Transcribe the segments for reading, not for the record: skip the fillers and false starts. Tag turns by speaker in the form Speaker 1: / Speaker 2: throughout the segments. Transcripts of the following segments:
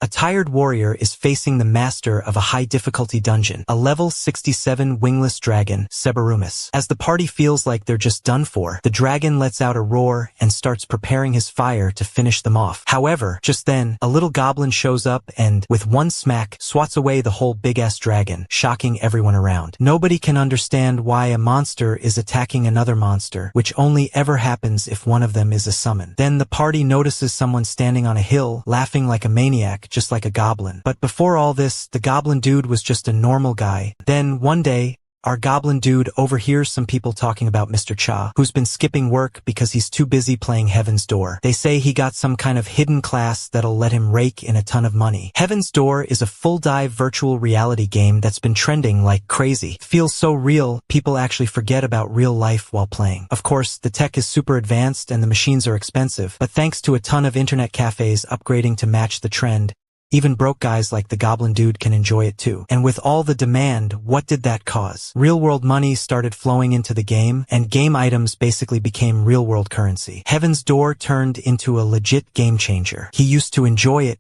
Speaker 1: A tired warrior is facing the master of a high-difficulty dungeon, a level 67 wingless dragon, Sebarumus. As the party feels like they're just done for, the dragon lets out a roar and starts preparing his fire to finish them off. However, just then, a little goblin shows up and, with one smack, swats away the whole big-ass dragon, shocking everyone around. Nobody can understand why a monster is attacking another monster, which only ever happens if one of them is a summon. Then the party notices someone standing on a hill, laughing like a maniac, just like a goblin. But before all this, the goblin dude was just a normal guy. Then, one day, our goblin dude overhears some people talking about Mr. Cha, who's been skipping work because he's too busy playing Heaven's Door. They say he got some kind of hidden class that'll let him rake in a ton of money. Heaven's Door is a full-dive virtual reality game that's been trending like crazy. It feels so real, people actually forget about real life while playing. Of course, the tech is super advanced and the machines are expensive, but thanks to a ton of internet cafes upgrading to match the trend, even broke guys like the goblin dude can enjoy it too. And with all the demand, what did that cause? Real-world money started flowing into the game, and game items basically became real-world currency. Heaven's Door turned into a legit game changer. He used to enjoy it,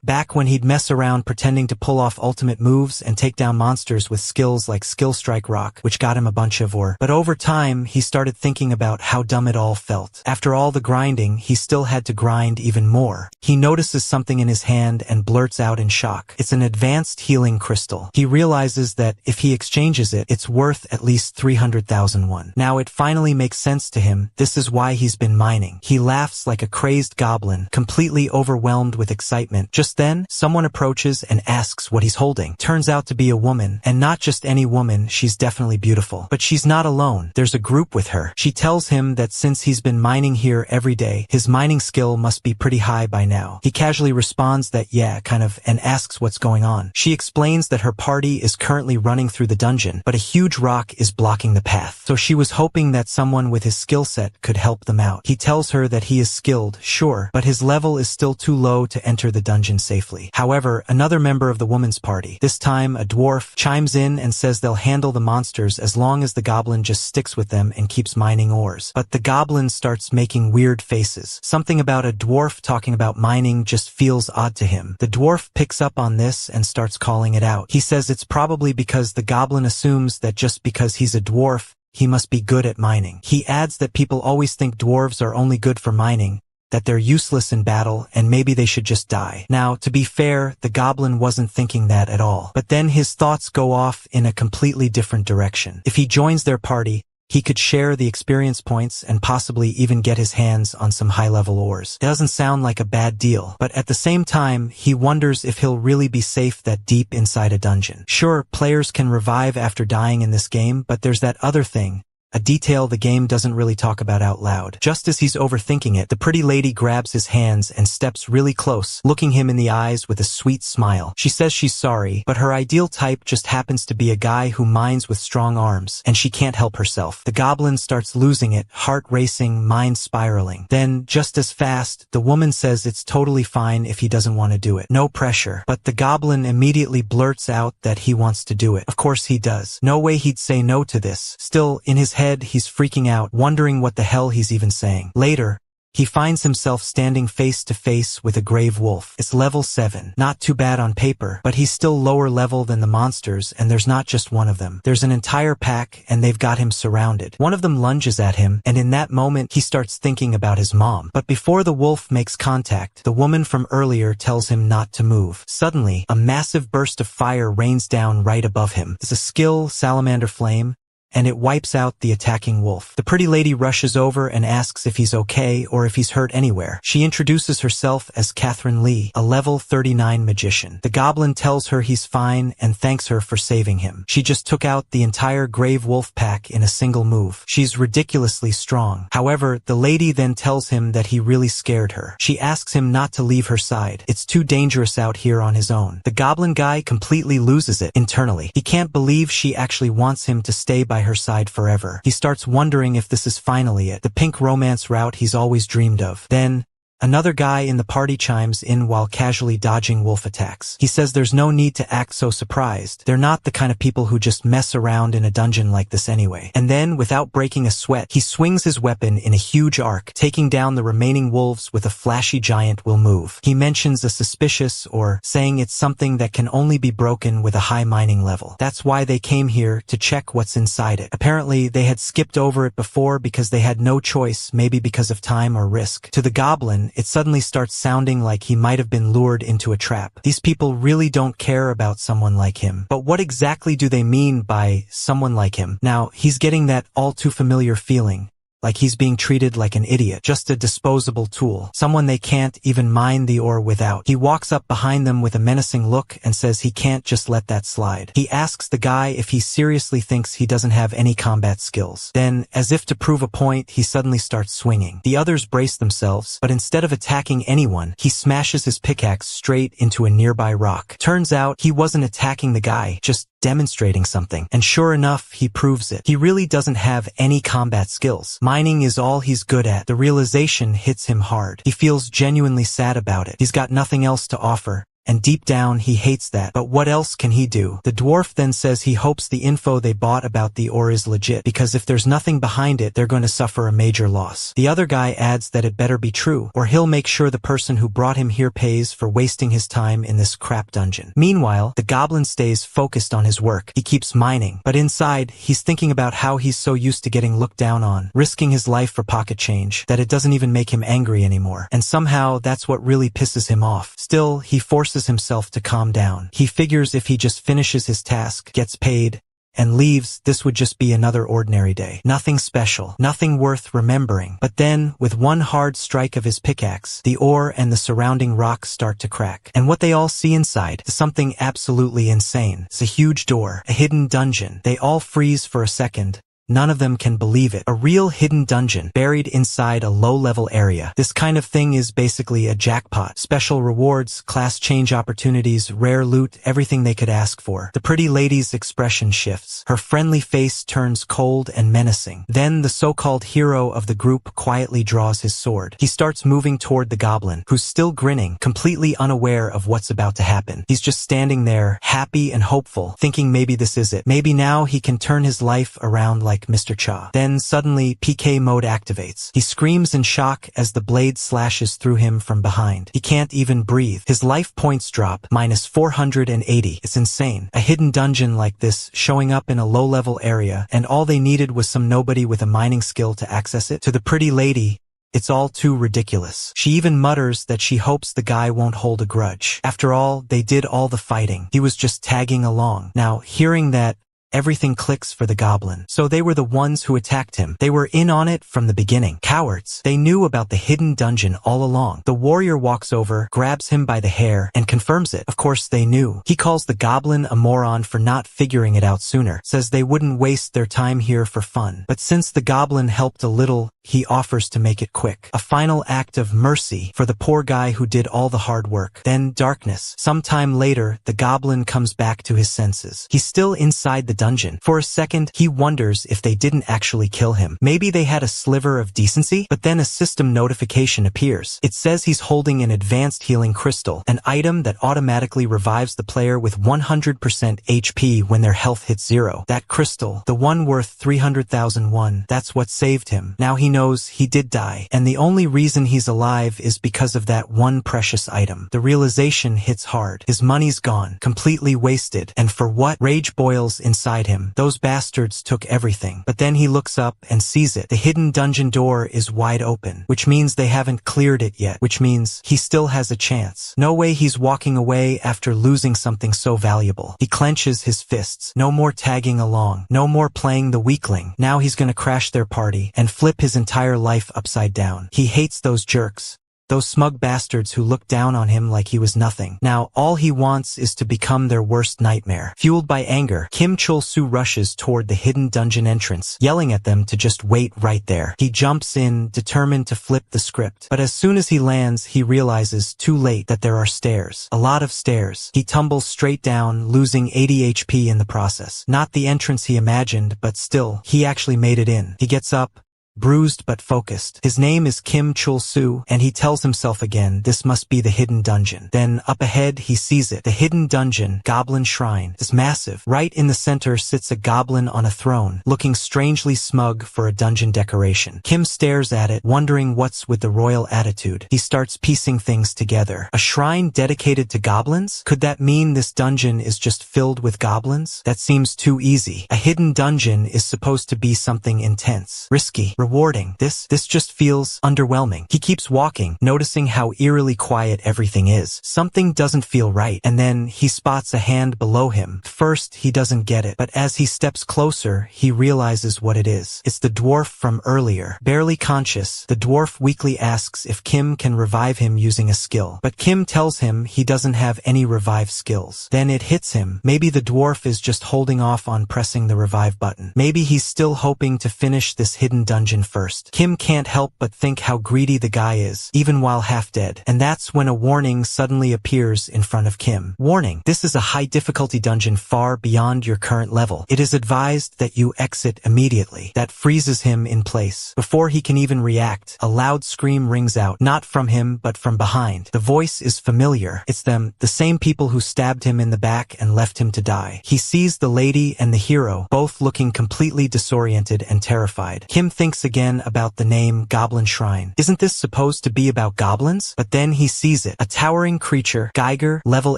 Speaker 1: back when he'd mess around pretending to pull off ultimate moves and take down monsters with skills like Skill Strike Rock, which got him a bunch of ore. But over time, he started thinking about how dumb it all felt. After all the grinding, he still had to grind even more. He notices something in his hand and blurts out in shock. It's an advanced healing crystal. He realizes that if he exchanges it, it's worth at least 300,000 won. Now it finally makes sense to him. This is why he's been mining. He laughs like a crazed goblin, completely overwhelmed with excitement. Just then, someone approaches and asks what he's holding. Turns out to be a woman, and not just any woman, she's definitely beautiful. But she's not alone. There's a group with her. She tells him that since he's been mining here every day, his mining skill must be pretty high by now. He casually responds that yeah, kind of, and asks what's going on. She explains that her party is currently running through the dungeon, but a huge rock is blocking the path. So she was hoping that someone with his skill set could help them out. He tells her that he is skilled, sure, but his level is still too low to enter the dungeon safely. However, another member of the woman's party, this time a dwarf, chimes in and says they'll handle the monsters as long as the goblin just sticks with them and keeps mining ores. But the goblin starts making weird faces. Something about a dwarf talking about mining just feels odd to him. The dwarf picks up on this and starts calling it out. He says it's probably because the goblin assumes that just because he's a dwarf, he must be good at mining. He adds that people always think dwarves are only good for mining, that they're useless in battle, and maybe they should just die. Now, to be fair, the goblin wasn't thinking that at all. But then his thoughts go off in a completely different direction. If he joins their party, he could share the experience points and possibly even get his hands on some high-level ores. It doesn't sound like a bad deal, but at the same time, he wonders if he'll really be safe that deep inside a dungeon. Sure, players can revive after dying in this game, but there's that other thing, a detail the game doesn't really talk about out loud. Just as he's overthinking it, the pretty lady grabs his hands and steps really close, looking him in the eyes with a sweet smile. She says she's sorry, but her ideal type just happens to be a guy who mines with strong arms, and she can't help herself. The goblin starts losing it, heart racing, mind spiraling. Then, just as fast, the woman says it's totally fine if he doesn't want to do it. No pressure. But the goblin immediately blurts out that he wants to do it. Of course he does. No way he'd say no to this. Still, in his head, he's freaking out, wondering what the hell he's even saying. Later, he finds himself standing face to face with a grave wolf. It's level 7. Not too bad on paper, but he's still lower level than the monsters, and there's not just one of them. There's an entire pack, and they've got him surrounded. One of them lunges at him, and in that moment, he starts thinking about his mom. But before the wolf makes contact, the woman from earlier tells him not to move. Suddenly, a massive burst of fire rains down right above him. It's a skill, Salamander Flame, and it wipes out the attacking wolf. The pretty lady rushes over and asks if he's okay or if he's hurt anywhere. She introduces herself as Catherine Lee, a level 39 magician. The goblin tells her he's fine and thanks her for saving him. She just took out the entire grave wolf pack in a single move. She's ridiculously strong. However, the lady then tells him that he really scared her. She asks him not to leave her side. It's too dangerous out here on his own. The goblin guy completely loses it internally. He can't believe she actually wants him to stay by her side forever. He starts wondering if this is finally it, the pink romance route he's always dreamed of. Then, Another guy in the party chimes in while casually dodging wolf attacks. He says there's no need to act so surprised. They're not the kind of people who just mess around in a dungeon like this anyway. And then, without breaking a sweat, he swings his weapon in a huge arc, taking down the remaining wolves with a flashy giant will move. He mentions a suspicious, or saying it's something that can only be broken with a high mining level. That's why they came here, to check what's inside it. Apparently, they had skipped over it before because they had no choice, maybe because of time or risk. To the goblin, it suddenly starts sounding like he might have been lured into a trap. These people really don't care about someone like him. But what exactly do they mean by someone like him? Now, he's getting that all too familiar feeling, like he's being treated like an idiot, just a disposable tool, someone they can't even mine the ore without. He walks up behind them with a menacing look and says he can't just let that slide. He asks the guy if he seriously thinks he doesn't have any combat skills. Then, as if to prove a point, he suddenly starts swinging. The others brace themselves, but instead of attacking anyone, he smashes his pickaxe straight into a nearby rock. Turns out, he wasn't attacking the guy, just demonstrating something. And sure enough, he proves it. He really doesn't have any combat skills. Mining is all he's good at. The realization hits him hard. He feels genuinely sad about it. He's got nothing else to offer. And deep down, he hates that. But what else can he do? The dwarf then says he hopes the info they bought about the ore is legit, because if there's nothing behind it, they're going to suffer a major loss. The other guy adds that it better be true, or he'll make sure the person who brought him here pays for wasting his time in this crap dungeon. Meanwhile, the goblin stays focused on his work. He keeps mining, but inside, he's thinking about how he's so used to getting looked down on, risking his life for pocket change, that it doesn't even make him angry anymore. And somehow, that's what really pisses him off. Still, he forces himself to calm down. He figures if he just finishes his task, gets paid, and leaves, this would just be another ordinary day. Nothing special, nothing worth remembering. But then, with one hard strike of his pickaxe, the ore and the surrounding rocks start to crack. And what they all see inside is something absolutely insane. It's a huge door, a hidden dungeon. They all freeze for a second. None of them can believe it. A real hidden dungeon, buried inside a low-level area. This kind of thing is basically a jackpot. Special rewards, class change opportunities, rare loot, everything they could ask for. The pretty lady's expression shifts. Her friendly face turns cold and menacing. Then the so-called hero of the group quietly draws his sword. He starts moving toward the goblin, who's still grinning, completely unaware of what's about to happen. He's just standing there, happy and hopeful, thinking maybe this is it. Maybe now he can turn his life around like Mr. Cha. Then suddenly PK mode activates. He screams in shock as the blade slashes through him from behind. He can't even breathe. His life points drop, minus 480. It's insane. A hidden dungeon like this showing up in a low-level area, and all they needed was some nobody with a mining skill to access it. To the pretty lady, it's all too ridiculous. She even mutters that she hopes the guy won't hold a grudge. After all, they did all the fighting. He was just tagging along. Now, hearing that, everything clicks for the goblin. So they were the ones who attacked him. They were in on it from the beginning. Cowards. They knew about the hidden dungeon all along. The warrior walks over, grabs him by the hair, and confirms it. Of course they knew. He calls the goblin a moron for not figuring it out sooner. Says they wouldn't waste their time here for fun. But since the goblin helped a little, he offers to make it quick. A final act of mercy for the poor guy who did all the hard work. Then darkness. Sometime later, the goblin comes back to his senses. He's still inside the dungeon. For a second, he wonders if they didn't actually kill him. Maybe they had a sliver of decency? But then a system notification appears. It says he's holding an advanced healing crystal, an item that automatically revives the player with 100% HP when their health hits zero. That crystal, the one worth 300,000 won, that's what saved him. Now he knows he did die, and the only reason he's alive is because of that one precious item. The realization hits hard. His money's gone, completely wasted, and for what? Rage boils inside him. Those bastards took everything. But then he looks up and sees it. The hidden dungeon door is wide open, which means they haven't cleared it yet, which means he still has a chance. No way he's walking away after losing something so valuable. He clenches his fists. No more tagging along. No more playing the weakling. Now he's gonna crash their party and flip his entire life upside down. He hates those jerks. Those smug bastards who look down on him like he was nothing. Now, all he wants is to become their worst nightmare. Fueled by anger, Kim Chul-soo rushes toward the hidden dungeon entrance, yelling at them to just wait right there. He jumps in, determined to flip the script. But as soon as he lands, he realizes, too late, that there are stairs. A lot of stairs. He tumbles straight down, losing 80 HP in the process. Not the entrance he imagined, but still, he actually made it in. He gets up, bruised but focused. His name is Kim Chul-soo, and he tells himself again, this must be the hidden dungeon. Then, up ahead, he sees it. The hidden dungeon, Goblin Shrine, is massive. Right in the center sits a goblin on a throne, looking strangely smug for a dungeon decoration. Kim stares at it, wondering what's with the royal attitude. He starts piecing things together. A shrine dedicated to goblins? Could that mean this dungeon is just filled with goblins? That seems too easy. A hidden dungeon is supposed to be something intense, risky, rewarding. This just feels underwhelming. He keeps walking, noticing how eerily quiet everything is. Something doesn't feel right, and then he spots a hand below him. First, he doesn't get it, but as he steps closer, he realizes what it is. It's the dwarf from earlier. Barely conscious, the dwarf weakly asks if Kim can revive him using a skill, but Kim tells him he doesn't have any revive skills. Then it hits him. Maybe the dwarf is just holding off on pressing the revive button. Maybe he's still hoping to finish this hidden dungeon first. Kim can't help but think how greedy the guy is, even while half dead. And that's when a warning suddenly appears in front of Kim. Warning: this is a high difficulty dungeon far beyond your current level. It is advised that you exit immediately. That freezes him in place. Before he can even react, a loud scream rings out, not from him but from behind. The voice is familiar. It's them, the same people who stabbed him in the back and left him to die. He sees the lady and the hero, both looking completely disoriented and terrified. Kim thinks again about the name Goblin Shrine. Isn't this supposed to be about goblins? But then he sees it. A towering creature, Geiger, level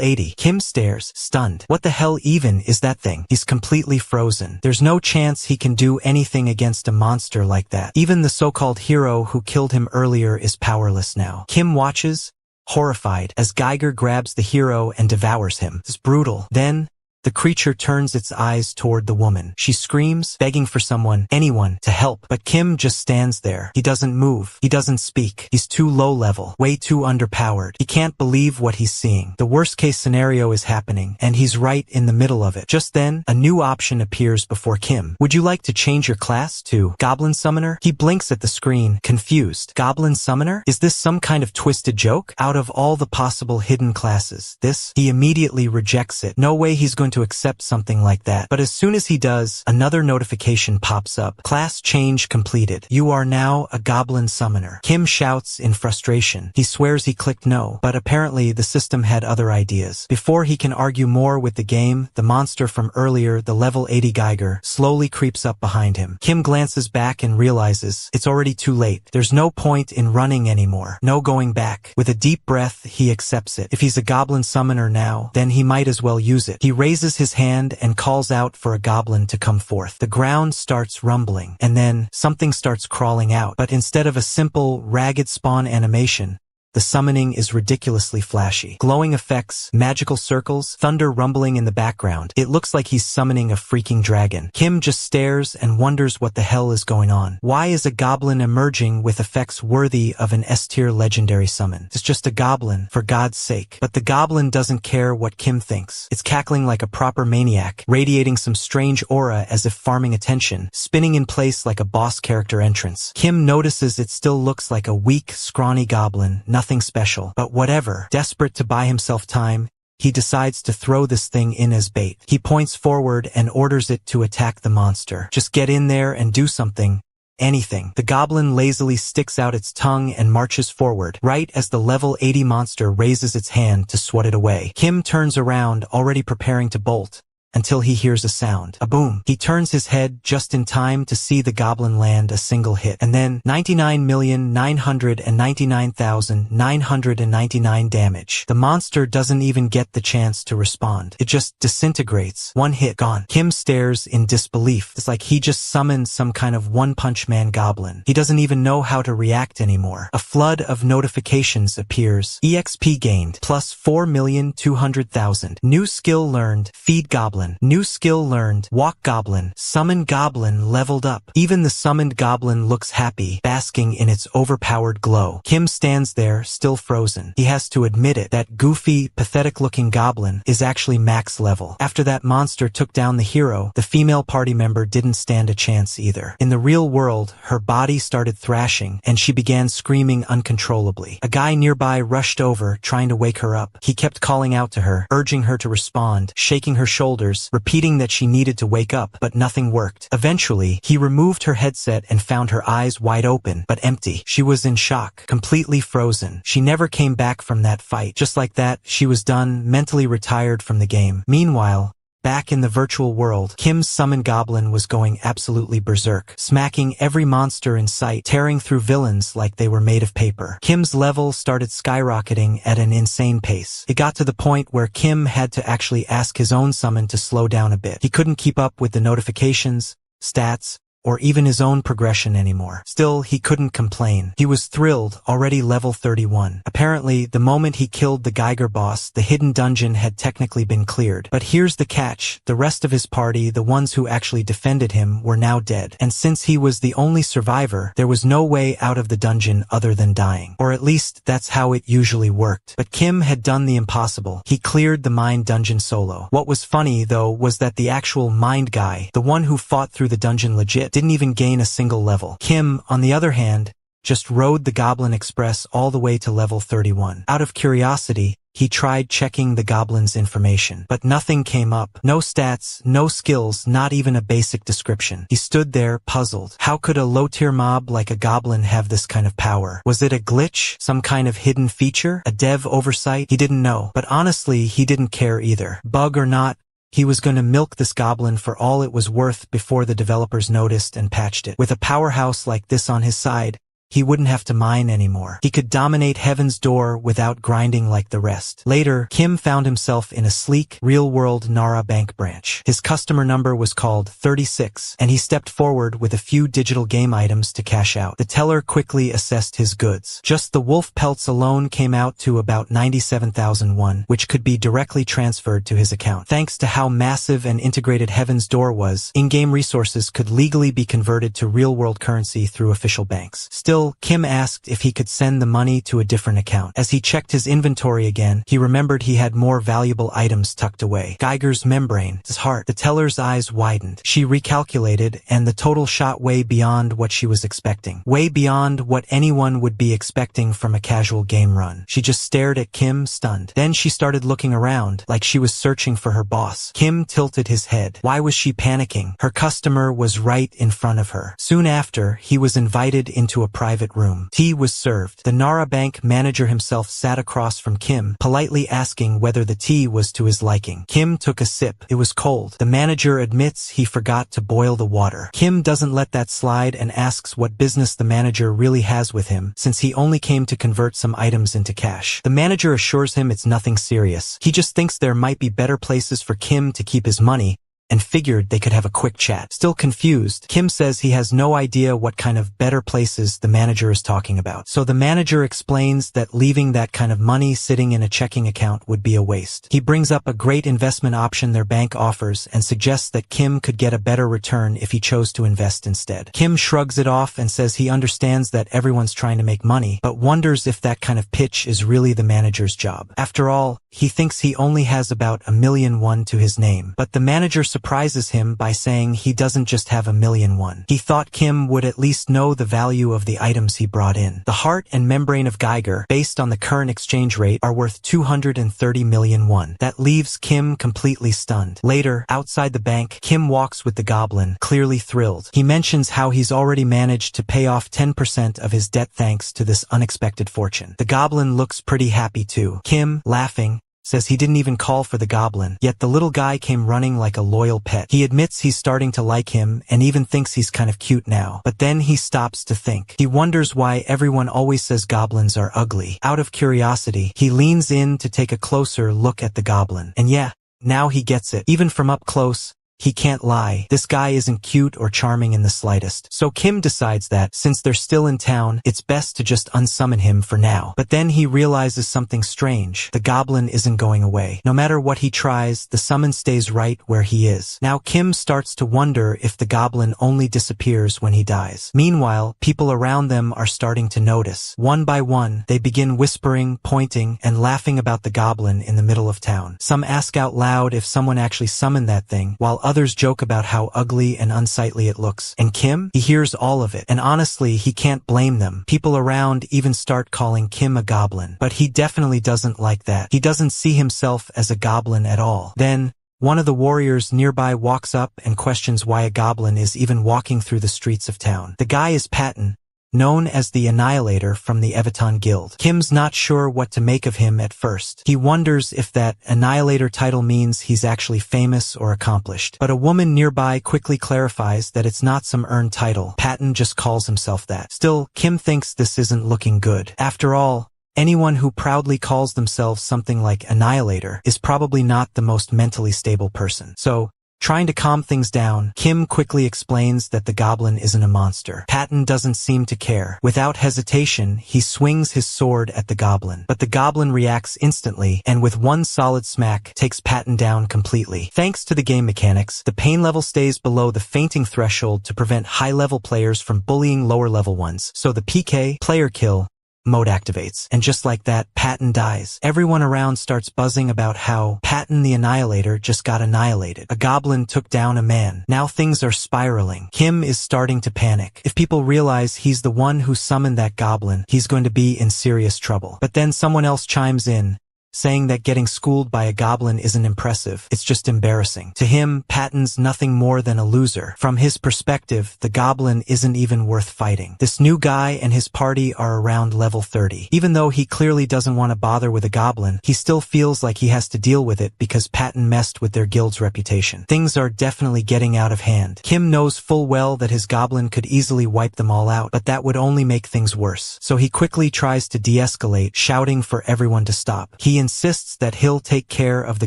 Speaker 1: 80. Kim stares, stunned. What the hell even is that thing? He's completely frozen. There's no chance he can do anything against a monster like that. Even the so-called hero who killed him earlier is powerless now. Kim watches, horrified, as Geiger grabs the hero and devours him. It's brutal. Then, the creature turns its eyes toward the woman. She screams, begging for someone, anyone, to help. But Kim just stands there. He doesn't move. He doesn't speak. He's too low level, way too underpowered. He can't believe what he's seeing. The worst case scenario is happening, and he's right in the middle of it. Just then, a new option appears before Kim. Would you like to change your class to Goblin Summoner? He blinks at the screen, confused. Goblin Summoner? Is this some kind of twisted joke? Out of all the possible hidden classes, he immediately rejects it. No way he's going to accept something like that. But as soon as he does, another notification pops up. Class change completed. You are now a Goblin Summoner. Kim shouts in frustration. He swears he clicked no, but apparently the system had other ideas. Before he can argue more with the game, the monster from earlier, the level 80 Geiger, slowly creeps up behind him. Kim glances back and realizes it's already too late. There's no point in running anymore. No going back. With a deep breath, he accepts it. If he's a Goblin Summoner now, then he might as well use it. He raises his hand and calls out for a goblin to come forth. The ground starts rumbling, and then something starts crawling out. But instead of a simple, ragged spawn animation, the summoning is ridiculously flashy. Glowing effects, magical circles, thunder rumbling in the background. It looks like he's summoning a freaking dragon. Kim just stares and wonders what the hell is going on. Why is a goblin emerging with effects worthy of an S-tier legendary summon? It's just a goblin, for God's sake. But the goblin doesn't care what Kim thinks. It's cackling like a proper maniac, radiating some strange aura as if farming attention, spinning in place like a boss character entrance. Kim notices it still looks like a weak, scrawny goblin, nothing special, but whatever. Desperate to buy himself time, he decides to throw this thing in as bait. He points forward and orders it to attack the monster. Just get in there and do something. Anything. The goblin lazily sticks out its tongue and marches forward, right as the level 80 monster raises its hand to swat it away. Kim turns around, already preparing to bolt, until he hears a sound. A boom. He turns his head just in time to see the goblin land a single hit. And then 99,999,999 damage. The monster doesn't even get the chance to respond. It just disintegrates. One hit, gone. Kim stares in disbelief. It's like he just summoned some kind of one-punch-man goblin. He doesn't even know how to react anymore. A flood of notifications appears. EXP gained, plus 4,200,000. New skill learned, feed goblin. New skill learned, walk goblin. Summon goblin leveled up. Even the summoned goblin looks happy, basking in its overpowered glow. Kim stands there, still frozen. He has to admit it, that goofy, pathetic-looking goblin is actually max level. After that monster took down the hero, the female party member didn't stand a chance either. In the real world, her body started thrashing, and she began screaming uncontrollably. A guy nearby rushed over, trying to wake her up. He kept calling out to her, urging her to respond, shaking her shoulders ears, repeating that she needed to wake up, but nothing worked. Eventually, he removed her headset and found her eyes wide open, but empty. She was in shock, completely frozen. She never came back from that fight. Just like that, she was done, mentally retired from the game. Meanwhile, back in the virtual world, Kim's summoned goblin was going absolutely berserk, smacking every monster in sight, tearing through villains like they were made of paper. Kim's level started skyrocketing at an insane pace. It got to the point where Kim had to actually ask his own summon to slow down a bit. He couldn't keep up with the notifications, stats, or even his own progression anymore. Still, he couldn't complain. He was thrilled, already level 31. Apparently, the moment he killed the Geiger boss, the hidden dungeon had technically been cleared. But here's the catch. The rest of his party, the ones who actually defended him, were now dead. And since he was the only survivor, there was no way out of the dungeon other than dying. Or at least, that's how it usually worked. But Kim had done the impossible. He cleared the Mind Dungeon solo. What was funny, though, was that the actual Mind guy, the one who fought through the dungeon legit, didn't even gain a single level. Kim, on the other hand, just rode the Goblin Express all the way to level 31. Out of curiosity, he tried checking the goblin's information, but nothing came up. No stats, no skills, not even a basic description. He stood there, puzzled. How could a low-tier mob like a goblin have this kind of power? Was it a glitch? Some kind of hidden feature? A dev oversight? He didn't know. But honestly, he didn't care either. Bug or not, he was going to milk this goblin for all it was worth before the developers noticed and patched it. With a powerhouse like this on his side, he wouldn't have to mine anymore. He could dominate Heaven's Door without grinding like the rest. Later, Kim found himself in a sleek, real-world Nara bank branch. His customer number was called 36, and he stepped forward with a few digital game items to cash out. The teller quickly assessed his goods. Just the wolf pelts alone came out to about 97,001, which could be directly transferred to his account. Thanks to how massive and integrated Heaven's Door was, in-game resources could legally be converted to real-world currency through official banks. Still, Kim asked if he could send the money to a different account. As he checked his inventory again, he remembered he had more valuable items tucked away. Geiger's membrane, his heart. The teller's eyes widened. She recalculated, and the total shot way beyond what she was expecting. Way beyond what anyone would be expecting from a casual game run. She just stared at Kim, stunned. Then she started looking around, like she was searching for her boss. Kim tilted his head. Why was she panicking? Her customer was right in front of her. Soon after, he was invited into a private room. Tea was served. The Nara Bank manager himself sat across from Kim, politely asking whether the tea was to his liking. Kim took a sip. It was cold. The manager admits he forgot to boil the water. Kim doesn't let that slide and asks what business the manager really has with him, since he only came to convert some items into cash. The manager assures him it's nothing serious. He just thinks there might be better places for Kim to keep his money, and figured they could have a quick chat. Still confused, Kim says he has no idea what kind of better places the manager is talking about. So the manager explains that leaving that kind of money sitting in a checking account would be a waste. He brings up a great investment option their bank offers and suggests that Kim could get a better return if he chose to invest instead. Kim shrugs it off and says he understands that everyone's trying to make money, but wonders if that kind of pitch is really the manager's job. After all, he thinks he only has about 1,000,001 to his name. But the manager surprises him by saying he doesn't just have 1,000,001. He thought Kim would at least know the value of the items he brought in. The heart and membrane of Geiger, based on the current exchange rate, are worth 230 million won. That leaves Kim completely stunned. Later, outside the bank, Kim walks with the goblin, clearly thrilled. He mentions how he's already managed to pay off 10% of his debt thanks to this unexpected fortune. The goblin looks pretty happy too. Kim, laughing, says he didn't even call for the goblin, yet the little guy came running like a loyal pet. He admits he's starting to like him and even thinks he's kind of cute now. But then he stops to think. He wonders why everyone always says goblins are ugly. Out of curiosity, he leans in to take a closer look at the goblin. And yeah, now he gets it. Even from up close, he can't lie. This guy isn't cute or charming in the slightest. So Kim decides that, since they're still in town, it's best to just unsummon him for now. But then he realizes something strange. The goblin isn't going away. No matter what he tries, the summon stays right where he is. Now Kim starts to wonder if the goblin only disappears when he dies. Meanwhile, people around them are starting to notice. One by one, they begin whispering, pointing, and laughing about the goblin in the middle of town. Some ask out loud if someone actually summoned that thing, while others joke about how ugly and unsightly it looks. And Kim? He hears all of it. And honestly, he can't blame them. People around even start calling Kim a goblin. But he definitely doesn't like that. He doesn't see himself as a goblin at all. Then, One of the warriors nearby walks up and questions why a goblin is even walking through the streets of town. The guy is Patton, known as the Annihilator from the Evaton Guild. Kim's not sure what to make of him at first. He wonders if that Annihilator title means he's actually famous or accomplished. But a woman nearby quickly clarifies that it's not some earned title. Patton just calls himself that. Still, Kim thinks this isn't looking good. After all, anyone who proudly calls themselves something like Annihilator is probably not the most mentally stable person. So, trying to calm things down, Kim quickly explains that the goblin isn't a monster. Patton doesn't seem to care. Without hesitation, he swings his sword at the goblin. But the goblin reacts instantly, and with one solid smack, takes Patton down completely. Thanks to the game mechanics, the pain level stays below the fainting threshold to prevent high-level players from bullying lower-level ones. So the PK, player kill, mode activates. And just like that, Patton dies. Everyone around starts buzzing about how Patton the Annihilator just got annihilated. A goblin took down a man. Now things are spiraling. Kim is starting to panic. If people realize he's the one who summoned that goblin, he's going to be in serious trouble. But then someone else chimes in, saying that getting schooled by a goblin isn't impressive, it's just embarrassing. To him, Patton's nothing more than a loser. From his perspective, the goblin isn't even worth fighting. This new guy and his party are around level 30. Even though he clearly doesn't want to bother with a goblin, he still feels like he has to deal with it because Patton messed with their guild's reputation. Things are definitely getting out of hand. Kim knows full well that his goblin could easily wipe them all out, but that would only make things worse. So he quickly tries to de-escalate, shouting for everyone to stop. He insists that he'll take care of the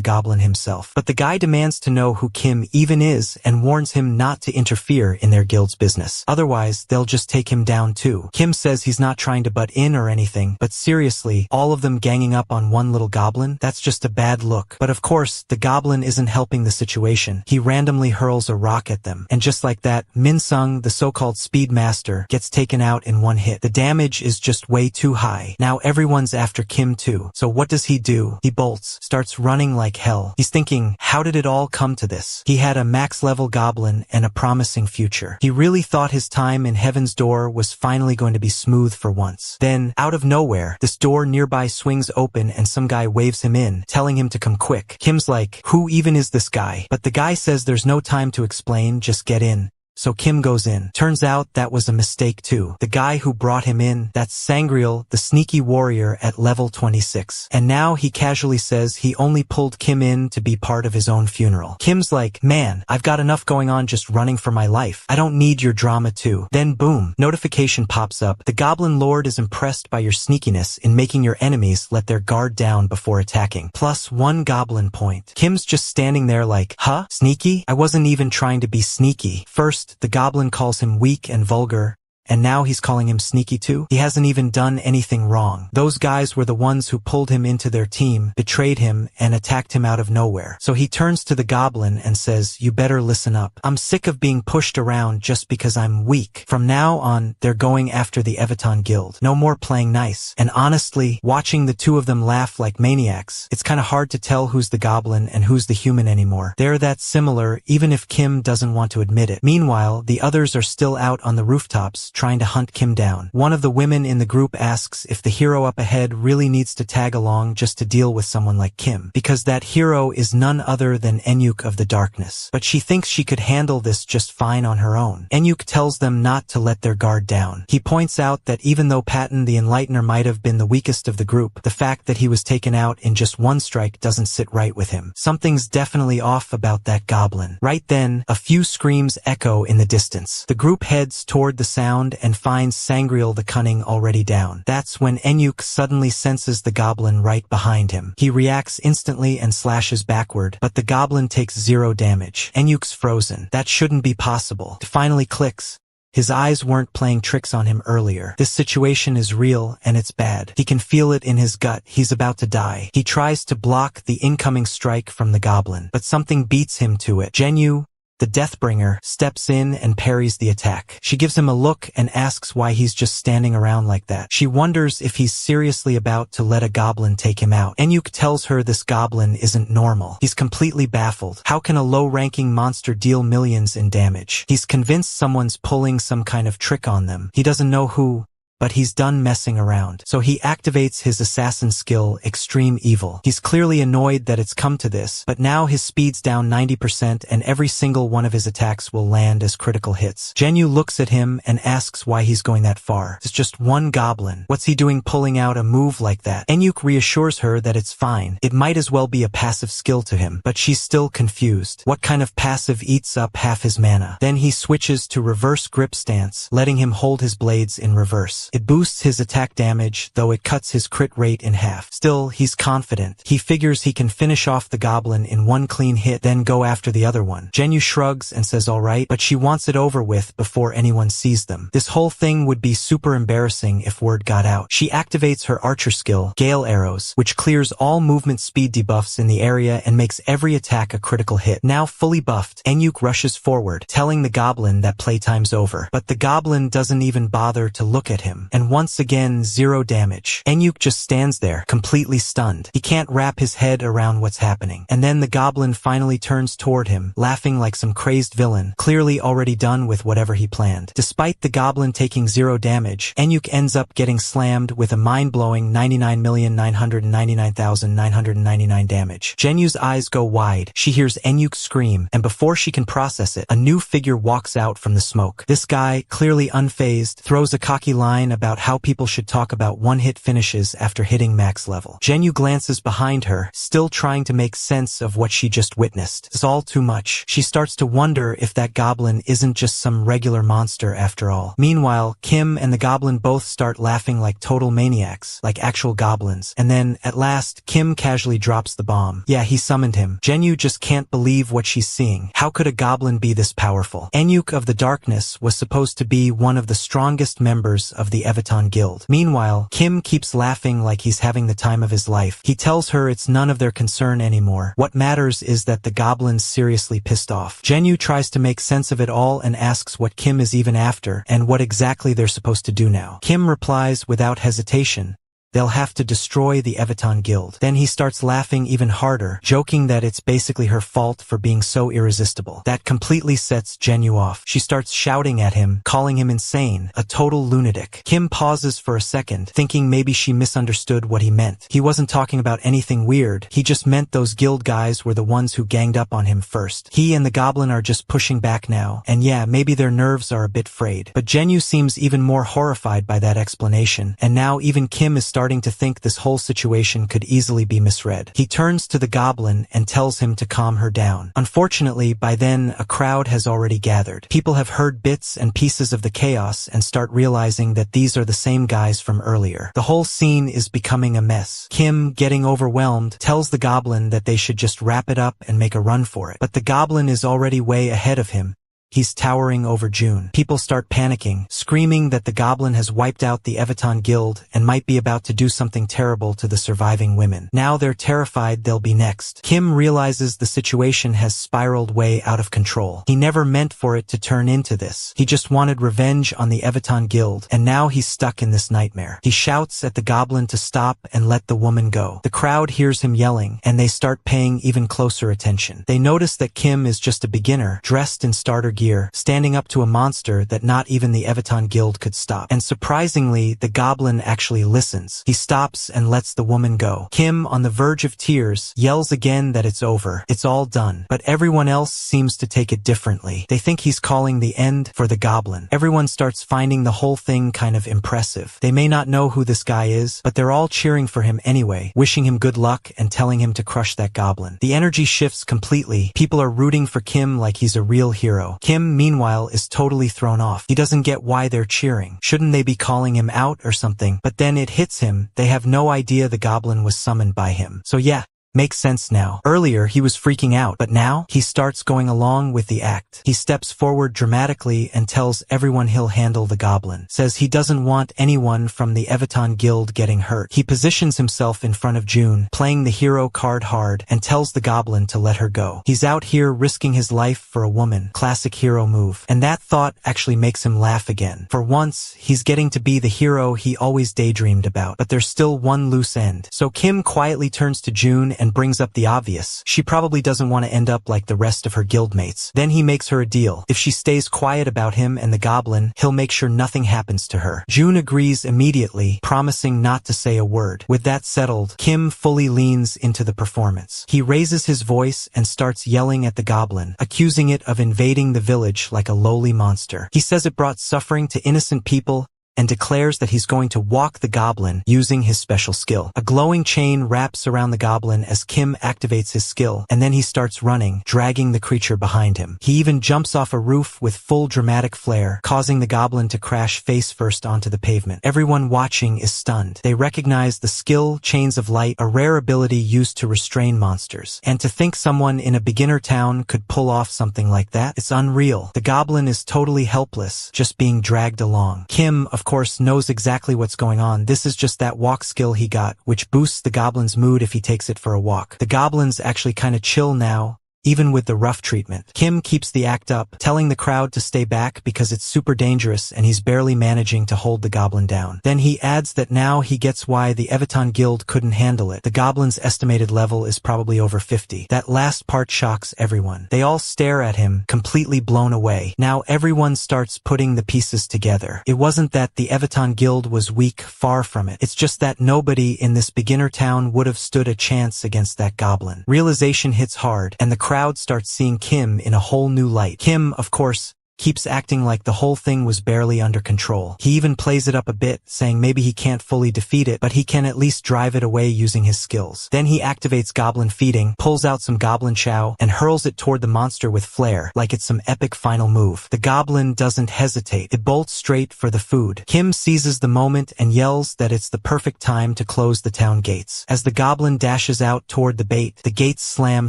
Speaker 1: goblin himself. But the guy demands to know who Kim even is and warns him not to interfere in their guild's business. Otherwise, they'll just take him down too. Kim says he's not trying to butt in or anything, but seriously, all of them ganging up on one little goblin? That's just a bad look. But of course, the goblin isn't helping the situation. He randomly hurls a rock at them. And just like that, Min-sung, the so-called speed master, gets taken out in one hit. The damage is just way too high. Now everyone's after Kim too. So what does he do? He bolts, starts running like hell. He's thinking, how did it all come to this? He had a max-level goblin and a promising future. He really thought his time in Heaven's Door was finally going to be smooth for once. Then, out of nowhere, this door nearby swings open and some guy waves him in, telling him to come quick. Kim's like, who even is this guy? But the guy says there's no time to explain, just get in. So Kim goes in. Turns out that was a mistake too. The guy who brought him in, that's Sangreal, the sneaky warrior at level 26. And now he casually says he only pulled Kim in to be part of his own funeral. Kim's like, man, I've got enough going on just running for my life. I don't need your drama too. Then boom, notification pops up. The Goblin Lord is impressed by your sneakiness in making your enemies let their guard down before attacking. +1 goblin point. Kim's just standing there like, huh? Sneaky? I wasn't even trying to be sneaky. First, the goblin calls him weak and vulgar, and now he's calling him sneaky too? He hasn't even done anything wrong. Those guys were the ones who pulled him into their team, betrayed him, and attacked him out of nowhere. So he turns to the goblin and says, you better listen up. I'm sick of being pushed around just because I'm weak. From now on, they're going after the Evaton Guild. No more playing nice. And honestly, watching the two of them laugh like maniacs, it's kinda hard to tell who's the goblin and who's the human anymore. They're that similar, even if Kim doesn't want to admit it. Meanwhile, the others are still out on the rooftops, trying to hunt Kim down. One of the women in the group asks if the hero up ahead really needs to tag along just to deal with someone like Kim, because that hero is none other than Enyuk of the Darkness. But she thinks she could handle this just fine on her own. Enyuk tells them not to let their guard down. He points out that even though Patton the Enlightener might have been the weakest of the group, the fact that he was taken out in just one strike doesn't sit right with him. Something's definitely off about that goblin. Right then, a few screams echo in the distance. The group heads toward the sound and finds Sangreal the Cunning already down. That's when Enyuk suddenly senses the goblin right behind him. He reacts instantly and slashes backward, but the goblin takes 0 damage. Enyuk's frozen. That shouldn't be possible. It finally clicks. His eyes weren't playing tricks on him earlier. This situation is real and it's bad. He can feel it in his gut. He's about to die. He tries to block the incoming strike from the goblin, but something beats him to it. Jinyu, the Deathbringer, steps in and parries the attack. She gives him a look and asks why he's just standing around like that. She wonders if he's seriously about to let a goblin take him out. Enyuk tells her this goblin isn't normal. He's completely baffled. How can a low-ranking monster deal millions in damage? He's convinced someone's pulling some kind of trick on them. He doesn't know who, But he's done messing around. So he activates his assassin skill, Extreme Evil. He's clearly annoyed that it's come to this, but now his speed's down 90% and every single one of his attacks will land as critical hits. Genyu looks at him and asks why he's going that far. It's just one goblin. What's he doing pulling out a move like that? Enyuk reassures her that it's fine. It might as well be a passive skill to him, but she's still confused. What kind of passive eats up half his mana? Then he switches to reverse grip stance, letting him hold his blades in reverse. It boosts his attack damage, though it cuts his crit rate in half. Still, he's confident. He figures he can finish off the goblin in one clean hit, then go after the other one. Genyu shrugs and says alright, but she wants it over with before anyone sees them. This whole thing would be super embarrassing if word got out. She activates her archer skill, Gale Arrows, which clears all movement speed debuffs in the area and makes every attack a critical hit. Now fully buffed, Enyuk rushes forward, telling the goblin that playtime's over. But the goblin doesn't even bother to look at him. And once again, 0 damage. Enyuk just stands there, completely stunned. He can't wrap his head around what's happening. And then the goblin finally turns toward him, laughing like some crazed villain, clearly already done with whatever he planned. Despite the goblin taking 0 damage, Enyuk ends up getting slammed with a mind-blowing 99,999,999 damage. Genyu's eyes go wide. She hears Enyuk scream, and before she can process it, a new figure walks out from the smoke. This guy, clearly unfazed, throws a cocky line about how people should talk about one-hit finishes after hitting max level. Genyu glances behind her, still trying to make sense of what she just witnessed. It's all too much. She starts to wonder if that goblin isn't just some regular monster after all. Meanwhile, Kim and the goblin both start laughing like total maniacs, like actual goblins. And then, at last, Kim casually drops the bomb. Yeah, he summoned him. Genyu just can't believe what she's seeing. How could a goblin be this powerful? Enyuk of the Darkness was supposed to be one of the strongest members of the Evaton Guild. Meanwhile, Kim keeps laughing like he's having the time of his life. He tells her it's none of their concern anymore. What matters is that the goblin's seriously pissed off. Genyu tries to make sense of it all and asks what Kim is even after and what exactly they're supposed to do now. Kim replies without hesitation, they'll have to destroy the Evaton Guild. Then he starts laughing even harder, joking that it's basically her fault for being so irresistible. That completely sets Genyu off. She starts shouting at him, calling him insane, a total lunatic. Kim pauses for a second, thinking maybe she misunderstood what he meant. He wasn't talking about anything weird. He just meant those guild guys were the ones who ganged up on him first. He and the goblin are just pushing back now, and yeah, maybe their nerves are a bit frayed. But Genyu seems even more horrified by that explanation, and now even Kim is starting to think this whole situation could easily be misread. He turns to the goblin and tells him to calm her down. Unfortunately, by then, a crowd has already gathered. People have heard bits and pieces of the chaos and start realizing that these are the same guys from earlier. The whole scene is becoming a mess. Kim, getting overwhelmed, tells the goblin that they should just wrap it up and make a run for it. But the goblin is already way ahead of him. He's towering over June. People start panicking, screaming that the goblin has wiped out the Evaton Guild and might be about to do something terrible to the surviving women. Now they're terrified they'll be next. Kim realizes the situation has spiraled way out of control. He never meant for it to turn into this. He just wanted revenge on the Evaton Guild, and now he's stuck in this nightmare. He shouts at the goblin to stop and let the woman go. The crowd hears him yelling, and they start paying even closer attention. They notice that Kim is just a beginner, dressed in starter gear, standing up to a monster that not even the Evaton Guild could stop. And surprisingly, the goblin actually listens. He stops and lets the woman go. Kim, on the verge of tears, yells again that it's over. It's all done. But everyone else seems to take it differently. They think he's calling the end for the goblin. Everyone starts finding the whole thing kind of impressive. They may not know who this guy is, but they're all cheering for him anyway, wishing him good luck and telling him to crush that goblin. The energy shifts completely. People are rooting for Kim like he's a real hero. Kim, meanwhile, is totally thrown off. He doesn't get why they're cheering. Shouldn't they be calling him out or something? But then it hits him. They have no idea the goblin was summoned by him. So yeah, makes sense now. Earlier, he was freaking out, but now, he starts going along with the act. He steps forward dramatically and tells everyone he'll handle the goblin. Says he doesn't want anyone from the Evaton Guild getting hurt. He positions himself in front of June, playing the hero card hard, and tells the goblin to let her go. He's out here risking his life for a woman. Classic hero move. And that thought actually makes him laugh again. For once, he's getting to be the hero he always daydreamed about. But there's still one loose end. So Kim quietly turns to June and and brings up the obvious. She probably doesn't want to end up like the rest of her guildmates. Then he makes her a deal. If she stays quiet about him and the goblin, he'll make sure nothing happens to her. June agrees immediately, promising not to say a word. With that settled, Kim fully leans into the performance. He raises his voice and starts yelling at the goblin, accusing it of invading the village like a lowly monster. He says it brought suffering to innocent people and declares that he's going to walk the goblin using his special skill. A glowing chain wraps around the goblin as Kim activates his skill, and then he starts running, dragging the creature behind him. He even jumps off a roof with full dramatic flair, causing the goblin to crash face first onto the pavement. Everyone watching is stunned. They recognize the skill Chains of Light, a rare ability used to restrain monsters. And to think someone in a beginner town could pull off something like that, it's unreal. The goblin is totally helpless, just being dragged along. Kim, of course, knows exactly what's going on. This is just that walk skill he got, which boosts the goblin's mood if he takes it for a walk. The goblin's actually kinda chill now, even with the rough treatment. Kim keeps the act up, telling the crowd to stay back because it's super dangerous and he's barely managing to hold the goblin down. Then he adds that now he gets why the Evitan Guild couldn't handle it. The goblin's estimated level is probably over 50. That last part shocks everyone. They all stare at him, completely blown away. Now everyone starts putting the pieces together. It wasn't that the Evitan Guild was weak, far from it. It's just that nobody in this beginner town would have stood a chance against that goblin. Realization hits hard, and the crowd starts seeing Kim in a whole new light. Kim, of course, keeps acting like the whole thing was barely under control. He even plays it up a bit, saying maybe he can't fully defeat it, but he can at least drive it away using his skills. Then he activates goblin feeding, pulls out some goblin chow, and hurls it toward the monster with flair, like it's some epic final move. The goblin doesn't hesitate. It bolts straight for the food. Kim seizes the moment and yells that it's the perfect time to close the town gates. As the goblin dashes out toward the bait, the gates slam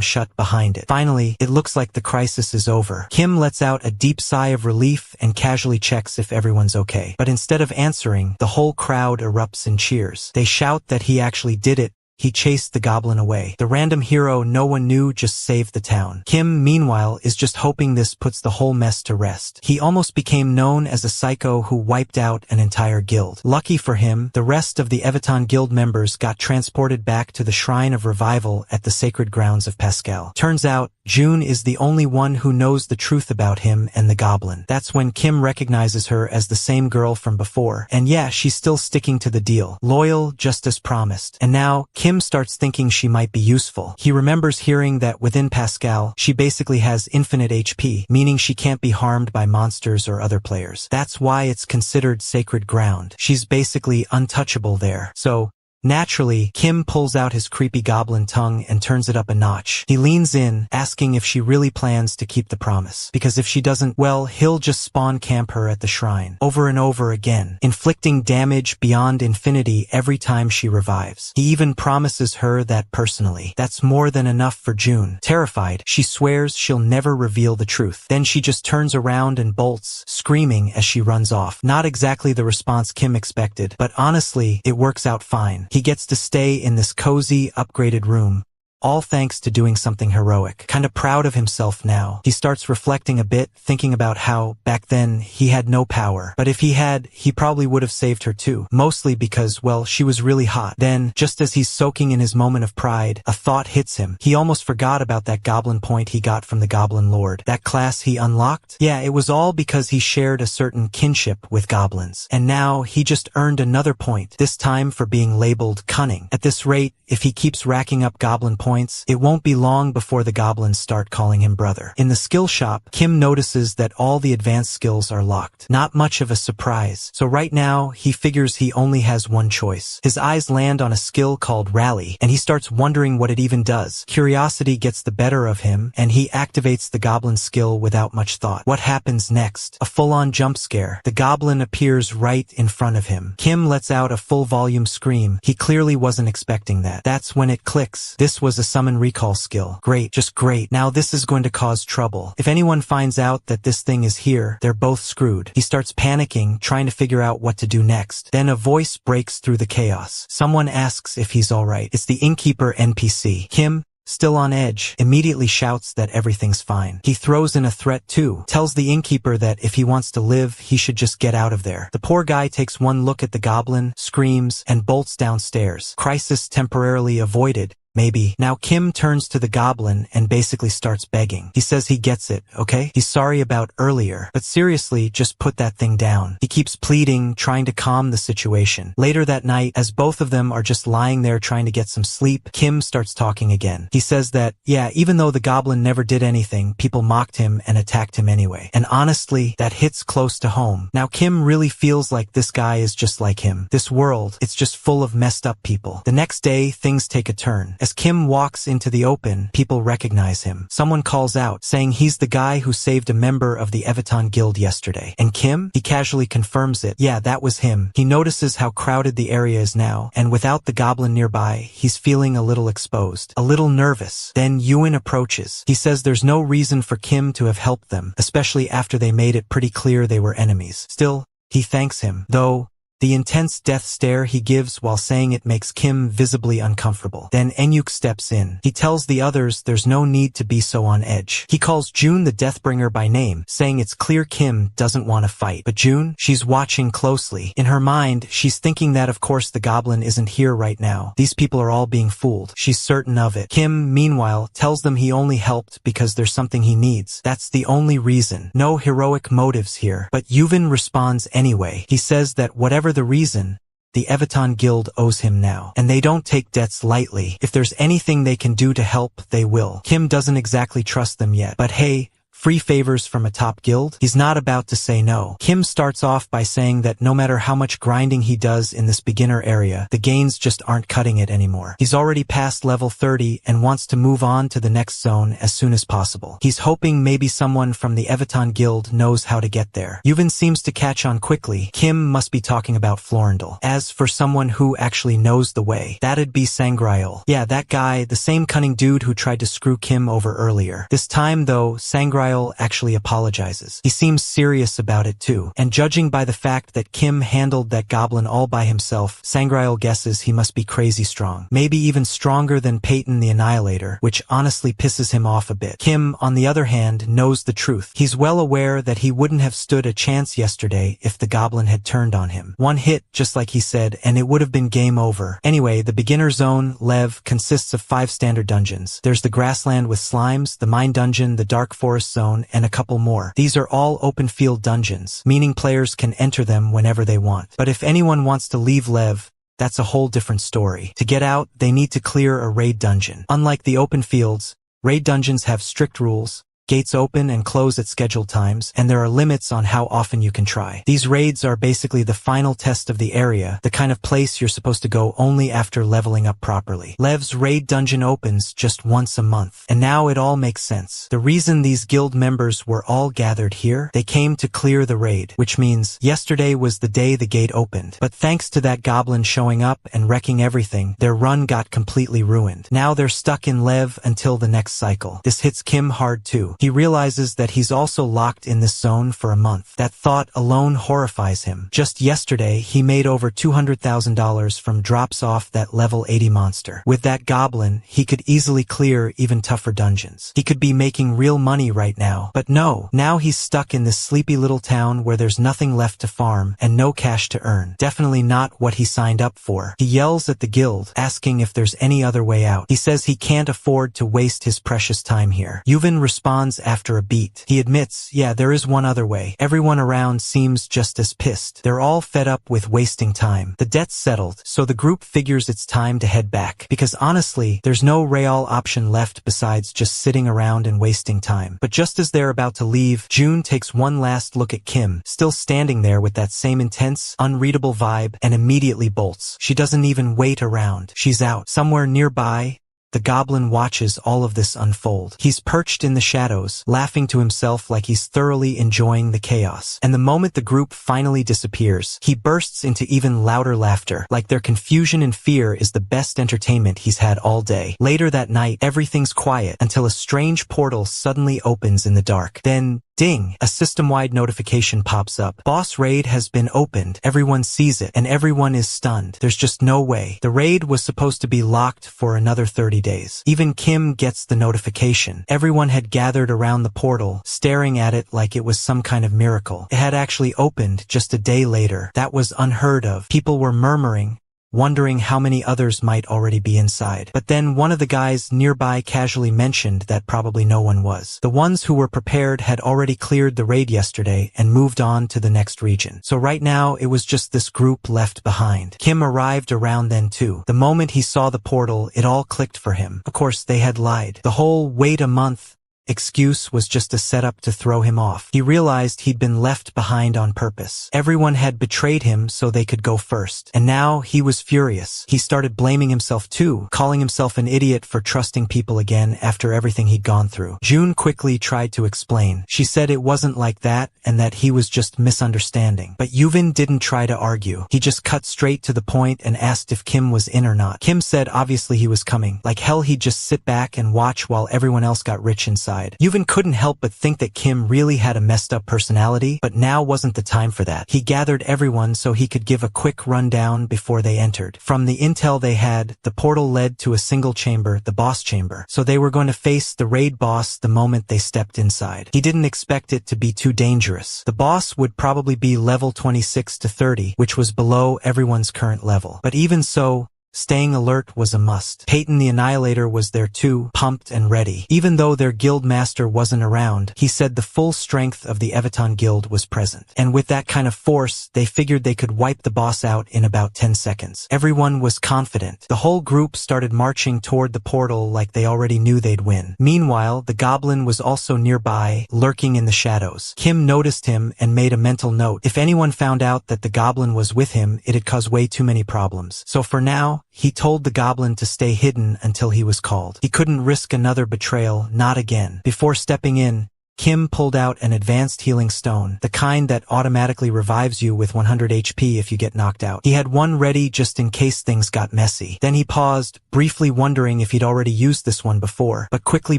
Speaker 1: shut behind it. Finally, it looks like the crisis is over. Kim lets out a deep sigh of relief and casually checks if everyone's okay. But instead of answering, the whole crowd erupts in cheers. They shout that he actually did it. He chased the goblin away. The random hero no one knew just saved the town. Kim, meanwhile, is just hoping this puts the whole mess to rest. He almost became known as a psycho who wiped out an entire guild. Lucky for him, the rest of the Evitan Guild members got transported back to the Shrine of Revival at the sacred grounds of Pascal. Turns out, June is the only one who knows the truth about him and the goblin. That's when Kim recognizes her as the same girl from before. And yeah, she's still sticking to the deal. Loyal, just as promised. And now, Kim starts thinking she might be useful. He remembers hearing that within Pascal, she basically has infinite HP, meaning she can't be harmed by monsters or other players. That's why it's considered sacred ground. She's basically untouchable there. So, naturally, Kim pulls out his creepy goblin tongue and turns it up a notch. He leans in, asking if she really plans to keep the promise. Because if she doesn't, well, he'll just spawn camp her at the shrine. Over and over again, inflicting damage beyond infinity every time she revives. He even promises her that personally. That's more than enough for June. Terrified, she swears she'll never reveal the truth. Then she just turns around and bolts, screaming as she runs off. Not exactly the response Kim expected, but honestly, it works out fine. He gets to stay in this cozy, upgraded room, all thanks to doing something heroic. Kinda proud of himself now. He starts reflecting a bit, thinking about how, back then, he had no power. But if he had, he probably would have saved her too. Mostly because, well, she was really hot. Then, just as he's soaking in his moment of pride, a thought hits him. He almost forgot about that goblin point he got from the Goblin Lord. That class he unlocked? Yeah, it was all because he shared a certain kinship with goblins. And now, he just earned another point, this time for being labeled cunning. At this rate, if he keeps racking up goblin points, it won't be long before the goblins start calling him brother. In the skill shop, Kim notices that all the advanced skills are locked. Not much of a surprise. So right now, he figures he only has one choice. His eyes land on a skill called Rally, and he starts wondering what it even does. Curiosity gets the better of him, and he activates the goblin skill without much thought. What happens next? A full-on jump scare. The goblin appears right in front of him. Kim lets out a full-volume scream. He clearly wasn't expecting that. That's when it clicks. This was a summon recall skill. Great, just great. Now this is going to cause trouble. If anyone finds out that this thing is here, they're both screwed. He starts panicking, trying to figure out what to do next. Then a voice breaks through the chaos. Someone asks if he's alright. It's the innkeeper NPC. Kim, still on edge, immediately shouts that everything's fine. He throws in a threat too, tells the innkeeper that if he wants to live, he should just get out of there. The poor guy takes one look at the goblin, screams, and bolts downstairs. Crisis temporarily avoided, maybe. Now Kim turns to the goblin and basically starts begging. He says he gets it, okay? He's sorry about earlier, but seriously, just put that thing down. He keeps pleading, trying to calm the situation. Later that night, as both of them are just lying there trying to get some sleep, Kim starts talking again. He says that, yeah, even though the goblin never did anything, people mocked him and attacked him anyway. And honestly, that hits close to home. Now Kim really feels like this guy is just like him. This world, it's just full of messed up people. The next day, things take a turn. As Kim walks into the open, people recognize him. Someone calls out, saying he's the guy who saved a member of the Evaton Guild yesterday. And Kim? He casually confirms it. Yeah, that was him. He notices how crowded the area is now, and without the goblin nearby, he's feeling a little exposed, a little nervous. Then Ewan approaches. He says there's no reason for Kim to have helped them, especially after they made it pretty clear they were enemies. Still, he thanks him, though the intense death stare he gives while saying it makes Kim visibly uncomfortable. Then Enyuk steps in. He tells the others there's no need to be so on edge. He calls June the Deathbringer by name, saying it's clear Kim doesn't want to fight. But June, she's watching closely. In her mind, she's thinking that of course the goblin isn't here right now. These people are all being fooled. She's certain of it. Kim, meanwhile, tells them he only helped because there's something he needs. That's the only reason. No heroic motives here. But Yuvan responds anyway. He says that whatever the reason, the Evaton Guild owes him now, and they don't take debts lightly. If there's anything they can do to help, they will. Kim doesn't exactly trust them yet, but hey, free favors from a top guild? He's not about to say no. Kim starts off by saying that no matter how much grinding he does in this beginner area, the gains just aren't cutting it anymore. He's already past level 30 and wants to move on to the next zone as soon as possible. He's hoping maybe someone from the Evaton Guild knows how to get there. Yuvan seems to catch on quickly. Kim must be talking about Florindel. As for someone who actually knows the way, that'd be Sangryel. Yeah, that guy, the same cunning dude who tried to screw Kim over earlier. This time though, Sangryel actually apologizes. He seems serious about it too, and judging by the fact that Kim handled that goblin all by himself, Sangryel guesses he must be crazy strong. Maybe even stronger than Peyton the Annihilator, which honestly pisses him off a bit. Kim, on the other hand, knows the truth. He's well aware that he wouldn't have stood a chance yesterday if the goblin had turned on him. One hit, just like he said, and it would have been game over. Anyway, the beginner zone, Lev, consists of 5 standard dungeons. There's the grassland with slimes, the mine dungeon, the dark forest zone, and a couple more. These are all open field dungeons, meaning players can enter them whenever they want. But if anyone wants to leave Lev, that's a whole different story. To get out, they need to clear a raid dungeon. Unlike the open fields, raid dungeons have strict rules. Gates open and close at scheduled times, and there are limits on how often you can try. These raids are basically the final test of the area, the kind of place you're supposed to go only after leveling up properly. Lev's raid dungeon opens just once a month, and now it all makes sense. The reason these guild members were all gathered here, they came to clear the raid, which means yesterday was the day the gate opened. But thanks to that goblin showing up and wrecking everything, their run got completely ruined. Now they're stuck in Lev until the next cycle. This hits Kim hard too. He realizes that he's also locked in this zone for a month. That thought alone horrifies him. Just yesterday, he made over $200,000 from drops off that level 80 monster. With that goblin, he could easily clear even tougher dungeons. He could be making real money right now. But no, now he's stuck in this sleepy little town where there's nothing left to farm and no cash to earn. Definitely not what he signed up for. He yells at the guild, asking if there's any other way out. He says he can't afford to waste his precious time here. Yuvan responds after a beat. He admits, yeah, there is one other way. Everyone around seems just as pissed. They're all fed up with wasting time. The debt's settled, so the group figures it's time to head back. Because honestly, there's no real option left besides just sitting around and wasting time. But just as they're about to leave, June takes one last look at Kim, still standing there with that same intense, unreadable vibe, and immediately bolts. She doesn't even wait around. She's out. Somewhere nearby, the goblin watches all of this unfold. He's perched in the shadows, laughing to himself like he's thoroughly enjoying the chaos. And the moment the group finally disappears, he bursts into even louder laughter, like their confusion and fear is the best entertainment he's had all day. Later that night, everything's quiet until a strange portal suddenly opens in the dark. Then, ding! A system-wide notification pops up. Boss raid has been opened. Everyone sees it, and everyone is stunned. There's just no way. The raid was supposed to be locked for another 30 days. Even Kim gets the notification. Everyone had gathered around the portal, staring at it like it was some kind of miracle. It had actually opened just a day later. That was unheard of. People were murmuring, wondering how many others might already be inside. But then one of the guys nearby casually mentioned that probably no one was. The ones who were prepared had already cleared the raid yesterday and moved on to the next region. So right now it was just this group left behind. Kim arrived around then too. The moment he saw the portal, it all clicked for him. Of course, they had lied. The whole "wait a month" excuse was just a setup to throw him off. He realized he'd been left behind on purpose. Everyone had betrayed him so they could go first. And now he was furious. He started blaming himself too, calling himself an idiot for trusting people again after everything he'd gone through. June quickly tried to explain. She said it wasn't like that and that he was just misunderstanding. But Yuvin didn't try to argue. He just cut straight to the point and asked if Kim was in or not. Kim said obviously he was coming. Like hell he'd just sit back and watch while everyone else got rich inside. Yuvin couldn't help but think that Kim really had a messed up personality, but now wasn't the time for that. He gathered everyone so he could give a quick rundown before they entered. From the intel they had, the portal led to a single chamber, the boss chamber. So they were going to face the raid boss the moment they stepped inside. He didn't expect it to be too dangerous. The boss would probably be level 26 to 30, which was below everyone's current level. But even so, staying alert was a must. Peyton the Annihilator was there too, pumped and ready. Even though their guild master wasn't around, he said the full strength of the Evaton guild was present. And with that kind of force, they figured they could wipe the boss out in about 10 seconds. Everyone was confident. The whole group started marching toward the portal like they already knew they'd win. Meanwhile, the goblin was also nearby, lurking in the shadows. Kim noticed him and made a mental note. If anyone found out that the goblin was with him, it'd cause way too many problems. So for now, he told the goblin to stay hidden until he was called. He couldn't risk another betrayal, not again. Before stepping in, Kim pulled out an advanced healing stone, the kind that automatically revives you with 100 HP if you get knocked out. He had one ready just in case things got messy. Then he paused, briefly wondering if he'd already used this one before, but quickly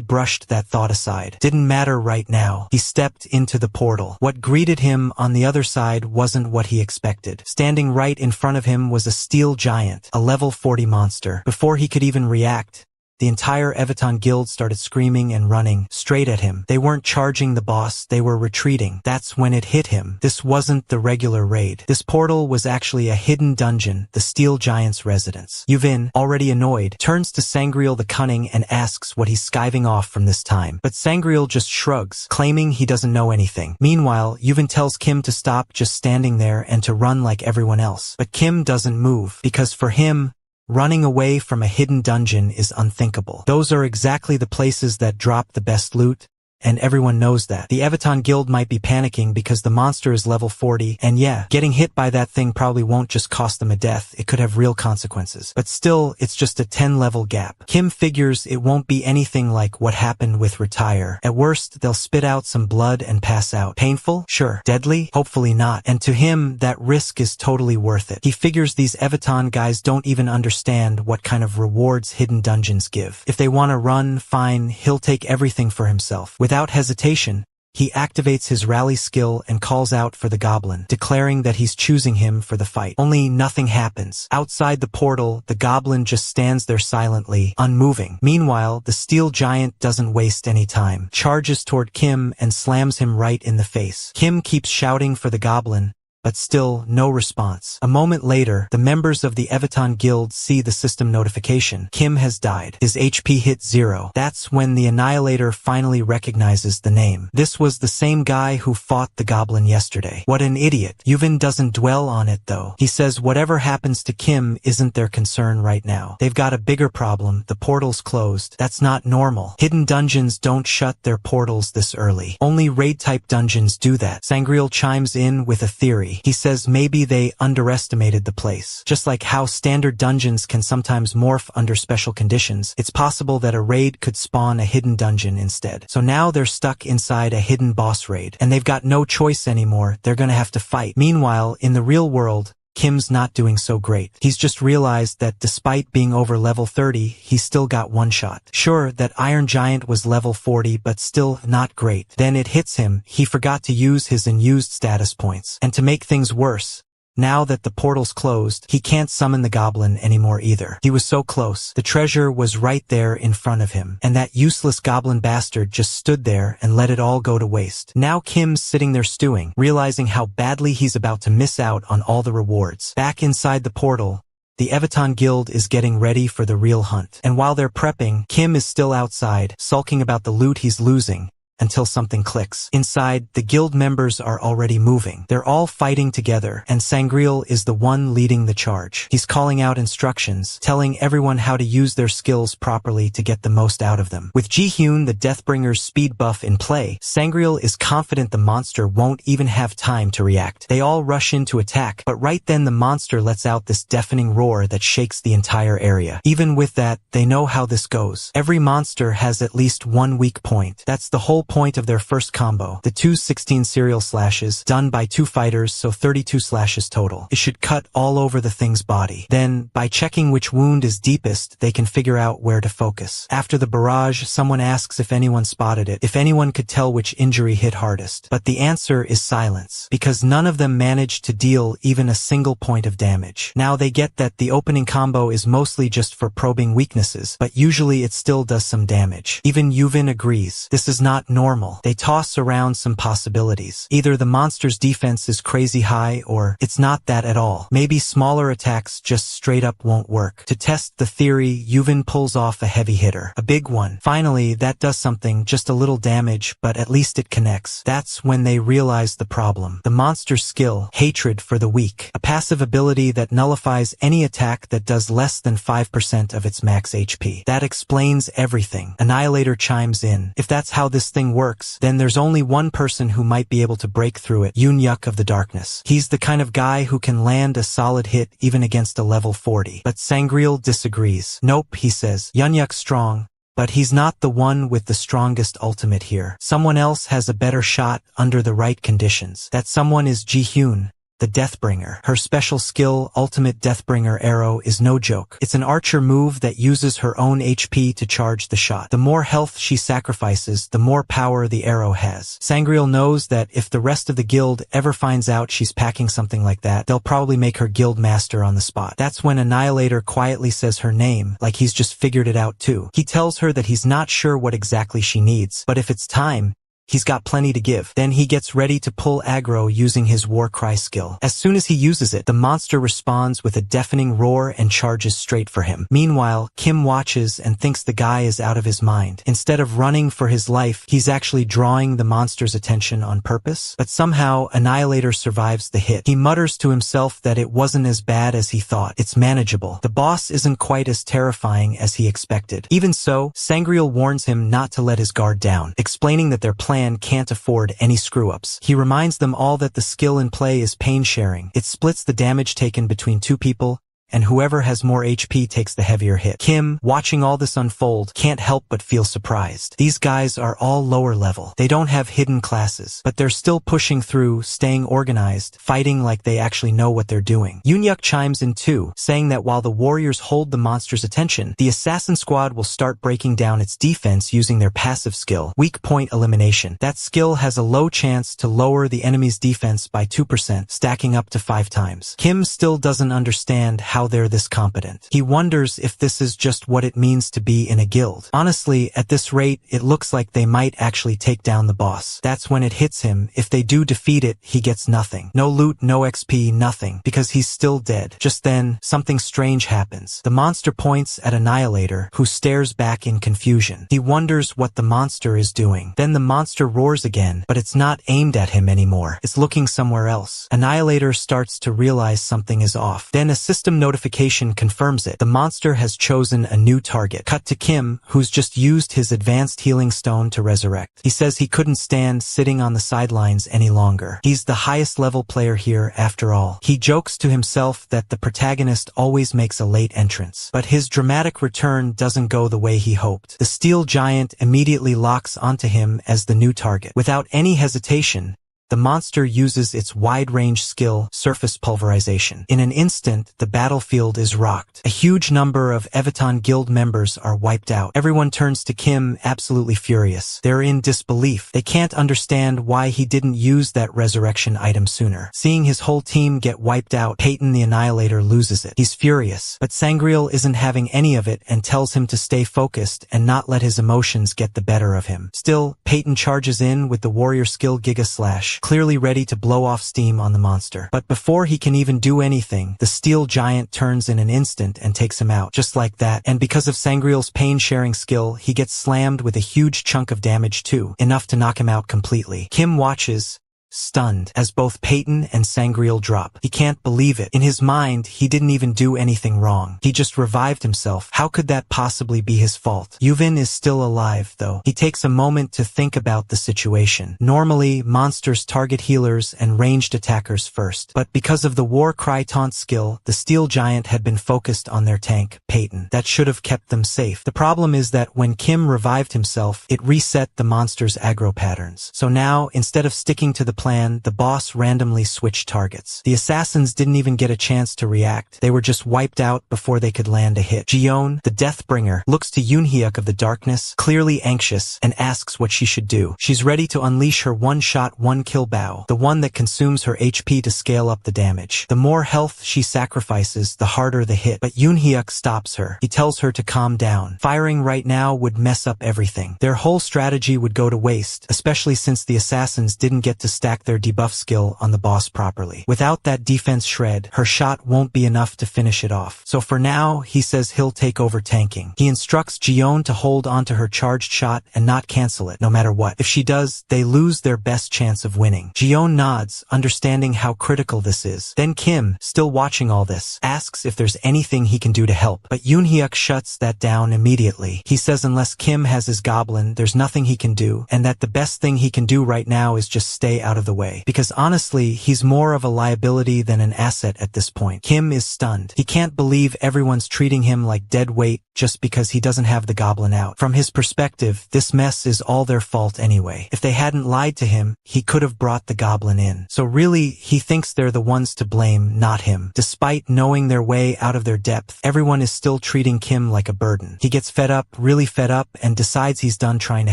Speaker 1: brushed that thought aside. Didn't matter right now. He stepped into the portal. What greeted him on the other side wasn't what he expected. Standing right in front of him was a steel giant, a level 40 monster. Before he could even react, the entire Evaton guild started screaming and running straight at him. They weren't charging the boss, they were retreating. That's when it hit him. This wasn't the regular raid. This portal was actually a hidden dungeon, the Steel Giant's residence. Yuvin, already annoyed, turns to Sangreal the Cunning and asks what he's skiving off from this time. But Sangreal just shrugs, claiming he doesn't know anything. Meanwhile, Yuvin tells Kim to stop just standing there and to run like everyone else. But Kim doesn't move, because for him, running away from a hidden dungeon is unthinkable. Those are exactly the places that drop the best loot, and everyone knows that. The Evaton guild might be panicking because the monster is level 40, and yeah, getting hit by that thing probably won't just cost them a death, it could have real consequences. But still, it's just a 10-level gap. Kim figures it won't be anything like what happened with Retire. At worst, they'll spit out some blood and pass out. Painful? Sure. Deadly? Hopefully not. And to him, that risk is totally worth it. He figures these Evaton guys don't even understand what kind of rewards hidden dungeons give. If they want to run, fine, he'll take everything for himself. Without hesitation, he activates his rally skill and calls out for the goblin, declaring that he's choosing him for the fight. Only nothing happens. Outside the portal, the goblin just stands there silently, unmoving. Meanwhile, the steel giant doesn't waste any time, charges toward Kim and slams him right in the face. Kim keeps shouting for the goblin, but still no response. A moment later, the members of the Evaton guild see the system notification. Kim has died. His HP hit 0. That's when the Annihilator finally recognizes the name. This was the same guy who fought the goblin yesterday. What an idiot. Yuvin doesn't dwell on it though. He says whatever happens to Kim isn't their concern right now. They've got a bigger problem. The portal's closed. That's not normal. Hidden dungeons don't shut their portals this early. Only raid-type dungeons do that. Sangreal chimes in with a theory. He says maybe they underestimated the place. Just like how standard dungeons can sometimes morph under special conditions, it's possible that a raid could spawn a hidden dungeon instead. So now they're stuck inside a hidden boss raid, and they've got no choice anymore. They're gonna have to fight. Meanwhile, in the real world, Kim's not doing so great. He's just realized that despite being over level 30, he's still got one shot. Sure, that Iron Giant was level 40, but still not great. Then it hits him, he forgot to use his unused status points. And to make things worse, now that the portal's closed, he can't summon the goblin anymore either. He was so close. The treasure was right there in front of him. And that useless goblin bastard just stood there and let it all go to waste. Now Kim's sitting there stewing, realizing how badly he's about to miss out on all the rewards. Back inside the portal, the Evaton Guild is getting ready for the real hunt. And while they're prepping, Kim is still outside, sulking about the loot he's losing, until something clicks. Inside, the guild members are already moving. They're all fighting together, and Sangreal is the one leading the charge. He's calling out instructions, telling everyone how to use their skills properly to get the most out of them. With Ji-Hyun, the Deathbringer's speed buff in play, Sangreal is confident the monster won't even have time to react. They all rush in to attack, but right then the monster lets out this deafening roar that shakes the entire area. Even with that, they know how this goes. Every monster has at least one weak point. That's the whole point of their first combo. The 216 serial slashes, done by 2 fighters, so 32 slashes total. It should cut all over the thing's body. Then, by checking which wound is deepest, they can figure out where to focus. After the barrage, someone asks if anyone spotted it, if anyone could tell which injury hit hardest. But the answer is silence, because none of them managed to deal even a single point of damage. Now they get that the opening combo is mostly just for probing weaknesses, but usually it still does some damage. Even Yuvin agrees. This is not normal. They toss around some possibilities. Either the monster's defense is crazy high, or it's not that at all. Maybe smaller attacks just straight up won't work. To test the theory, Yuvin pulls off a heavy hitter. A big one. Finally, that does something, just a little damage, but at least it connects. That's when they realize the problem. The monster's skill, hatred for the weak. A passive ability that nullifies any attack that does less than 5% of its max HP. That explains everything. Annihilator chimes in. If that's how this thing works, then there's only one person who might be able to break through it, Yunyuk of the Darkness. He's the kind of guy who can land a solid hit even against a level 40. But Sangreal disagrees. Nope, he says. Yunyuk's strong, but he's not the one with the strongest ultimate here. Someone else has a better shot under the right conditions. That someone is Ji-Hyun, the Deathbringer. Her special skill, Ultimate Deathbringer Arrow, is no joke. It's an archer move that uses her own HP to charge the shot. The more health she sacrifices, the more power the arrow has. Sangreal knows that if the rest of the guild ever finds out she's packing something like that, they'll probably make her guild master on the spot. That's when Annihilator quietly says her name, like he's just figured it out too. He tells her that he's not sure what exactly she needs, but if it's time, he's got plenty to give. Then he gets ready to pull aggro using his war cry skill. As soon as he uses it, the monster responds with a deafening roar and charges straight for him. Meanwhile, Kim watches and thinks the guy is out of his mind. Instead of running for his life, he's actually drawing the monster's attention on purpose. But somehow, Annihilator survives the hit. He mutters to himself that it wasn't as bad as he thought. It's manageable. The boss isn't quite as terrifying as he expected. Even so, Sangreal warns him not to let his guard down, explaining that their plan can't afford any screw-ups. He reminds them all that the skill in play is pain sharing. It splits the damage taken between 2 people, and whoever has more HP takes the heavier hit. Kim, watching all this unfold, can't help but feel surprised. These guys are all lower level. They don't have hidden classes, but they're still pushing through, staying organized, fighting like they actually know what they're doing. Yunyuk chimes in too, saying that while the warriors hold the monster's attention, the assassin squad will start breaking down its defense using their passive skill, weak point elimination. That skill has a low chance to lower the enemy's defense by 2%, stacking up to 5 times. Kim still doesn't understand how they're this competent. He wonders if this is just what it means to be in a guild. Honestly, at this rate, it looks like they might actually take down the boss. That's when it hits him. If they do defeat it, he gets nothing. No loot, no XP, nothing, because he's still dead. Just then, something strange happens. The monster points at Annihilator, who stares back in confusion. He wonders what the monster is doing. Then the monster roars again, but it's not aimed at him anymore. It's looking somewhere else. Annihilator starts to realize something is off. Then a system notification confirms it. The monster has chosen a new target. Cut to Kim, who's just used his advanced healing stone to resurrect. He says he couldn't stand sitting on the sidelines any longer. He's the highest level player here after all. He jokes to himself that the protagonist always makes a late entrance. But his dramatic return doesn't go the way he hoped. The steel giant immediately locks onto him as the new target. Without any hesitation, the monster uses its wide-range skill, surface pulverization. In an instant, the battlefield is rocked. A huge number of Evaton Guild members are wiped out. Everyone turns to Kim, absolutely furious. They're in disbelief. They can't understand why he didn't use that resurrection item sooner. Seeing his whole team get wiped out, Peyton the Annihilator loses it. He's furious, but Sangreal isn't having any of it and tells him to stay focused and not let his emotions get the better of him. Still, Peyton charges in with the warrior skill Giga Slash. clearly ready to blow off steam on the monster. But before he can even do anything, the steel giant turns in an instant and takes him out, just like that. And because of Sangreel's pain-sharing skill, he gets slammed with a huge chunk of damage too, enough to knock him out completely. Kim watches, stunned, as both Peyton and Sangreel drop. He can't believe it. In his mind, he didn't even do anything wrong. He just revived himself. How could that possibly be his fault? Yuvin is still alive, though. He takes a moment to think about the situation. Normally, monsters target healers and ranged attackers first. But because of the War Cry taunt skill, the steel giant had been focused on their tank, Peyton. That should have kept them safe. The problem is that when Kim revived himself, it reset the monster's aggro patterns. So now, instead of sticking to the plan, the boss randomly switched targets. The assassins didn't even get a chance to react. They were just wiped out before they could land a hit. Jiyeon, the Deathbringer, looks to Yoonhyuk of the Darkness, clearly anxious, and asks what she should do. She's ready to unleash her one-shot, one-kill bow, the one that consumes her HP to scale up the damage. The more health she sacrifices, the harder the hit. But Yoonhyuk stops her. He tells her to calm down. Firing right now would mess up everything. Their whole strategy would go to waste, especially since the assassins didn't get to stack their debuff skill on the boss properly. Without that defense shred, her shot won't be enough to finish it off. So for now, he says he'll take over tanking. He instructs Jiyeon to hold onto her charged shot and not cancel it, no matter what. If she does, they lose their best chance of winning. Jiyeon nods, understanding how critical this is. Then Kim, still watching all this, asks if there's anything he can do to help. But Yoonhyuk shuts that down immediately. He says unless Kim has his goblin, there's nothing he can do, and that the best thing he can do right now is just stay out of the way. Because honestly, he's more of a liability than an asset at this point. Kim is stunned. He can't believe everyone's treating him like dead weight just because he doesn't have the goblin out. From his perspective, this mess is all their fault anyway. If they hadn't lied to him, he could have brought the goblin in. So really, he thinks they're the ones to blame, not him. Despite knowing their way out of their depth, everyone is still treating Kim like a burden. He gets fed up, really fed up, and decides he's done trying to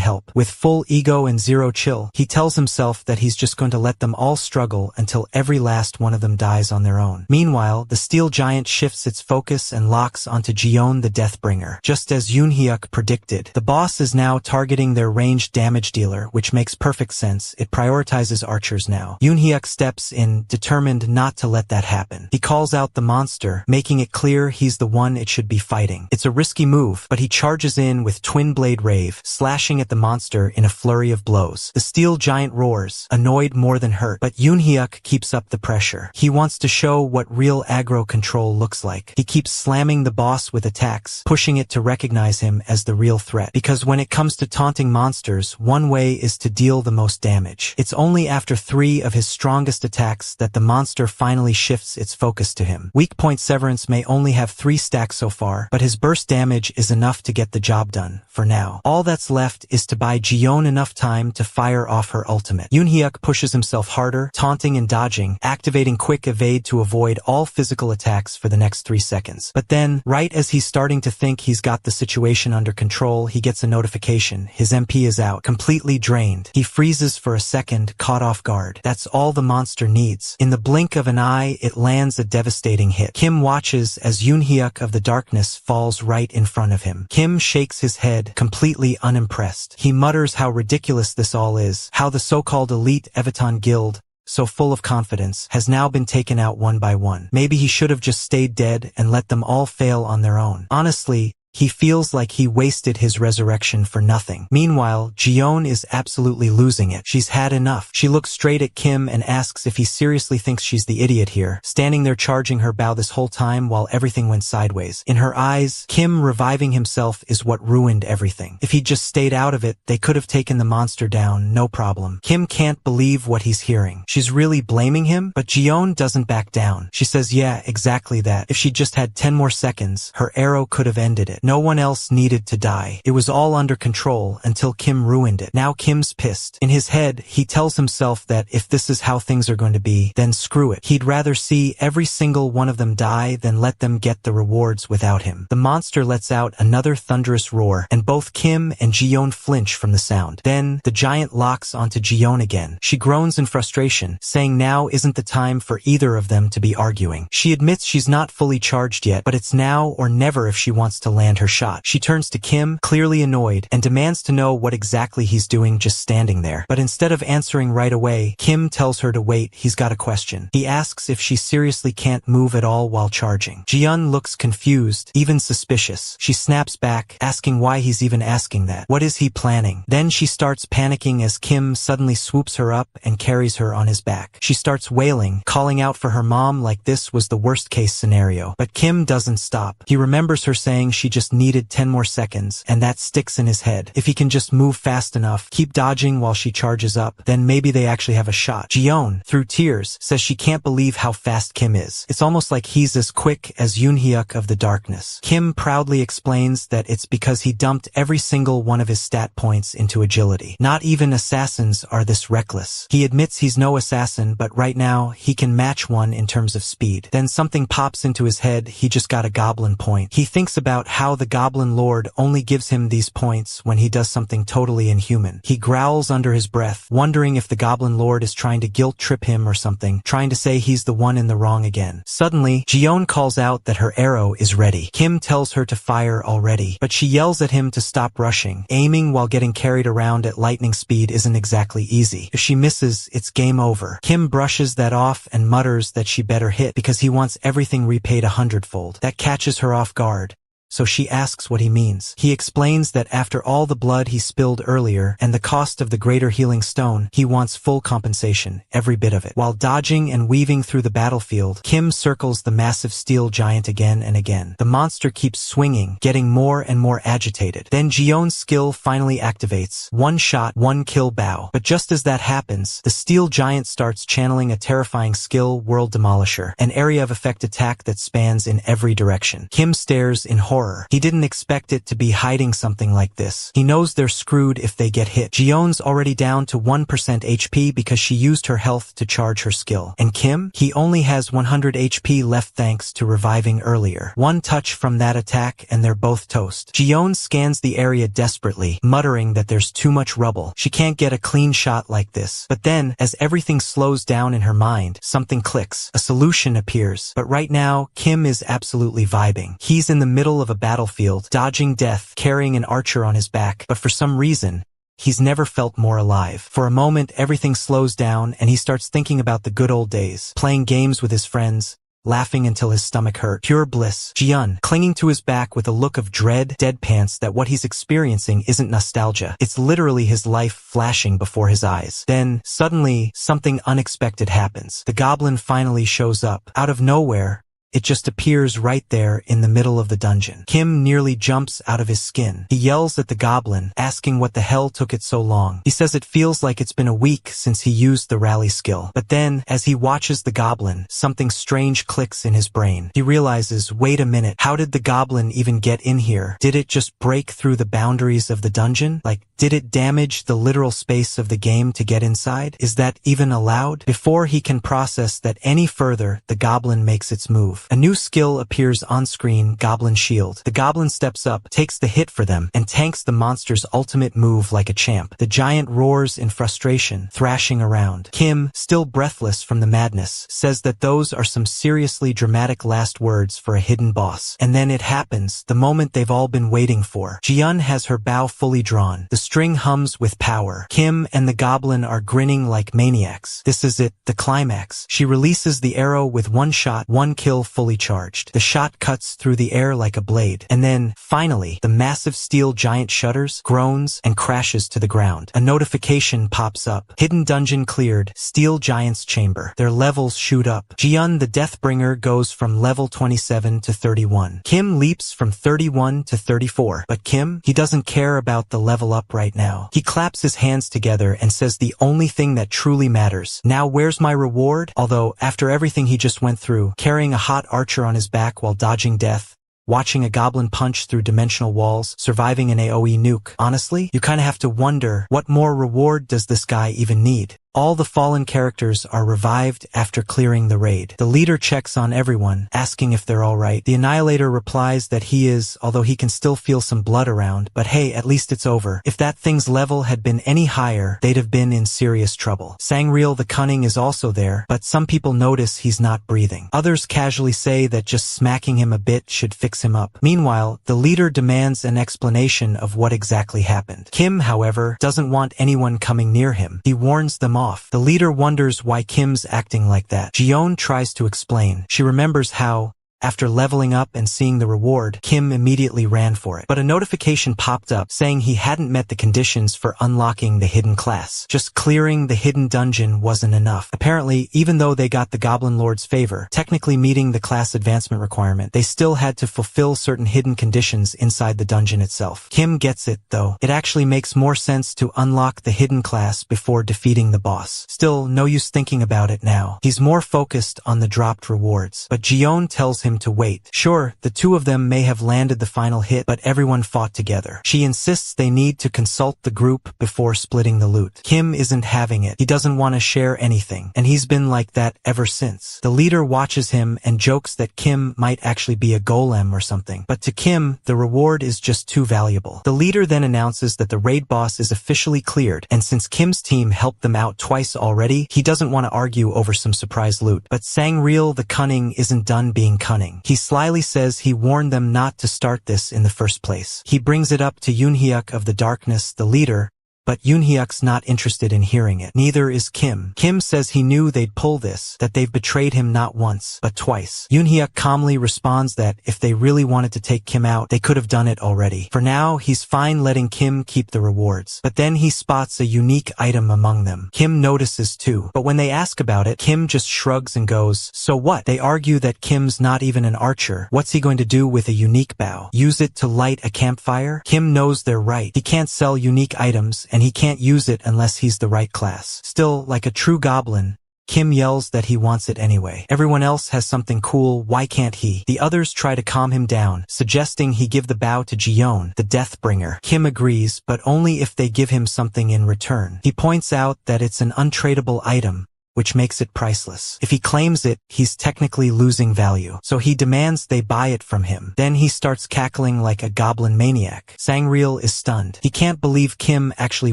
Speaker 1: help. With full ego and zero chill, he tells himself that he's just going to let them all struggle until every last one of them dies on their own. Meanwhile, the steel giant shifts its focus and locks onto Jiyeon the Deathbringer. Just as Yoonhyuk predicted, the boss is now targeting their ranged damage dealer, which makes perfect sense. It prioritizes archers now. Yoonhyuk steps in, determined not to let that happen. He calls out the monster, making it clear he's the one it should be fighting. It's a risky move, but he charges in with Twin Blade Rave, slashing at the monster in a flurry of blows. The steel giant roars, annoyed more than hurt, but Yoonhyuk keeps up the pressure. He wants to show what real aggro control looks like. He keeps slamming the boss with attacks, pushing it to recognize him as the real threat. Because when it comes to taunting monsters, one way is to deal the most damage. It's only after 3 of his strongest attacks that the monster finally shifts its focus to him. Weak point Severance may only have 3 stacks so far, but his burst damage is enough to get the job done, for now. All that's left is to buy Jiyeon enough time to fire off her ultimate. Yoonhyuk pushes himself harder, taunting and dodging, activating quick evade to avoid all physical attacks for the next 3 seconds. But then, right as he's starting to think he's got the situation under control, he gets a notification. His MP is out, completely drained. He freezes for a second, caught off guard. That's all the monster needs. In the blink of an eye, it lands a devastating hit. Kim watches as Yoonhyuk of the Darkness falls right in front of him. Kim shakes his head, completely unimpressed. He mutters how ridiculous this all is, how the so-called elite Evaton Guild, so full of confidence, has now been taken out one by one. Maybe he should have just stayed dead and let them all fail on their own. Honestly, he feels like he wasted his resurrection for nothing. Meanwhile, Jiyeon is absolutely losing it. She's had enough. She looks straight at Kim and asks if he seriously thinks she's the idiot here, standing there charging her bow this whole time while everything went sideways. In her eyes, Kim reviving himself is what ruined everything. If he'd just stayed out of it, they could have taken the monster down, no problem. Kim can't believe what he's hearing. She's really blaming him, but Jiyeon doesn't back down. She says, yeah, exactly that. If she'd just had 10 more seconds, her arrow could have ended it. No one else needed to die. It was all under control until Kim ruined it. Now Kim's pissed. In his head, he tells himself that if this is how things are going to be, then screw it. He'd rather see every single one of them die than let them get the rewards without him. The monster lets out another thunderous roar, and both Kim and Jiyeon flinch from the sound. Then, the giant locks onto Jiyeon again. She groans in frustration, saying now isn't the time for either of them to be arguing. She admits she's not fully charged yet, but it's now or never if she wants to land land her shot. She turns to Kim, clearly annoyed, and demands to know what exactly he's doing just standing there. But instead of answering right away, Kim tells her to wait, he's got a question. He asks if she seriously can't move at all while charging. Ji-yeon looks confused, even suspicious. She snaps back, asking why he's even asking that. What is he planning? Then she starts panicking as Kim suddenly swoops her up and carries her on his back. She starts wailing, calling out for her mom like this was the worst case scenario. But Kim doesn't stop. He remembers her saying she just needed 10 more seconds, and that sticks in his head. If he can just move fast enough, keep dodging while she charges up, then maybe they actually have a shot. Ji-yeon, through tears, says she can't believe how fast Kim is. It's almost like he's as quick as Yoon-hyuk of the darkness. Kim proudly explains that it's because he dumped every single one of his stat points into agility. Not even assassins are this reckless. He admits he's no assassin, but right now, he can match one in terms of speed. Then something pops into his head, he just got a goblin point. He thinks about how the Goblin Lord only gives him these points when he does something totally inhuman. He growls under his breath, wondering if the Goblin Lord is trying to guilt trip him or something, trying to say he's the one in the wrong again. Suddenly, Ji-yeon calls out that her arrow is ready. Kim tells her to fire already, but she yells at him to stop rushing. Aiming while getting carried around at lightning speed isn't exactly easy. If she misses, it's game over. Kim brushes that off and mutters that she better hit because he wants everything repaid 100-fold. That catches her off guard. So she asks what he means. He explains that after all the blood he spilled earlier and the cost of the greater healing stone, he wants full compensation, every bit of it. While dodging and weaving through the battlefield, Kim circles the massive steel giant again and again. The monster keeps swinging, getting more and more agitated. Then Ji-yeon's skill finally activates. One shot, one kill bow. But just as that happens, the steel giant starts channeling a terrifying skill, World Demolisher, an area of effect attack that spans in every direction. Kim stares in horror. He didn't expect it to be hiding something like this. He knows they're screwed if they get hit. Ji-yeon's already down to 1% HP because she used her health to charge her skill. And Kim? He only has 100 HP left thanks to reviving earlier. One touch from that attack and they're both toast. Ji-yeon scans the area desperately, muttering that there's too much rubble. She can't get a clean shot like this. But then, as everything slows down in her mind, something clicks. A solution appears. But right now, Kim is absolutely vibing. He's in the middle of a battlefield, dodging death, carrying an archer on his back, but for some reason, he's never felt more alive. For a moment, everything slows down and he starts thinking about the good old days, playing games with his friends, laughing until his stomach hurt. Pure bliss. Ji-yeon, clinging to his back with a look of dread, deadpans that what he's experiencing isn't nostalgia. It's literally his life flashing before his eyes. Then, suddenly, something unexpected happens. The goblin finally shows up. Out of nowhere, it just appears right there in the middle of the dungeon. Kim nearly jumps out of his skin. He yells at the goblin, asking what the hell took it so long. He says it feels like it's been a week since he used the rally skill. But then, as he watches the goblin, something strange clicks in his brain. He realizes, wait a minute, how did the goblin even get in here? Did it just break through the boundaries of the dungeon? Like, did it damage the literal space of the game to get inside? Is that even allowed? Before he can process that any further, the goblin makes its move. A new skill appears on screen, Goblin Shield. The goblin steps up, takes the hit for them, and tanks the monster's ultimate move like a champ. The giant roars in frustration, thrashing around. Kim, still breathless from the madness, says that those are some seriously dramatic last words for a hidden boss. And then it happens, the moment they've all been waiting for. Ji-yeon has her bow fully drawn. The string hums with power. Kim and the goblin are grinning like maniacs. This is it, the climax. She releases the arrow with one shot, one kill fully charged. The shot cuts through the air like a blade. And then, finally, the massive steel giant shudders, groans, and crashes to the ground. A notification pops up. Hidden dungeon cleared. Steel giant's chamber. Their levels shoot up. Ji-yeon the Deathbringer goes from level 27 to 31. Kim leaps from 31 to 34. But Kim, he doesn't care about the level up right now. He claps his hands together and says the only thing that truly matters. Now where's my reward? Although, after everything he just went through, carrying a hot archer on his back while dodging death, watching a goblin punch through dimensional walls, surviving an AoE nuke, honestly, you kinda have to wonder, what more reward does this guy even need? All the fallen characters are revived after clearing the raid. The leader checks on everyone, asking if they're alright. The Annihilator replies that he is, although he can still feel some blood around, but hey, at least it's over. If that thing's level had been any higher, they'd have been in serious trouble. Sangreal the Cunning is also there, but some people notice he's not breathing. Others casually say that just smacking him a bit should fix him up. Meanwhile, the leader demands an explanation of what exactly happened. Kim, however, doesn't want anyone coming near him. He warns them off. The leader wonders why Kim's acting like that. Jiyeon tries to explain. She remembers how, after leveling up and seeing the reward, Kim immediately ran for it. But a notification popped up saying he hadn't met the conditions for unlocking the hidden class. Just clearing the hidden dungeon wasn't enough. Apparently, even though they got the Goblin Lord's favor, technically meeting the class advancement requirement, they still had to fulfill certain hidden conditions inside the dungeon itself. Kim gets it, though. It actually makes more sense to unlock the hidden class before defeating the boss. Still, no use thinking about it now. He's more focused on the dropped rewards. But Jiyeon tells him to wait. Sure, the two of them may have landed the final hit, but everyone fought together. She insists they need to consult the group before splitting the loot. Kim isn't having it. He doesn't want to share anything, and he's been like that ever since. The leader watches him and jokes that Kim might actually be a golem or something, but to Kim, the reward is just too valuable. The leader then announces that the raid boss is officially cleared, and since Kim's team helped them out twice already, he doesn't want to argue over some surprise loot. But Sangreal the Cunning isn't done being cunning. He slyly says he warned them not to start this in the first place. He brings it up to Yoonhyuk of the Darkness, the leader, but Yoonhyuk's not interested in hearing it. Neither is Kim. Kim says he knew they'd pull this, that they've betrayed him not once, but twice. Yoonhyuk calmly responds that if they really wanted to take Kim out, they could have done it already. For now, he's fine letting Kim keep the rewards. But then he spots a unique item among them. Kim notices too. But when they ask about it, Kim just shrugs and goes, "So what?" They argue that Kim's not even an archer. What's he going to do with a unique bow? Use it to light a campfire? Kim knows they're right. He can't sell unique items, and he can't use it unless he's the right class. Still, like a true goblin, Kim yells that he wants it anyway. Everyone else has something cool, why can't he? The others try to calm him down, suggesting he give the bow to Jiyeon, the Deathbringer. Kim agrees, but only if they give him something in return. He points out that it's an untradeable item, which makes it priceless. If he claims it, he's technically losing value. So he demands they buy it from him. Then he starts cackling like a goblin maniac. Sangreal is stunned. He can't believe Kim actually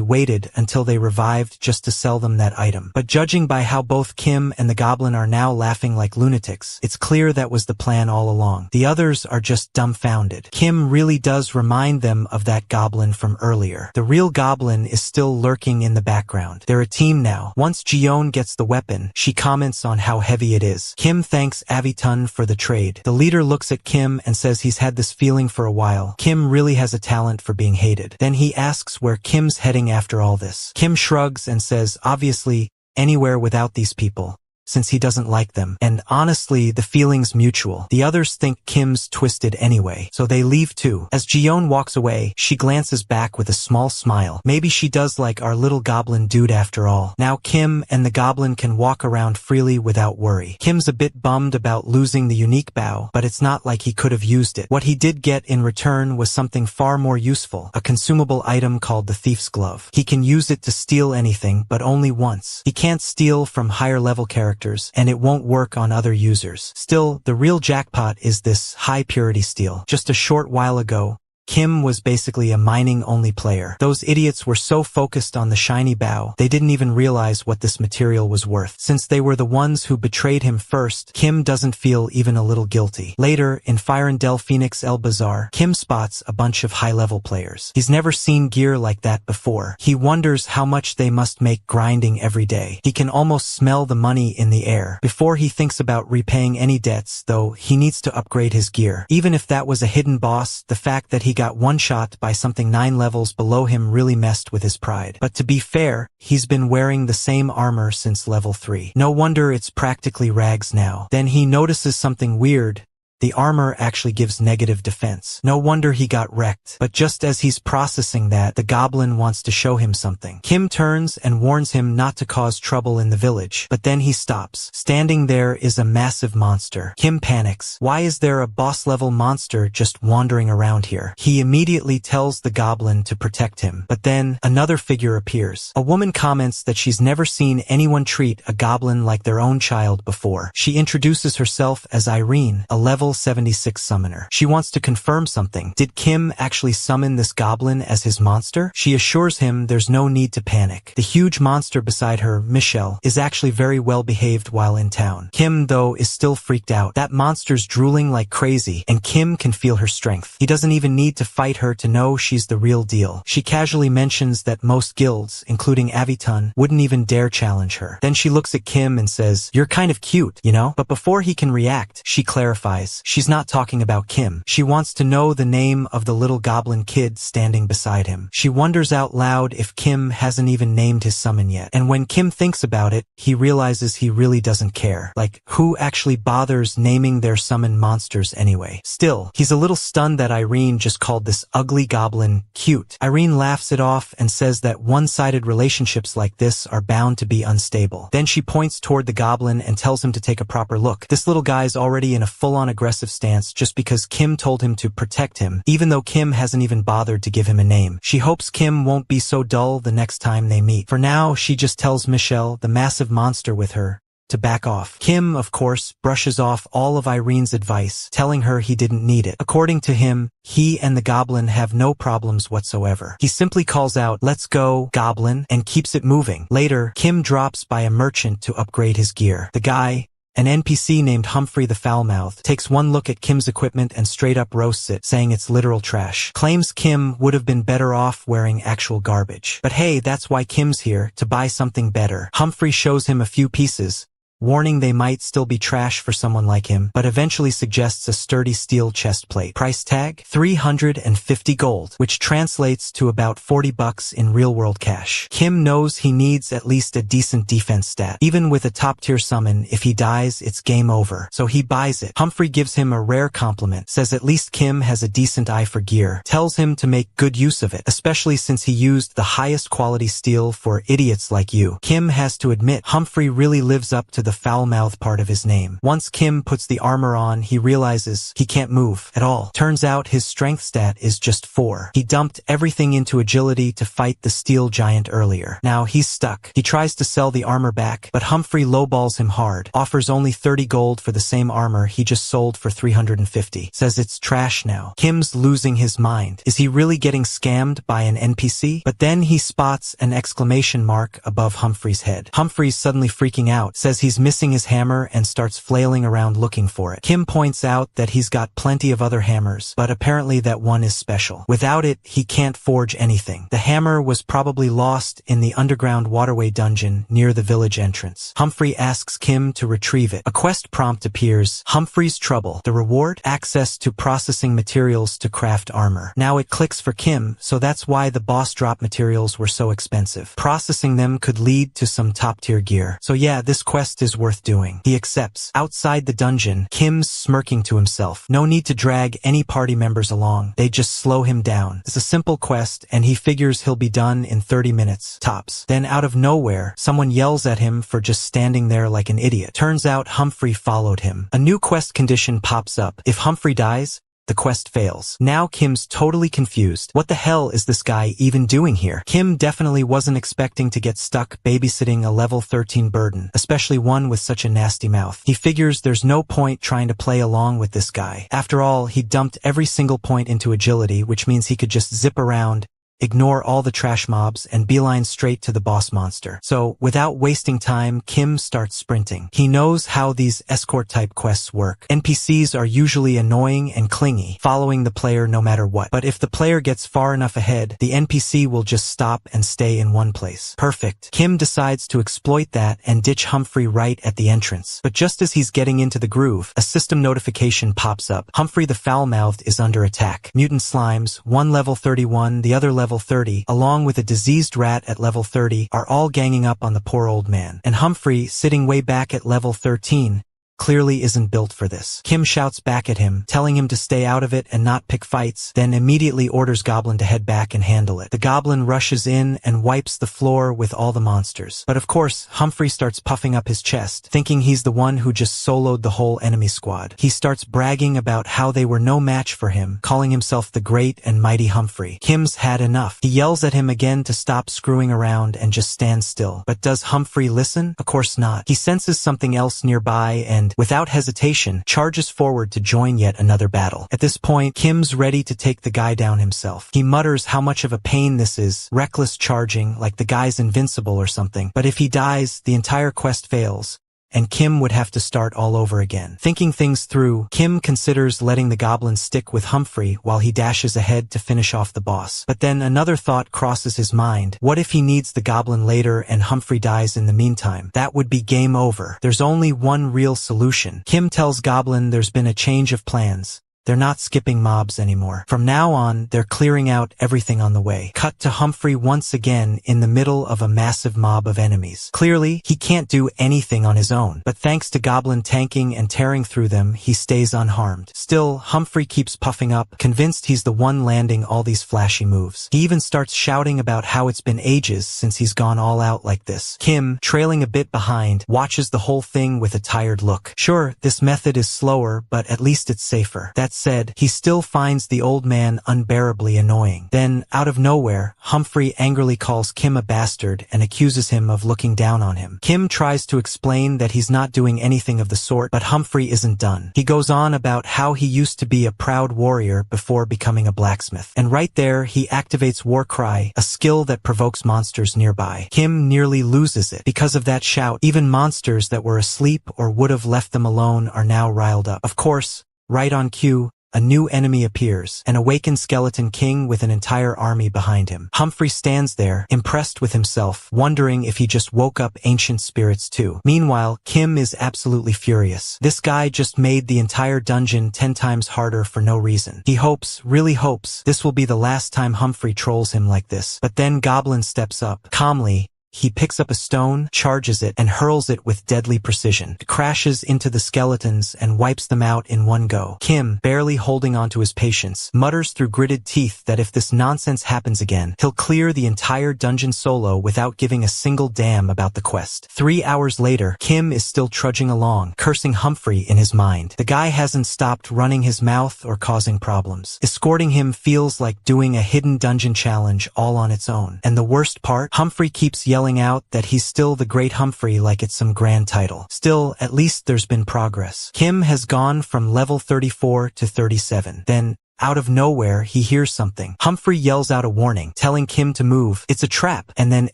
Speaker 1: waited until they revived just to sell them that item. But judging by how both Kim and the goblin are now laughing like lunatics, it's clear that was the plan all along. The others are just dumbfounded. Kim really does remind them of that goblin from earlier. The real goblin is still lurking in the background. They're a team now. Once Jiyeon gets the weapon, she comments on how heavy it is. Kim thanks Aviton for the trade. The leader looks at Kim and says he's had this feeling for a while. Kim really has a talent for being hated. Then he asks where Kim's heading after all this. Kim shrugs and says, obviously, anywhere without these people, since he doesn't like them. And honestly, the feeling's mutual. The others think Kim's twisted anyway, so they leave too. As Jiyeon walks away, she glances back with a small smile. Maybe she does like our little goblin dude after all. Now Kim and the goblin can walk around freely without worry. Kim's a bit bummed about losing the unique bow, but it's not like he could have used it. What he did get in return was something far more useful, a consumable item called the Thief's Glove. He can use it to steal anything, but only once. He can't steal from higher level characters, and it won't work on other users. Still, the real jackpot is this high-purity steel. Just a short while ago, Kim was basically a mining-only player. Those idiots were so focused on the shiny bow, they didn't even realize what this material was worth. Since they were the ones who betrayed him first, Kim doesn't feel even a little guilty. Later, in Fyrandel Phoenix El Bazaar, Kim spots a bunch of high-level players. He's never seen gear like that before. He wonders how much they must make grinding every day. He can almost smell the money in the air. Before he thinks about repaying any debts, though, he needs to upgrade his gear. Even if that was a hidden boss, the fact that he got one-shot by something 9 levels below him really messed with his pride. But to be fair, he's been wearing the same armor since level 3. No wonder it's practically rags now. Then he notices something weird. The armor actually gives negative defense. No wonder he got wrecked. But just as he's processing that, the goblin wants to show him something. Kim turns and warns him not to cause trouble in the village. But then he stops. Standing there is a massive monster. Kim panics. Why is there a boss-level monster just wandering around here? He immediately tells the goblin to protect him. But then, another figure appears. A woman comments that she's never seen anyone treat a goblin like their own child before. She introduces herself as Irene, a level 76 summoner. She wants to confirm something. Did Kim actually summon this goblin as his monster? She assures him there's no need to panic. The huge monster beside her, Michelle, is actually very well behaved while in town. Kim, though, is still freaked out. That monster's drooling like crazy, and Kim can feel her strength. He doesn't even need to fight her to know she's the real deal. She casually mentions that most guilds, including Aviton, wouldn't even dare challenge her. Then she looks at Kim and says, "You're kind of cute, you know?" But before he can react, she clarifies. She's not talking about Kim. She wants to know the name of the little goblin kid standing beside him. She wonders out loud if Kim hasn't even named his summon yet. And when Kim thinks about it, he realizes he really doesn't care. Like, who actually bothers naming their summon monsters anyway? Still, he's a little stunned that Irene just called this ugly goblin cute. Irene laughs it off and says that one-sided relationships like this are bound to be unstable. Then she points toward the goblin and tells him to take a proper look. This little guy's already in a full-on aggressive stance just because Kim told him to protect him, even though Kim hasn't even bothered to give him a name. She hopes Kim won't be so dull the next time they meet. For now, she just tells Michelle, the massive monster with her, to back off. Kim, of course, brushes off all of Irene's advice, telling her he didn't need it. According to him, he and the goblin have no problems whatsoever. He simply calls out, "Let's go, goblin," and keeps it moving. Later, Kim drops by a merchant to upgrade his gear. The guy, an NPC named Humphrey the Foul-Mouthed, takes one look at Kim's equipment and straight up roasts it, saying it's literal trash. Claims Kim would have been better off wearing actual garbage. But hey, that's why Kim's here, to buy something better. Humphrey shows him a few pieces, warning they might still be trash for someone like him, but eventually suggests a sturdy steel chest plate. Price tag? 350 gold, which translates to about 40 bucks in real-world cash. Kim knows he needs at least a decent defense stat. Even with a top-tier summon, if he dies, it's game over. So he buys it. Humphrey gives him a rare compliment, says at least Kim has a decent eye for gear, tells him to make good use of it, especially since he used the highest quality steel for idiots like you. Kim has to admit, Humphrey really lives up to the foul-mouthed part of his name. Once Kim puts the armor on, he realizes he can't move at all. Turns out his strength stat is just 4. He dumped everything into agility to fight the steel giant earlier. Now he's stuck. He tries to sell the armor back, but Humphrey lowballs him hard, offers only 30 gold for the same armor he just sold for 350. Says it's trash now. Kim's losing his mind. Is he really getting scammed by an NPC? But then he spots an exclamation mark above Humphrey's head. Humphrey's suddenly freaking out, says he's missing his hammer and starts flailing around looking for it. Kim points out that he's got plenty of other hammers, but apparently that one is special. Without it, he can't forge anything. The hammer was probably lost in the underground waterway dungeon near the village entrance. Humphrey asks Kim to retrieve it. A quest prompt appears. Humphrey's trouble. The reward? Access to processing materials to craft armor. Now it clicks for Kim, so that's why the boss drop materials were so expensive. Processing them could lead to some top-tier gear. So yeah, this quest is worth doing. He accepts. Outside the dungeon, Kim's smirking to himself. No need to drag any party members along. They just slow him down. It's a simple quest, and he figures he'll be done in 30 minutes, tops. Then out of nowhere, someone yells at him for just standing there like an idiot. Turns out Humphrey followed him. A new quest condition pops up. If Humphrey dies, the quest fails. Now Kim's totally confused. What the hell is this guy even doing here? Kim definitely wasn't expecting to get stuck babysitting a level 13 burden, especially one with such a nasty mouth. He figures there's no point trying to play along with this guy. After all, he dumped every single point into agility, which means he could just zip around, ignore all the trash mobs, and beeline straight to the boss monster. So, without wasting time, Kim starts sprinting. He knows how these escort-type quests work. NPCs are usually annoying and clingy, following the player no matter what. But if the player gets far enough ahead, the NPC will just stop and stay in one place. Perfect. Kim decides to exploit that and ditch Humphrey right at the entrance. But just as he's getting into the groove, a system notification pops up. Humphrey the Foul-Mouthed is under attack. Mutant slimes, one level 31, the other level 30, along with a diseased rat at level 30, are all ganging up on the poor old man. And Humphrey, sitting way back at level 13, clearly isn't built for this. Kim shouts back at him, telling him to stay out of it and not pick fights, then immediately orders Goblin to head back and handle it. The Goblin rushes in and wipes the floor with all the monsters. But of course, Humphrey starts puffing up his chest, thinking he's the one who just soloed the whole enemy squad. He starts bragging about how they were no match for him, calling himself the great and mighty Humphrey. Kim's had enough. He yells at him again to stop screwing around and just stand still. But does Humphrey listen? Of course not. He senses something else nearby and, without hesitation, charges forward to join yet another battle. At this point, Kim's ready to take the guy down himself. He mutters how much of a pain this is, reckless charging, like the guy's invincible or something. But if he dies, the entire quest fails, and Kim would have to start all over again. Thinking things through, Kim considers letting the Goblin stick with Humphrey while he dashes ahead to finish off the boss. But then another thought crosses his mind. What if he needs the Goblin later and Humphrey dies in the meantime? That would be game over. There's only one real solution. Kim tells Goblin there's been a change of plans. They're not skipping mobs anymore. From now on, they're clearing out everything on the way. Cut to Humphrey once again in the middle of a massive mob of enemies. Clearly, he can't do anything on his own, but thanks to Goblin tanking and tearing through them, he stays unharmed. Still, Humphrey keeps puffing up, convinced he's the one landing all these flashy moves. He even starts shouting about how it's been ages since he's gone all out like this. Kim, trailing a bit behind, watches the whole thing with a tired look. Sure, this method is slower, but at least it's safer. That said, he still finds the old man unbearably annoying. Then, out of nowhere, Humphrey angrily calls Kim a bastard and accuses him of looking down on him. Kim tries to explain that he's not doing anything of the sort, but Humphrey isn't done. He goes on about how he used to be a proud warrior before becoming a blacksmith. And right there, he activates War Cry, a skill that provokes monsters nearby. Kim nearly loses it. Because of that shout, even monsters that were asleep or would have left them alone are now riled up. Of course, right on cue, a new enemy appears, an awakened skeleton king with an entire army behind him. Humphrey stands there, impressed with himself, wondering if he just woke up ancient spirits too. Meanwhile, Kim is absolutely furious. This guy just made the entire dungeon 10 times harder for no reason. He hopes, really hopes, this will be the last time Humphrey trolls him like this. But then Goblin steps up. Calmly, he picks up a stone, charges it, and hurls it with deadly precision. It crashes into the skeletons and wipes them out in one go. Kim, barely holding on to his patience, mutters through gritted teeth that if this nonsense happens again, he'll clear the entire dungeon solo without giving a single damn about the quest. 3 hours later, Kim is still trudging along, cursing Humphrey in his mind. The guy hasn't stopped running his mouth or causing problems. Escorting him feels like doing a hidden dungeon challenge all on its own. And the worst part, Humphrey keeps yelling out that he's still the great Humphrey like it's some grand title. Still, at least there's been progress. Kim has gone from level 34 to 37. Then, out of nowhere, he hears something. Humphrey yells out a warning, telling Kim to move. It's a trap, and then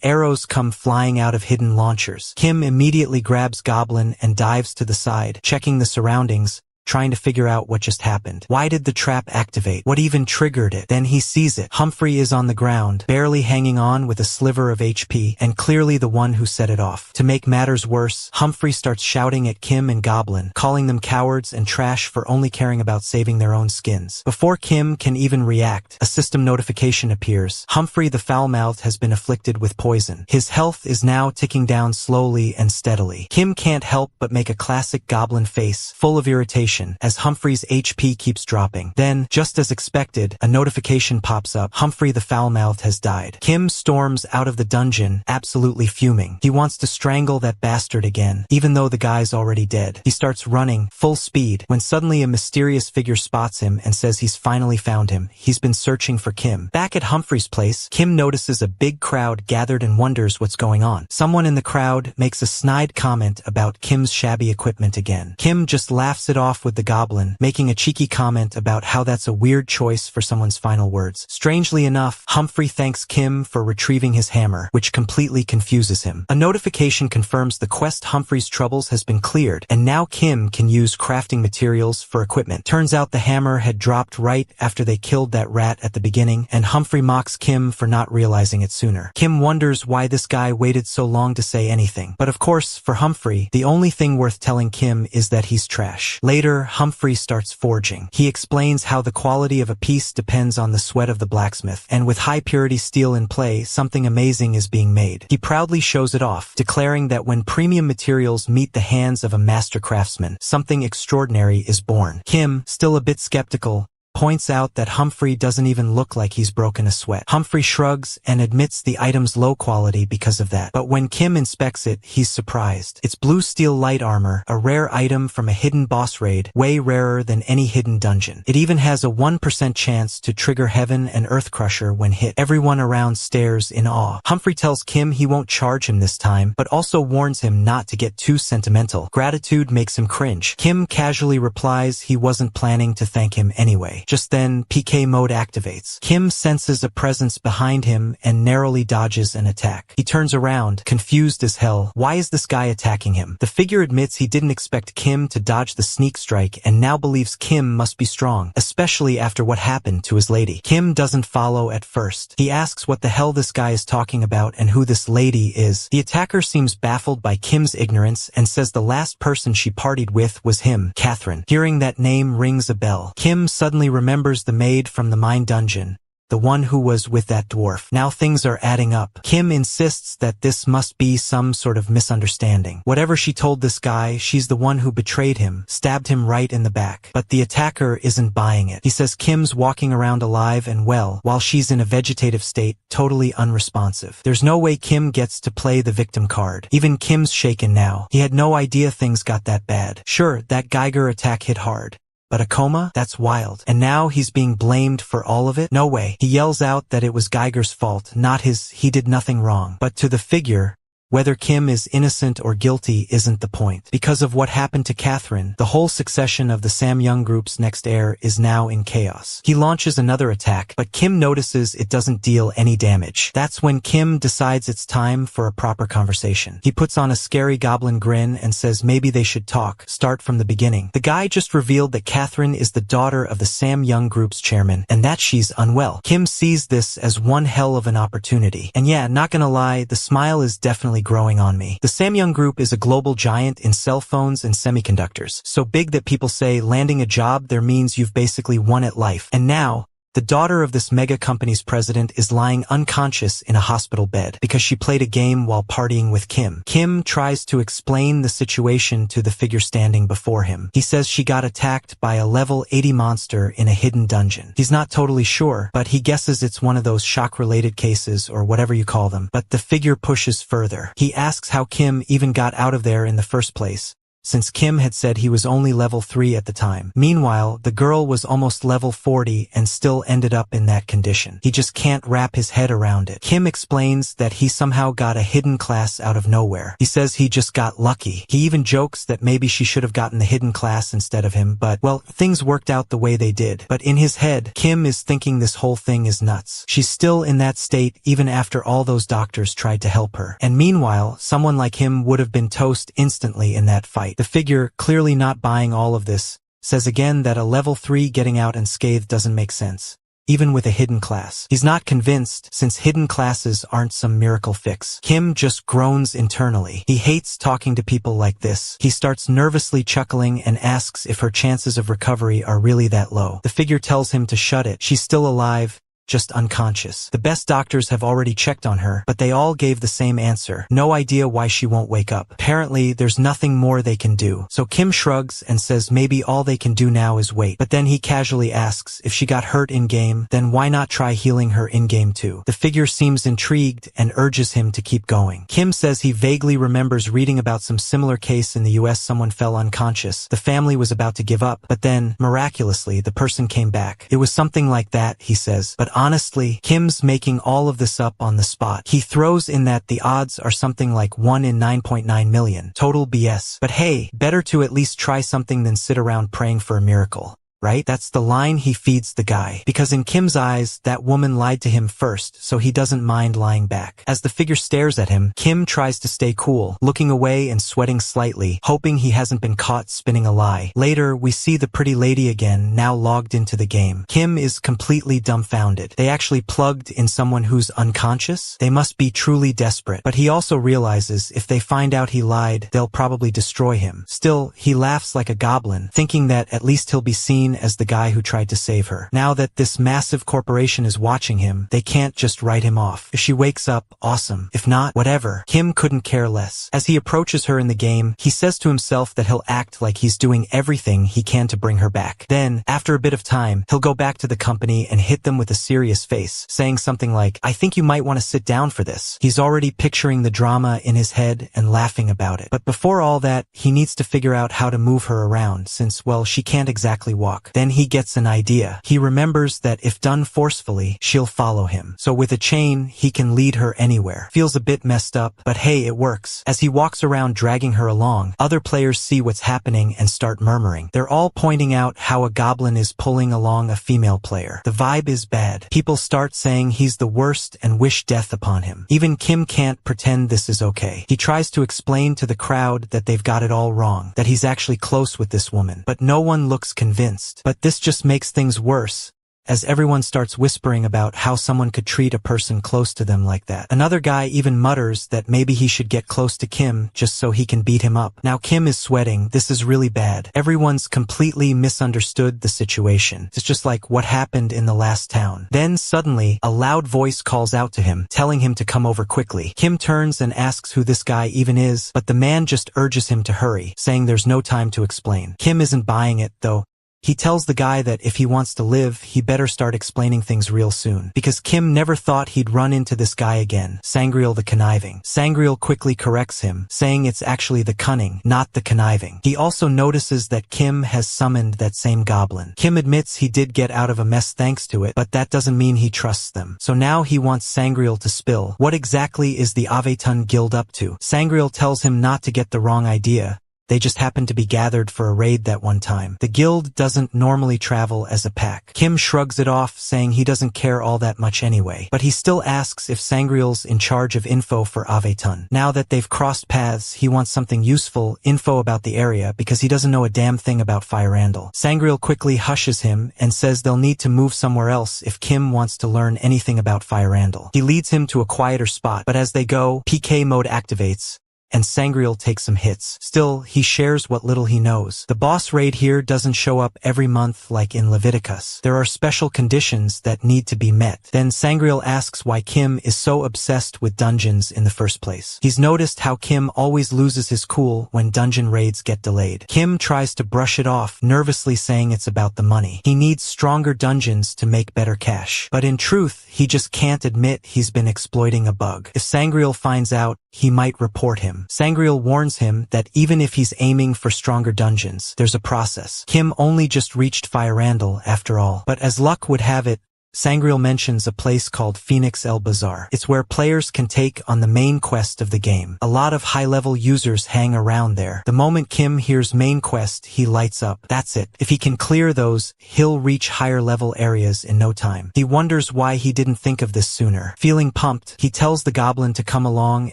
Speaker 1: arrows come flying out of hidden launchers. Kim immediately grabs Goblin and dives to the side, checking the surroundings, trying to figure out what just happened. Why did the trap activate? What even triggered it? Then he sees it. Humphrey is on the ground, barely hanging on with a sliver of HP, and clearly the one who set it off. To make matters worse, Humphrey starts shouting at Kim and Goblin, calling them cowards and trash for only caring about saving their own skins. Before Kim can even react, a system notification appears. Humphrey the foul-mouthed has been afflicted with poison. His health is now ticking down slowly and steadily. Kim can't help but make a classic Goblin face, full of irritation, as Humphrey's HP keeps dropping. Then, just as expected, a notification pops up. Humphrey the foul-mouthed has died. Kim storms out of the dungeon, absolutely fuming. He wants to strangle that bastard again, even though the guy's already dead. He starts running, full speed, when suddenly a mysterious figure spots him and says he's finally found him. He's been searching for Kim. Back at Humphrey's place, Kim notices a big crowd gathered and wonders what's going on. Someone in the crowd makes a snide comment about Kim's shabby equipment again. Kim just laughs it off with the Goblin, making a cheeky comment about how that's a weird choice for someone's final words. Strangely enough, Humphrey thanks Kim for retrieving his hammer, which completely confuses him. A notification confirms the quest Humphrey's troubles has been cleared, and now Kim can use crafting materials for equipment. Turns out the hammer had dropped right after they killed that rat at the beginning, and Humphrey mocks Kim for not realizing it sooner. Kim wonders why this guy waited so long to say anything. But of course, for Humphrey, the only thing worth telling Kim is that he's trash. Later, Later, Humphrey starts forging. He explains how the quality of a piece depends on the sweat of the blacksmith, and with high-purity steel in play, something amazing is being made. He proudly shows it off, declaring that when premium materials meet the hands of a master craftsman, something extraordinary is born. Kim, still a bit skeptical, points out that Humphrey doesn't even look like he's broken a sweat. Humphrey shrugs and admits the item's low quality because of that. But when Kim inspects it, he's surprised. It's blue steel light armor, a rare item from a hidden boss raid, way rarer than any hidden dungeon. It even has a 1% chance to trigger Heaven and Earth Crusher when hit. Everyone around stares in awe. Humphrey tells Kim he won't charge him this time, but also warns him not to get too sentimental. Gratitude makes him cringe. Kim casually replies he wasn't planning to thank him anyway. Just then, PK mode activates. Kim senses a presence behind him and narrowly dodges an attack. He turns around, confused as hell. Why is this guy attacking him? The figure admits he didn't expect Kim to dodge the sneak strike and now believes Kim must be strong, especially after what happened to his lady. Kim doesn't follow at first. He asks what the hell this guy is talking about and who this lady is. The attacker seems baffled by Kim's ignorance and says the last person she partied with was him, Catherine. Hearing that name rings a bell. Kim suddenly remembers the maid from the mine dungeon, the one who was with that dwarf. Now things are adding up. Kim insists that this must be some sort of misunderstanding. Whatever she told this guy, she's the one who betrayed him, stabbed him right in the back. But the attacker isn't buying it. He says Kim's walking around alive and well, while she's in a vegetative state, totally unresponsive. There's no way Kim gets to play the victim card. Even Kim's shaken now. He had no idea things got that bad. Sure, that Geiger attack hit hard. But a coma? That's wild. And now he's being blamed for all of it? No way. He yells out that it was Geiger's fault, not his. He did nothing wrong. But to the figure, whether Kim is innocent or guilty isn't the point. Because of what happened to Catherine, the whole succession of the Samyang Group's next heir is now in chaos. He launches another attack, but Kim notices it doesn't deal any damage. That's when Kim decides it's time for a proper conversation. He puts on a scary goblin grin and says maybe they should talk, start from the beginning. The guy just revealed that Catherine is the daughter of the Samyang Group's chairman, and that she's unwell. Kim sees this as one hell of an opportunity. And yeah, not gonna lie, the smile is definitely growing on me. The Samyang Group is a global giant in cell phones and semiconductors, so big that people say landing a job there means you've basically won at life. And now, the daughter of this mega company's president is lying unconscious in a hospital bed because she played a game while partying with Kim. Kim tries to explain the situation to the figure standing before him. He says she got attacked by a level 80 monster in a hidden dungeon. He's not totally sure, but he guesses it's one of those shock-related cases or whatever you call them. But the figure pushes further. He asks how Kim even got out of there in the first place, since Kim had said he was only level 3 at the time. Meanwhile, the girl was almost level 40 and still ended up in that condition. He just can't wrap his head around it. Kim explains that he somehow got a hidden class out of nowhere. He says he just got lucky. He even jokes that maybe she should have gotten the hidden class instead of him, but, well, things worked out the way they did. But in his head, Kim is thinking this whole thing is nuts. She's still in that state even after all those doctors tried to help her. And meanwhile, someone like him would have been toast instantly in that fight. The figure, clearly not buying all of this, says again that a level 3 getting out unscathed doesn't make sense, even with a hidden class. He's not convinced, since hidden classes aren't some miracle fix. Kim just groans internally. He hates talking to people like this. He starts nervously chuckling and asks if her chances of recovery are really that low. The figure tells him to shut it. She's still alive, just unconscious. The best doctors have already checked on her, but they all gave the same answer. No idea why she won't wake up. Apparently, there's nothing more they can do. So Kim shrugs and says maybe all they can do now is wait. But then he casually asks if she got hurt in-game, then why not try healing her in-game too? The figure seems intrigued and urges him to keep going. Kim says he vaguely remembers reading about some similar case in the US. Someone fell unconscious. The family was about to give up, but then, miraculously, the person came back. It was something like that, he says. But honestly, Kim's making all of this up on the spot. He throws in that the odds are something like 1 in 9.9 million. Total BS. But hey, better to at least try something than sit around praying for a miracle. right? That's the line he feeds the guy. Because in Kim's eyes, that woman lied to him first, so he doesn't mind lying back. As the figure stares at him, Kim tries to stay cool, looking away and sweating slightly, hoping he hasn't been caught spinning a lie. Later, we see the pretty lady again, now logged into the game. Kim is completely dumbfounded. They actually plugged in someone who's unconscious? They must be truly desperate. But he also realizes if they find out he lied, they'll probably destroy him. Still, he laughs like a goblin, thinking that at least he'll be seen as the guy who tried to save her. Now that this massive corporation is watching him, they can't just write him off. If she wakes up, awesome. If not, whatever. Kim couldn't care less. As he approaches her in the game, he says to himself that he'll act like he's doing everything he can to bring her back. Then, after a bit of time, he'll go back to the company and hit them with a serious face, saying something like, "I think you might want to sit down for this." He's already picturing the drama in his head and laughing about it. But before all that, he needs to figure out how to move her around since, well, she can't exactly walk. Then he gets an idea. He remembers that if done forcefully, she'll follow him. So with a chain, he can lead her anywhere. Feels a bit messed up, but hey, it works. As he walks around dragging her along, other players see what's happening and start murmuring. They're all pointing out how a goblin is pulling along a female player. The vibe is bad. People start saying he's the worst and wish death upon him. Even Kim can't pretend this is okay. He tries to explain to the crowd that they've got it all wrong, that he's actually close with this woman, but no one looks convinced. But this just makes things worse, as everyone starts whispering about how someone could treat a person close to them like that. Another guy even mutters that maybe he should get close to Kim just so he can beat him up. Now Kim is sweating. This is really bad. Everyone's completely misunderstood the situation. It's just like what happened in the last town. Then suddenly, a loud voice calls out to him, telling him to come over quickly. Kim turns and asks who this guy even is, but the man just urges him to hurry, saying there's no time to explain. Kim isn't buying it, though. He tells the guy that if he wants to live, he better start explaining things real soon. Because Kim never thought he'd run into this guy again, Sangreal the Conniving. Sangreal quickly corrects him, saying it's actually the cunning, not the conniving. He also notices that Kim has summoned that same goblin. Kim admits he did get out of a mess thanks to it, but that doesn't mean he trusts them. So now he wants Sangreal to spill. What exactly is the Aveton Guild up to? Sangreal tells him not to get the wrong idea. They just happened to be gathered for a raid that one time. The guild doesn't normally travel as a pack. Kim shrugs it off, saying he doesn't care all that much anyway. But he still asks if Sangreal's in charge of info for Aveton. Now that they've crossed paths, he wants something useful, info about the area, because he doesn't know a damn thing about Firandel. Sangreal quickly hushes him and says they'll need to move somewhere else if Kim wants to learn anything about Firandel. He leads him to a quieter spot, but as they go, PK mode activates, and Sangreal takes some hits. Still, he shares what little he knows. The boss raid here doesn't show up every month like in Leviticus. There are special conditions that need to be met. Then Sangreal asks why Kim is so obsessed with dungeons in the first place. He's noticed how Kim always loses his cool when dungeon raids get delayed. Kim tries to brush it off, nervously saying it's about the money. He needs stronger dungeons to make better cash. But in truth, he just can't admit he's been exploiting a bug. If Sangreal finds out, he might report him. Sangreal warns him that even if he's aiming for stronger dungeons, there's a process. Kim only just reached Firandel after all. But as luck would have it, Sangreal mentions a place called Phoenix El Bazaar. It's where players can take on the main quest of the game. A lot of high-level users hang around there. The moment Kim hears main quest, he lights up. That's it. If he can clear those, he'll reach higher-level areas in no time. He wonders why he didn't think of this sooner. Feeling pumped, he tells the goblin to come along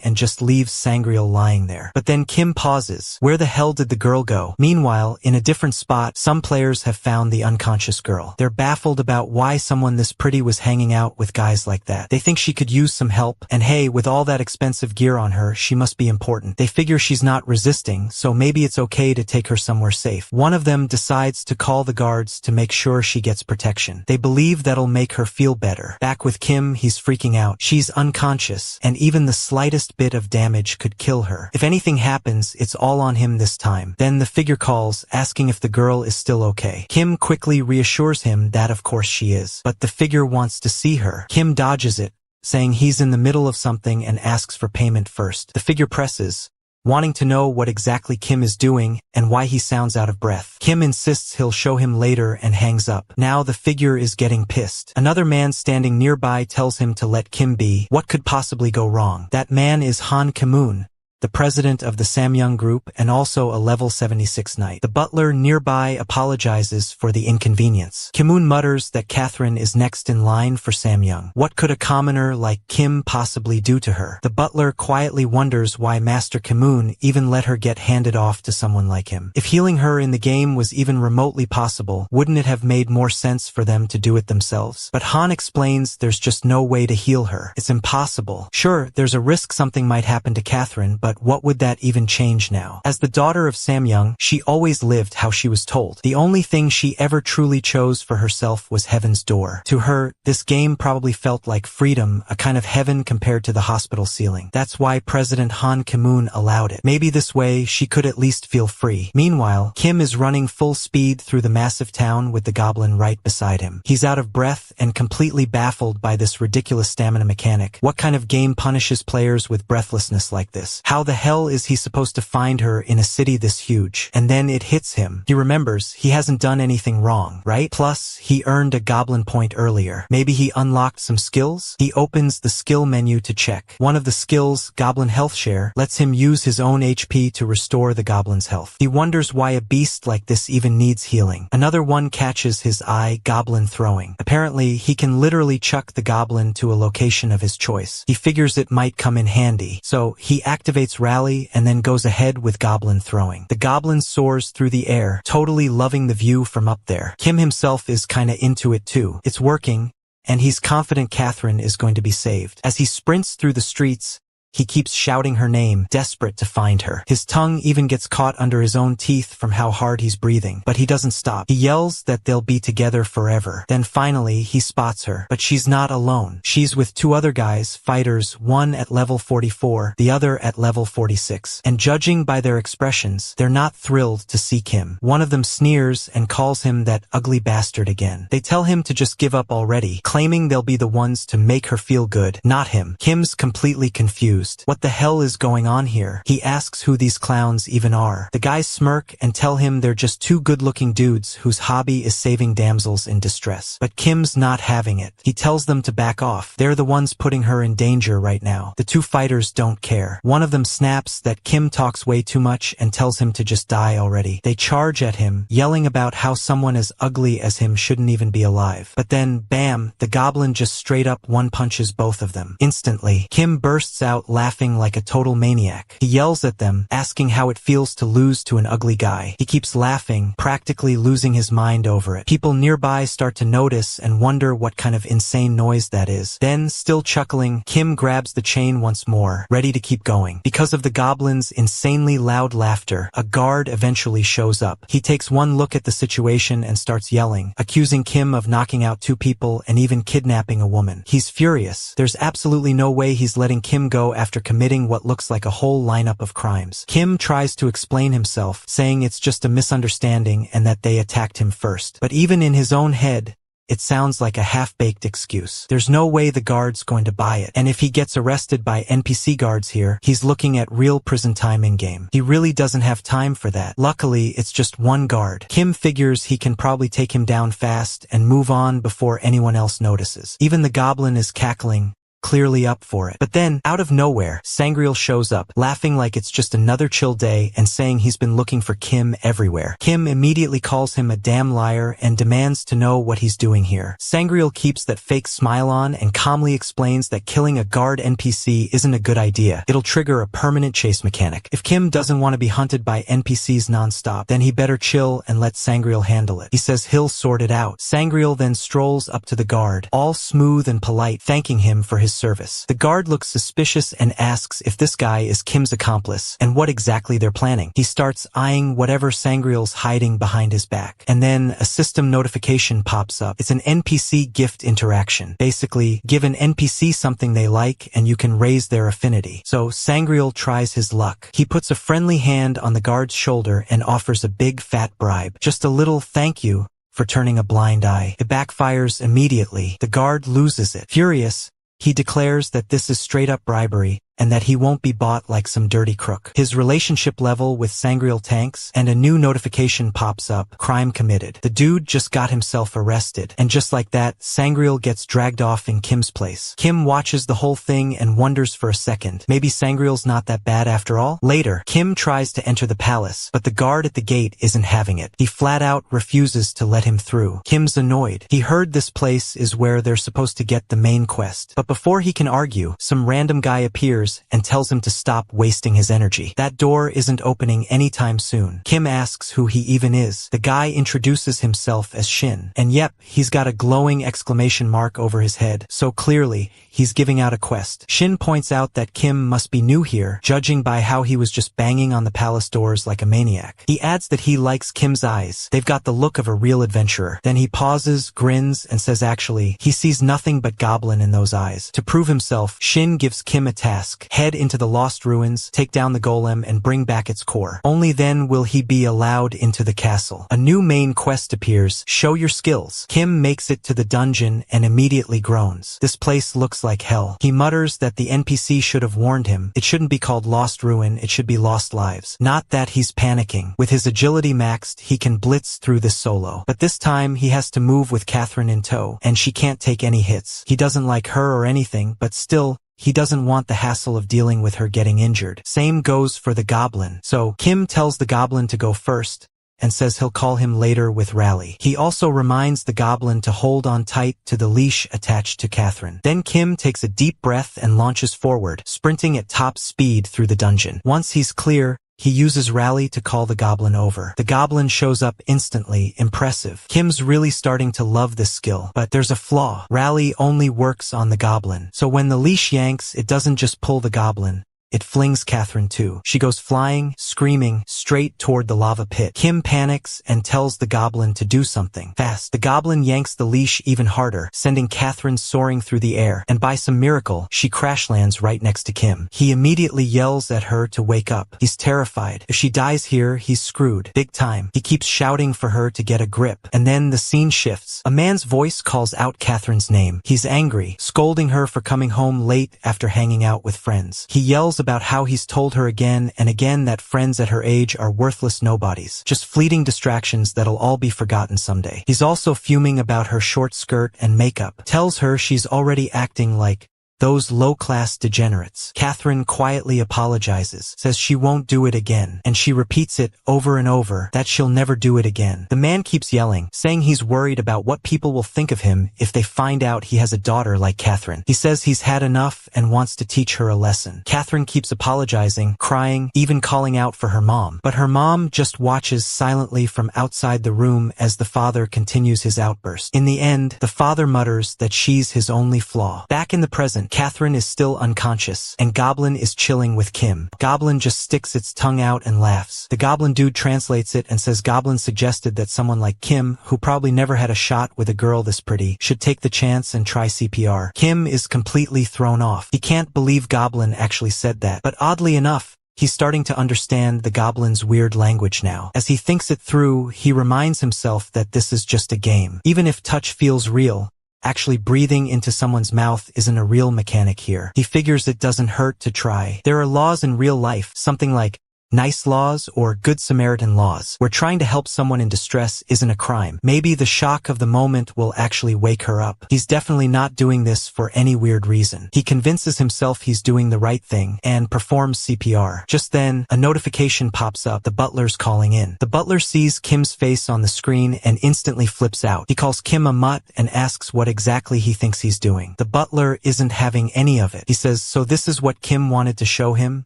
Speaker 1: and just leaves Sangreal lying there. But then Kim pauses. Where the hell did the girl go? Meanwhile, in a different spot, some players have found the unconscious girl. They're baffled about why someone this pretty was hanging out with guys like that. They think she could use some help, and hey, with all that expensive gear on her, she must be important. They figure she's not resisting, so maybe it's okay to take her somewhere safe. One of them decides to call the guards to make sure she gets protection. They believe that'll make her feel better. Back with Kim, he's freaking out. She's unconscious, and even the slightest bit of damage could kill her. If anything happens, it's all on him this time. Then the figure calls, asking if the girl is still okay. Kim quickly reassures him that of course she is. But the figure wants to see her. Kim dodges it, saying he's in the middle of something and asks for payment first. The figure presses, wanting to know what exactly Kim is doing and why he sounds out of breath. Kim insists he'll show him later and hangs up. Now the figure is getting pissed. Another man standing nearby tells him to let Kim be. What could possibly go wrong? That man is Han Ki-moon, the president of the Samyang group and also a level 76 knight. The butler nearby apologizes for the inconvenience. Kim-moon mutters that Catherine is next in line for Samyang. What could a commoner like Kim possibly do to her? The butler quietly wonders why Master Kim-moon even let her get handed off to someone like him. If healing her in the game was even remotely possible, wouldn't it have made more sense for them to do it themselves? But Han explains there's just no way to heal her. It's impossible. Sure, there's a risk something might happen to Catherine, but what would that even change now? As the daughter of Samyang, she always lived how she was told. The only thing she ever truly chose for herself was Heaven's Door. To her, this game probably felt like freedom, a kind of heaven compared to the hospital ceiling. That's why President Han Kim-moon allowed it. Maybe this way she could at least feel free. Meanwhile, Kim is running full speed through the massive town with the goblin right beside him. He's out of breath and completely baffled by this ridiculous stamina mechanic. What kind of game punishes players with breathlessness like this? How the hell is he supposed to find her in a city this huge? And then it hits him. He remembers he hasn't done anything wrong, right? Plus, he earned a goblin point earlier. Maybe he unlocked some skills? He opens the skill menu to check. One of the skills, Goblin Health Share, lets him use his own HP to restore the goblin's health. He wonders why a beast like this even needs healing. Another one catches his eye, Goblin Throwing. Apparently, he can literally chuck the goblin to a location of his choice. He figures it might come in handy, so he activates Rally and then goes ahead with Goblin Throwing. The goblin soars through the air, totally loving the view from up there. Kim himself is kinda into it too. It's working, and he's confident Catherine is going to be saved. As he sprints through the streets, he keeps shouting her name, desperate to find her. His tongue even gets caught under his own teeth from how hard he's breathing. But he doesn't stop. He yells that they'll be together forever. Then finally, he spots her. But she's not alone. She's with two other guys, fighters, one at level 44, the other at level 46. And judging by their expressions, they're not thrilled to see Kim. One of them sneers and calls him that ugly bastard again. They tell him to just give up already, claiming they'll be the ones to make her feel good, not him. Kim's completely confused. What the hell is going on here? He asks who these clowns even are. The guys smirk and tell him they're just two good-looking dudes whose hobby is saving damsels in distress. But Kim's not having it. He tells them to back off. They're the ones putting her in danger right now. The two fighters don't care. One of them snaps that Kim talks way too much and tells him to just die already. They charge at him, yelling about how someone as ugly as him shouldn't even be alive. But then, bam, the goblin just straight up one-punches both of them. Instantly, Kim bursts out laughing like a total maniac. He yells at them, asking how it feels to lose to an ugly guy. He keeps laughing, practically losing his mind over it. People nearby start to notice and wonder what kind of insane noise that is. Then, still chuckling, Kim grabs the chain once more, ready to keep going. Because of the goblin's insanely loud laughter, a guard eventually shows up. He takes one look at the situation and starts yelling, accusing Kim of knocking out two people and even kidnapping a woman. He's furious. There's absolutely no way he's letting Kim go after committing what looks like a whole lineup of crimes. Kim tries to explain himself, saying it's just a misunderstanding and that they attacked him first. But even in his own head, it sounds like a half-baked excuse. There's no way the guard's going to buy it. And if he gets arrested by NPC guards here, he's looking at real prison time in-game. He really doesn't have time for that. Luckily, it's just one guard. Kim figures he can probably take him down fast and move on before anyone else notices. Even the goblin is cackling, clearly up for it. But then, out of nowhere, Sangreal shows up, laughing like it's just another chill day and saying he's been looking for Kim everywhere. Kim immediately calls him a damn liar and demands to know what he's doing here. Sangreal keeps that fake smile on and calmly explains that killing a guard NPC isn't a good idea. It'll trigger a permanent chase mechanic. If Kim doesn't want to be hunted by NPCs non-stop, then he better chill and let Sangreal handle it. He says he'll sort it out. Sangreal then strolls up to the guard, all smooth and polite, thanking him for his service. The guard looks suspicious and asks if this guy is Kim's accomplice and what exactly they're planning. He starts eyeing whatever Sangreal's hiding behind his back. And then a system notification pops up. It's an NPC gift interaction. Basically, give an NPC something they like and you can raise their affinity. So Sangreal tries his luck. He puts a friendly hand on the guard's shoulder and offers a big fat bribe. Just a little thank you for turning a blind eye. It backfires immediately. The guard loses it. Furious, he declares that this is straight-up bribery and that he won't be bought like some dirty crook. His relationship level with Sangreal tanks, and a new notification pops up, crime committed. The dude just got himself arrested, and just like that, Sangreal gets dragged off in Kim's place. Kim watches the whole thing and wonders for a second, maybe Sangreal's not that bad after all? Later, Kim tries to enter the palace, but the guard at the gate isn't having it. He flat out refuses to let him through. Kim's annoyed. He heard this place is where they're supposed to get the main quest. But before he can argue, some random guy appears and tells him to stop wasting his energy. That door isn't opening anytime soon. Kim asks who he even is. The guy introduces himself as Shin. And yep, he's got a glowing exclamation mark over his head, so clearly, he's giving out a quest. Shin points out that Kim must be new here, judging by how he was just banging on the palace doors like a maniac. He adds that he likes Kim's eyes. They've got the look of a real adventurer. Then he pauses, grins, and says actually, he sees nothing but goblin in those eyes. To prove himself, Shin gives Kim a task. Head into the lost ruins, take down the golem, and bring back its core. Only then will he be allowed into the castle. A new main quest appears, show your skills. Kim makes it to the dungeon and immediately groans. This place looks like hell. He mutters that the NPC should have warned him. It shouldn't be called Lost Ruin, it should be Lost Lives. Not that he's panicking. With his agility maxed, he can blitz through this solo. But this time, he has to move with Catherine in tow, and she can't take any hits. He doesn't like her or anything, but still, he doesn't want the hassle of dealing with her getting injured. Same goes for the goblin. So, Kim tells the goblin to go first, and says he'll call him later with Rally. He also reminds the goblin to hold on tight to the leash attached to Catherine. Then Kim takes a deep breath and launches forward, sprinting at top speed through the dungeon. Once he's clear, he uses Rally to call the goblin over. The goblin shows up instantly, impressive. Kim's really starting to love this skill, but there's a flaw. Rally only works on the goblin. So when the leash yanks, it doesn't just pull the goblin. It flings Catherine too. She goes flying, screaming, straight toward the lava pit. Kim panics and tells the goblin to do something fast. The goblin yanks the leash even harder, sending Catherine soaring through the air, and by some miracle, she crash lands right next to Kim. He immediately yells at her to wake up. He's terrified. If she dies here, he's screwed. Big time. He keeps shouting for her to get a grip, and then the scene shifts. A man's voice calls out Catherine's name. He's angry, scolding her for coming home late after hanging out with friends. He yells about how he's told her again and again that friends at her age are worthless nobodies, just fleeting distractions that'll all be forgotten someday. He's also fuming about her short skirt and makeup, tells her she's already acting like those low-class degenerates. Catherine quietly apologizes, says she won't do it again, and she repeats it over and over, that she'll never do it again. The man keeps yelling, saying he's worried about what people will think of him if they find out he has a daughter like Catherine. He says he's had enough and wants to teach her a lesson. Catherine keeps apologizing, crying, even calling out for her mom. But her mom just watches silently from outside the room as the father continues his outburst. In the end, the father mutters that she's his only flaw. Back in the present, Catherine is still unconscious, and Goblin is chilling with Kim. Goblin just sticks its tongue out and laughs. The Goblin dude translates it and says Goblin suggested that someone like Kim, who probably never had a shot with a girl this pretty, should take the chance and try CPR. Kim is completely thrown off. He can't believe Goblin actually said that, but oddly enough, he's starting to understand the goblin's weird language now. As he thinks it through, he reminds himself that this is just a game. Even if touch feels real, actually breathing into someone's mouth isn't a real mechanic here. He figures it doesn't hurt to try. There are laws in real life, something like nice laws or good Samaritan laws, where trying to help someone in distress isn't a crime. Maybe the shock of the moment will actually wake her up. He's definitely not doing this for any weird reason. He convinces himself he's doing the right thing and performs CPR. Just then, a notification pops up. The butler's calling in. The butler sees Kim's face on the screen and instantly flips out. He calls Kim a mutt and asks what exactly he thinks he's doing. The butler isn't having any of it. He says, so this is what Kim wanted to show him?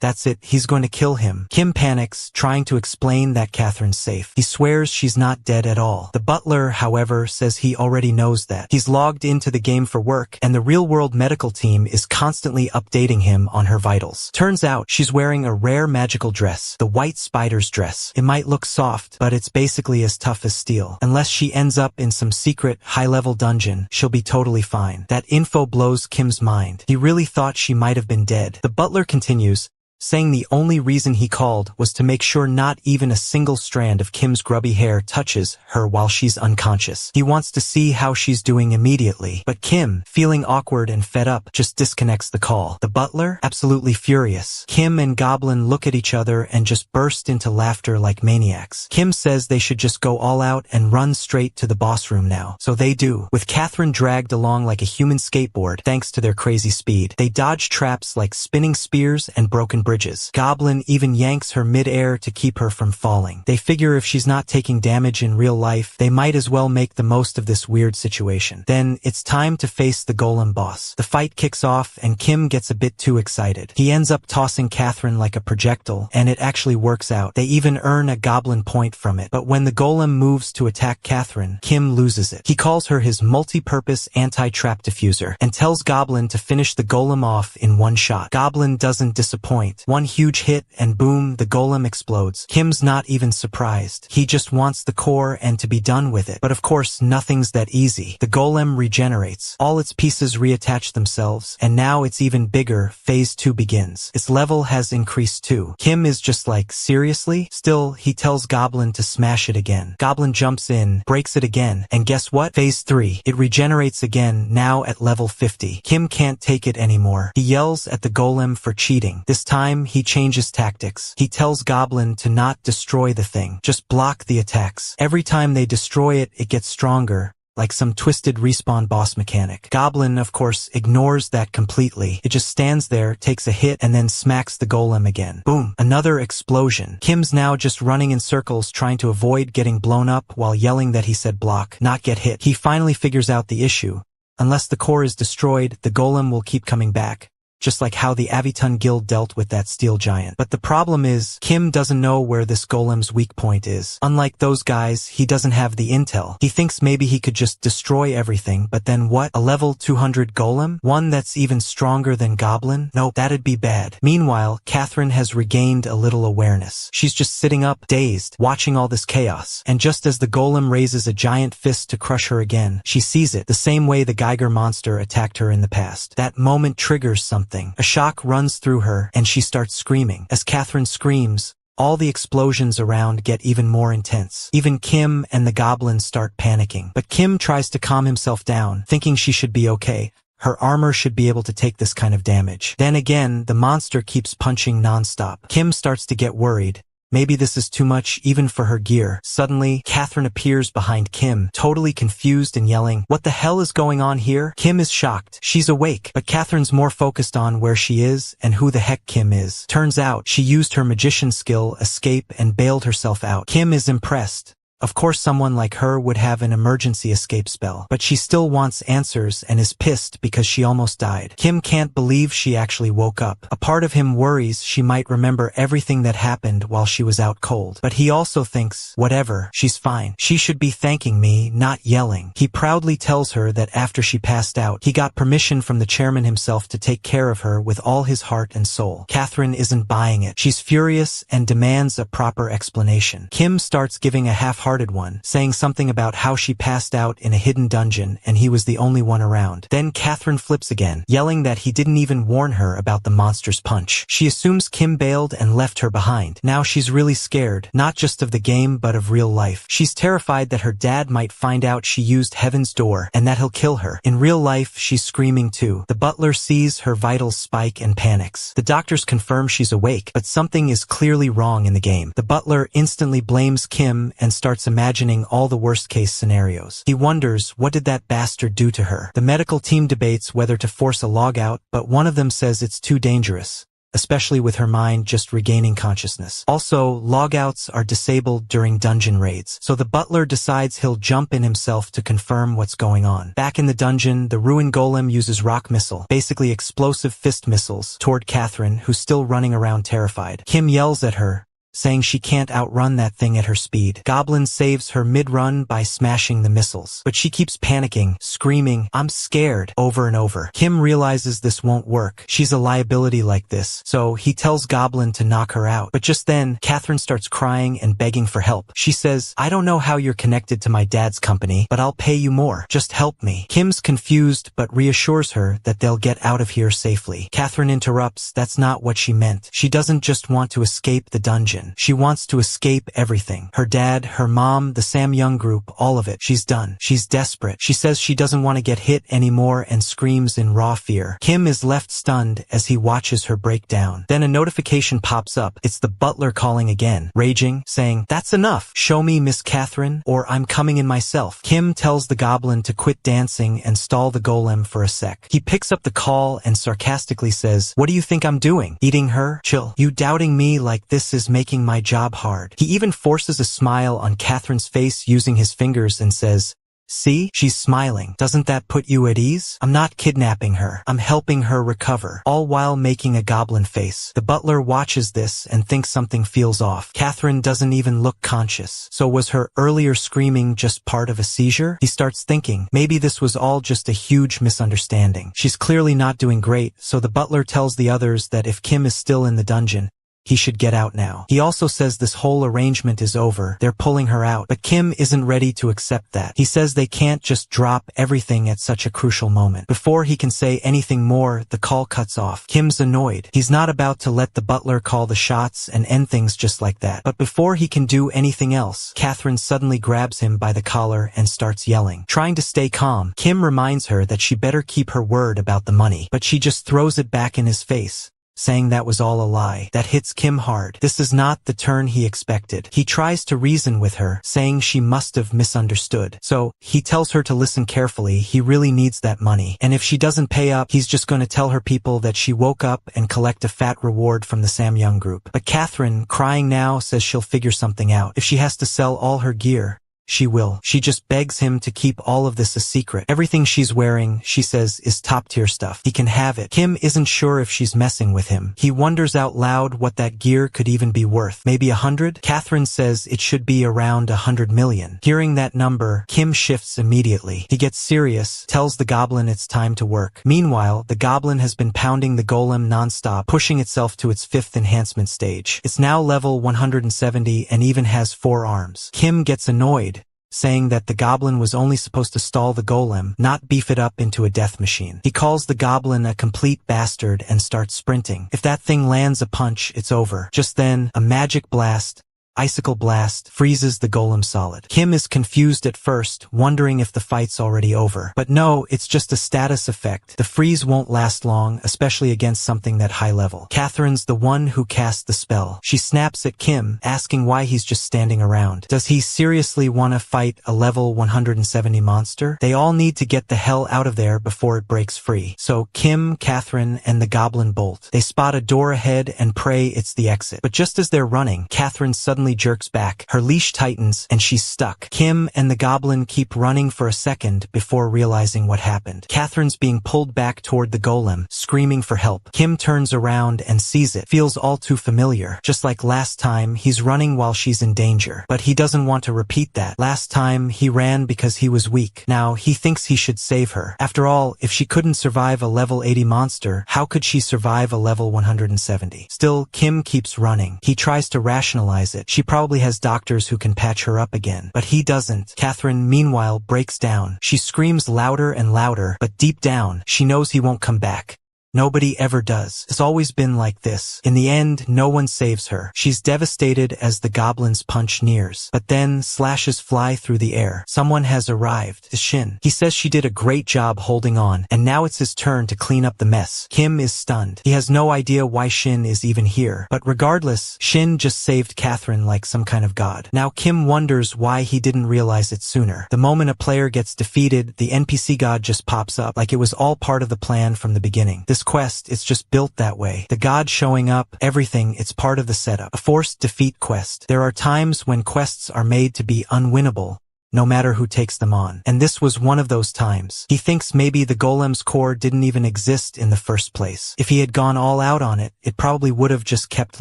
Speaker 1: That's it, he's going to kill him. Kim panics, trying to explain that Catherine's safe. He swears she's not dead at all. The butler, however, says he already knows that. He's logged into the game for work, and the real-world medical team is constantly updating him on her vitals. Turns out, she's wearing a rare magical dress, the White Spider's dress. It might look soft, but it's basically as tough as steel. Unless she ends up in some secret, high-level dungeon, she'll be totally fine. That info blows Kim's mind. He really thought she might have been dead. The butler continues, saying the only reason he called was to make sure not even a single strand of Kim's grubby hair touches her while she's unconscious. He wants to see how she's doing immediately, but Kim, feeling awkward and fed up, just disconnects the call. The butler, absolutely furious. Kim and Goblin look at each other and just burst into laughter like maniacs. Kim says they should just go all out and run straight to the boss room now. So they do, with Catherine dragged along like a human skateboard thanks to their crazy speed. They dodge traps like spinning spears and broken bridges. Goblin even yanks her mid-air to keep her from falling. They figure if she's not taking damage in real life, they might as well make the most of this weird situation. Then, it's time to face the golem boss. The fight kicks off and Kim gets a bit too excited. He ends up tossing Catherine like a projectile, and it actually works out. They even earn a goblin point from it. But when the golem moves to attack Catherine, Kim loses it. He calls her his multi-purpose anti-trap diffuser and tells Goblin to finish the golem off in one shot. Goblin doesn't disappoint. One huge hit and boom, the golem explodes. Kim's not even surprised. He just wants the core and to be done with it. But of course, nothing's that easy. The golem regenerates. All its pieces reattach themselves, and now it's even bigger. Phase 2 begins. Its level has increased too. Kim is just like, seriously? Still, he tells Goblin to smash it again. Goblin jumps in, breaks it again, and guess what? Phase 3. It regenerates again, now at level 50. Kim can't take it anymore. He yells at the golem for cheating. This time, he changes tactics. He tells Goblin to not destroy the thing, just block the attacks. Every time they destroy it, it gets stronger, like some twisted respawn boss mechanic. Goblin, of course, ignores that completely. It just stands there, takes a hit, and then smacks the golem again. Boom! Another explosion. Kim's now just running in circles trying to avoid getting blown up while yelling that he said block, not get hit. He finally figures out the issue. Unless the core is destroyed, the golem will keep coming back, just like how the Avitun Guild dealt with that steel giant. But the problem is, Kim doesn't know where this golem's weak point is. Unlike those guys, he doesn't have the intel. He thinks maybe he could just destroy everything, but then what? A level 200 golem? One that's even stronger than Goblin? Nope, that'd be bad. Meanwhile, Catherine has regained a little awareness. She's just sitting up, dazed, watching all this chaos. And just as the golem raises a giant fist to crush her again, she sees it the same way the Geiger monster attacked her in the past. That moment triggers something. A shock runs through her, and she starts screaming. As Catherine screams, all the explosions around get even more intense. Even Kim and the goblin start panicking. But Kim tries to calm himself down, thinking she should be okay. Her armor should be able to take this kind of damage. Then again, the monster keeps punching non-stop. Kim starts to get worried. Maybe this is too much even for her gear. Suddenly, Catherine appears behind Kim, totally confused and yelling, "What the hell is going on here?" Kim is shocked. She's awake, but Catherine's more focused on where she is and who the heck Kim is. Turns out, she used her magician skill, escape, and bailed herself out. Kim is impressed. Of course someone like her would have an emergency escape spell, but she still wants answers and is pissed because she almost died. Kim can't believe she actually woke up. A part of him worries she might remember everything that happened while she was out cold. But he also thinks, whatever, she's fine. She should be thanking me, not yelling. He proudly tells her that after she passed out, he got permission from the chairman himself to take care of her with all his heart and soul. Catherine isn't buying it. She's furious and demands a proper explanation. Kim starts giving a half-hearted one, saying something about how she passed out in a hidden dungeon and he was the only one around. Then Catherine flips again, yelling that he didn't even warn her about the monster's punch. She assumes Kim bailed and left her behind. Now she's really scared, not just of the game but of real life. She's terrified that her dad might find out she used Heaven's Door and that he'll kill her. In real life, she's screaming too. The butler sees her vitals spike and panics. The doctors confirm she's awake, but something is clearly wrong in the game. The butler instantly blames Kim and starts imagining all the worst-case scenarios. He wonders, what did that bastard do to her? The medical team debates whether to force a logout, but one of them says it's too dangerous, especially with her mind just regaining consciousness. Also, logouts are disabled during dungeon raids, so the butler decides he'll jump in himself to confirm what's going on. Back in the dungeon, the ruined golem uses rock missile, basically explosive fist missiles, toward Catherine, who's still running around terrified. Kim yells at her, saying she can't outrun that thing at her speed. Goblin saves her mid-run by smashing the missiles, but she keeps panicking, screaming, "I'm scared," over and over. Kim realizes this won't work. She's a liability like this, so he tells Goblin to knock her out. But just then, Catherine starts crying and begging for help. She says, "I don't know how you're connected to my dad's company, but I'll pay you more. Just help me." Kim's confused, but reassures her that they'll get out of here safely. Catherine interrupts, that's not what she meant. She doesn't just want to escape the dungeon. She wants to escape everything. Her dad, her mom, the Samyang group, all of it. She's done. She's desperate. She says she doesn't want to get hit anymore and screams in raw fear. Kim is left stunned as he watches her break down. Then a notification pops up. It's the butler calling again, raging, saying, "That's enough. Show me Miss Catherine, or I'm coming in myself." Kim tells the Goblin to quit dancing and stall the golem for a sec. He picks up the call and sarcastically says, "What do you think I'm doing? Eating her? Chill. You doubting me like this is making my job hard." He even forces a smile on Catherine's face using his fingers and says, "See? She's smiling. Doesn't that put you at ease? I'm not kidnapping her. I'm helping her recover," all while making a goblin face. The butler watches this and thinks something feels off. Catherine doesn't even look conscious. So was her earlier screaming just part of a seizure? He starts thinking, maybe this was all just a huge misunderstanding. She's clearly not doing great, so the butler tells the others that if Kim is still in the dungeon, he should get out now. He also says this whole arrangement is over. They're pulling her out, but Kim isn't ready to accept that. He says they can't just drop everything at such a crucial moment. Before he can say anything more, the call cuts off. Kim's annoyed. He's not about to let the butler call the shots and end things just like that. But before he can do anything else, Catherine suddenly grabs him by the collar and starts yelling. Trying to stay calm, Kim reminds her that she better keep her word about the money, but she just throws it back in his face, saying that was all a lie. That hits Kim hard. This is not the turn he expected. He tries to reason with her, saying she must have misunderstood. So, he tells her to listen carefully. He really needs that money. And if she doesn't pay up, he's just going to tell her people that she woke up and collect a fat reward from the Samyang group. But Catherine, crying now, says she'll figure something out. If she has to sell all her gear, she will. She just begs him to keep all of this a secret. Everything she's wearing, she says, is top-tier stuff. He can have it. Kim isn't sure if she's messing with him. He wonders out loud what that gear could even be worth. Maybe 100? Catherine says it should be around 100 million. Hearing that number, Kim shifts immediately. He gets serious, tells the goblin it's time to work. Meanwhile, the goblin has been pounding the golem non-stop, pushing itself to its 5th enhancement stage. It's now level 170 and even has 4 arms. Kim gets annoyed, saying that the goblin was only supposed to stall the golem, not beef it up into a death machine. He calls the goblin a complete bastard and starts sprinting. If that thing lands a punch, it's over. Just then, a magic blast, Icicle Blast, freezes the golem solid. Kim is confused at first, wondering if the fight's already over. But no, it's just a status effect. The freeze won't last long, especially against something that high level. Catherine's the one who cast the spell. She snaps at Kim, asking why he's just standing around. Does he seriously want to fight a level 170 monster? They all need to get the hell out of there before it breaks free. So Kim, Catherine, and the goblin bolt. They spot a door ahead and pray it's the exit. But just as they're running, Catherine suddenly jerks back. Her leash tightens and she's stuck. Kim and the goblin keep running for a second before realizing what happened. Catherine's being pulled back toward the golem, screaming for help. Kim turns around and sees it. Feels all too familiar. Just like last time, he's running while she's in danger. But he doesn't want to repeat that. Last time, he ran because he was weak. Now, he thinks he should save her. After all, if she couldn't survive a level 80 monster, how could she survive a level 170? Still, Kim keeps running. He tries to rationalize it. She probably has doctors who can patch her up again. But he doesn't. Catherine, meanwhile, breaks down. She screams louder and louder, but deep down, she knows he won't come back. Nobody ever does. It's always been like this. In the end, no one saves her. She's devastated as the goblin's punch nears. But then, slashes fly through the air. Someone has arrived. It's Shin. He says she did a great job holding on, and now it's his turn to clean up the mess. Kim is stunned. He has no idea why Shin is even here. But regardless, Shin just saved Catherine like some kind of god. Now Kim wonders why he didn't realize it sooner. The moment a player gets defeated, the NPC god just pops up, like it was all part of the plan from the beginning. This quest, it's just built that way. The god showing up, everything, it's part of the setup. A forced defeat quest. There are times when quests are made to be unwinnable, no matter who takes them on. And this was one of those times. He thinks maybe the golem's core didn't even exist in the first place. If he had gone all out on it, it probably would have just kept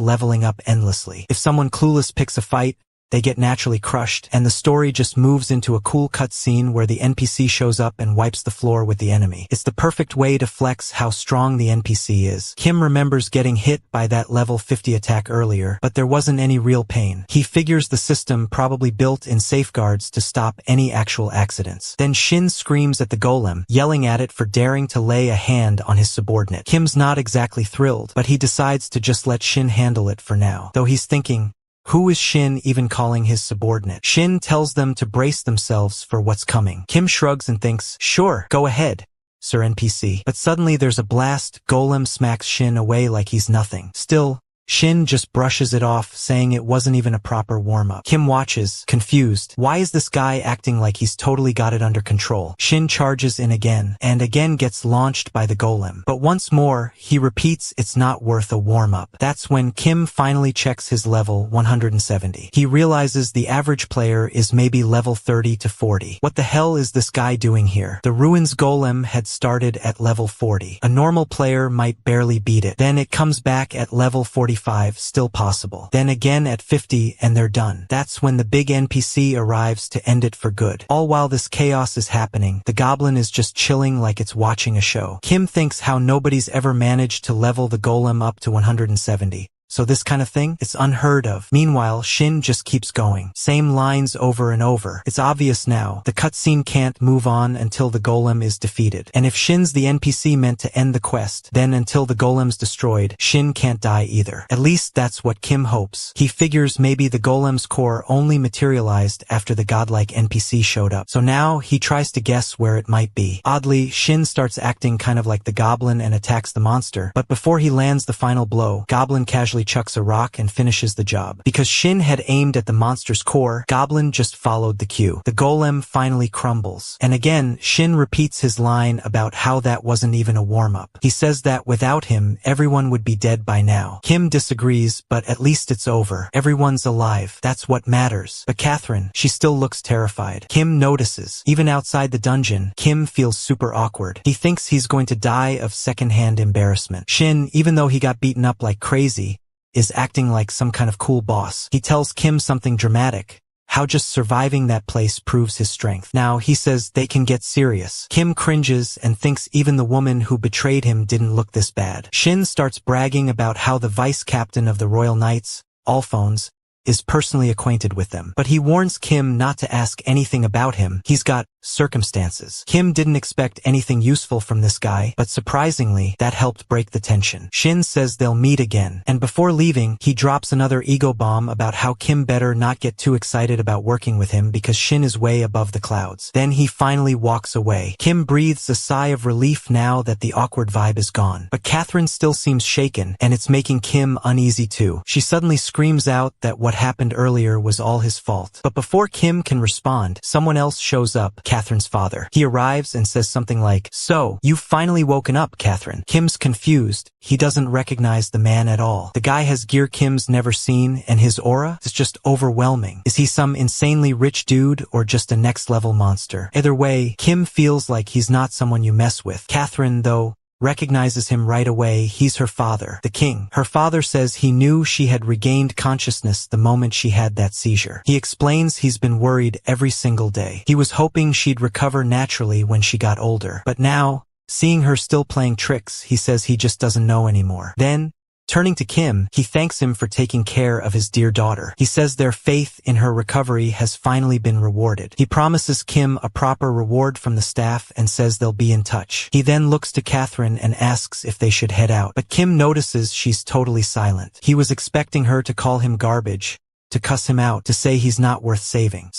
Speaker 1: leveling up endlessly. If someone clueless picks a fight, they get naturally crushed, and the story just moves into a cool cutscene where the NPC shows up and wipes the floor with the enemy. It's the perfect way to flex how strong the NPC is. Kim remembers getting hit by that level 50 attack earlier, but there wasn't any real pain. He figures the system probably built in safeguards to stop any actual accidents. Then Shin screams at the golem, yelling at it for daring to lay a hand on his subordinate. Kim's not exactly thrilled, but he decides to just let Shin handle it for now. Though he's thinking, who is Shin even calling his subordinate? Shin tells them to brace themselves for what's coming. Kim shrugs and thinks, sure, go ahead, Sir NPC. But suddenly there's a blast, golem smacks Shin away like he's nothing. Still, Shin just brushes it off, saying it wasn't even a proper warm-up. Kim watches, confused. Why is this guy acting like he's totally got it under control? Shin charges in again, and again gets launched by the golem. But once more, he repeats it's not worth a warm-up. That's when Kim finally checks his level 170. He realizes the average player is maybe level 30 to 40. What the hell is this guy doing here? The Ruins golem had started at level 40. A normal player might barely beat it. Then it comes back at level 45, still possible. Then again at 50 and they're done. That's when the big NPC arrives to end it for good. All while this chaos is happening, the goblin is just chilling like it's watching a show. Kim thinks how nobody's ever managed to level the golem up to 170. So this kind of thing, it's unheard of. Meanwhile, Shin just keeps going. Same lines over and over. It's obvious now. The cutscene can't move on until the golem is defeated. And if Shin's the NPC meant to end the quest, then until the golem's destroyed, Shin can't die either. At least that's what Kim hopes. He figures maybe the golem's core only materialized after the godlike NPC showed up. So now he tries to guess where it might be. Oddly, Shin starts acting kind of like the goblin and attacks the monster. But before he lands the final blow, Goblin casually chucks a rock and finishes the job. Because Shin had aimed at the monster's core, Goblin just followed the cue. The golem finally crumbles. And again, Shin repeats his line about how that wasn't even a warm-up. He says that without him, everyone would be dead by now. Kim disagrees, but at least it's over. Everyone's alive. That's what matters. But Catherine, she still looks terrified. Kim notices. Even outside the dungeon, Kim feels super awkward. He thinks he's going to die of secondhand embarrassment. Shin, even though he got beaten up like crazy, is acting like some kind of cool boss. He tells Kim something dramatic, how just surviving that place proves his strength. Now he says they can get serious. Kim cringes and thinks even the woman who betrayed him didn't look this bad. Shin starts bragging about how the vice captain of the Royal Knights, Alphonse, is personally acquainted with them. But he warns Kim not to ask anything about him. He's got circumstances. Kim didn't expect anything useful from this guy, but surprisingly, that helped break the tension. Shin says they'll meet again, and before leaving, he drops another ego bomb about how Kim better not get too excited about working with him because Shin is way above the clouds. Then he finally walks away. Kim breathes a sigh of relief now that the awkward vibe is gone. But Catherine still seems shaken, and it's making Kim uneasy too. She suddenly screams out that what happened earlier was all his fault. But before Kim can respond, someone else shows up, Catherine's father. He arrives and says something like, "So, you've finally woken up, Catherine." Kim's confused. He doesn't recognize the man at all. The guy has gear Kim's never seen, and his aura is just overwhelming. Is he some insanely rich dude or just a next-level monster? Either way, Kim feels like he's not someone you mess with. Catherine, though, recognizes him right away. He's her father, the king. Her father says he knew she had regained consciousness the moment she had that seizure. He explains he's been worried every single day. He was hoping she'd recover naturally when she got older. But now, seeing her still playing tricks, he says he just doesn't know anymore. Then, turning to Kim, he thanks him for taking care of his dear daughter. He says their faith in her recovery has finally been rewarded. He promises Kim a proper reward from the staff and says they'll be in touch. He then looks to Catherine and asks if they should head out. But Kim notices she's totally silent. He was expecting her to call him garbage, to cuss him out, to say he's not worth saving.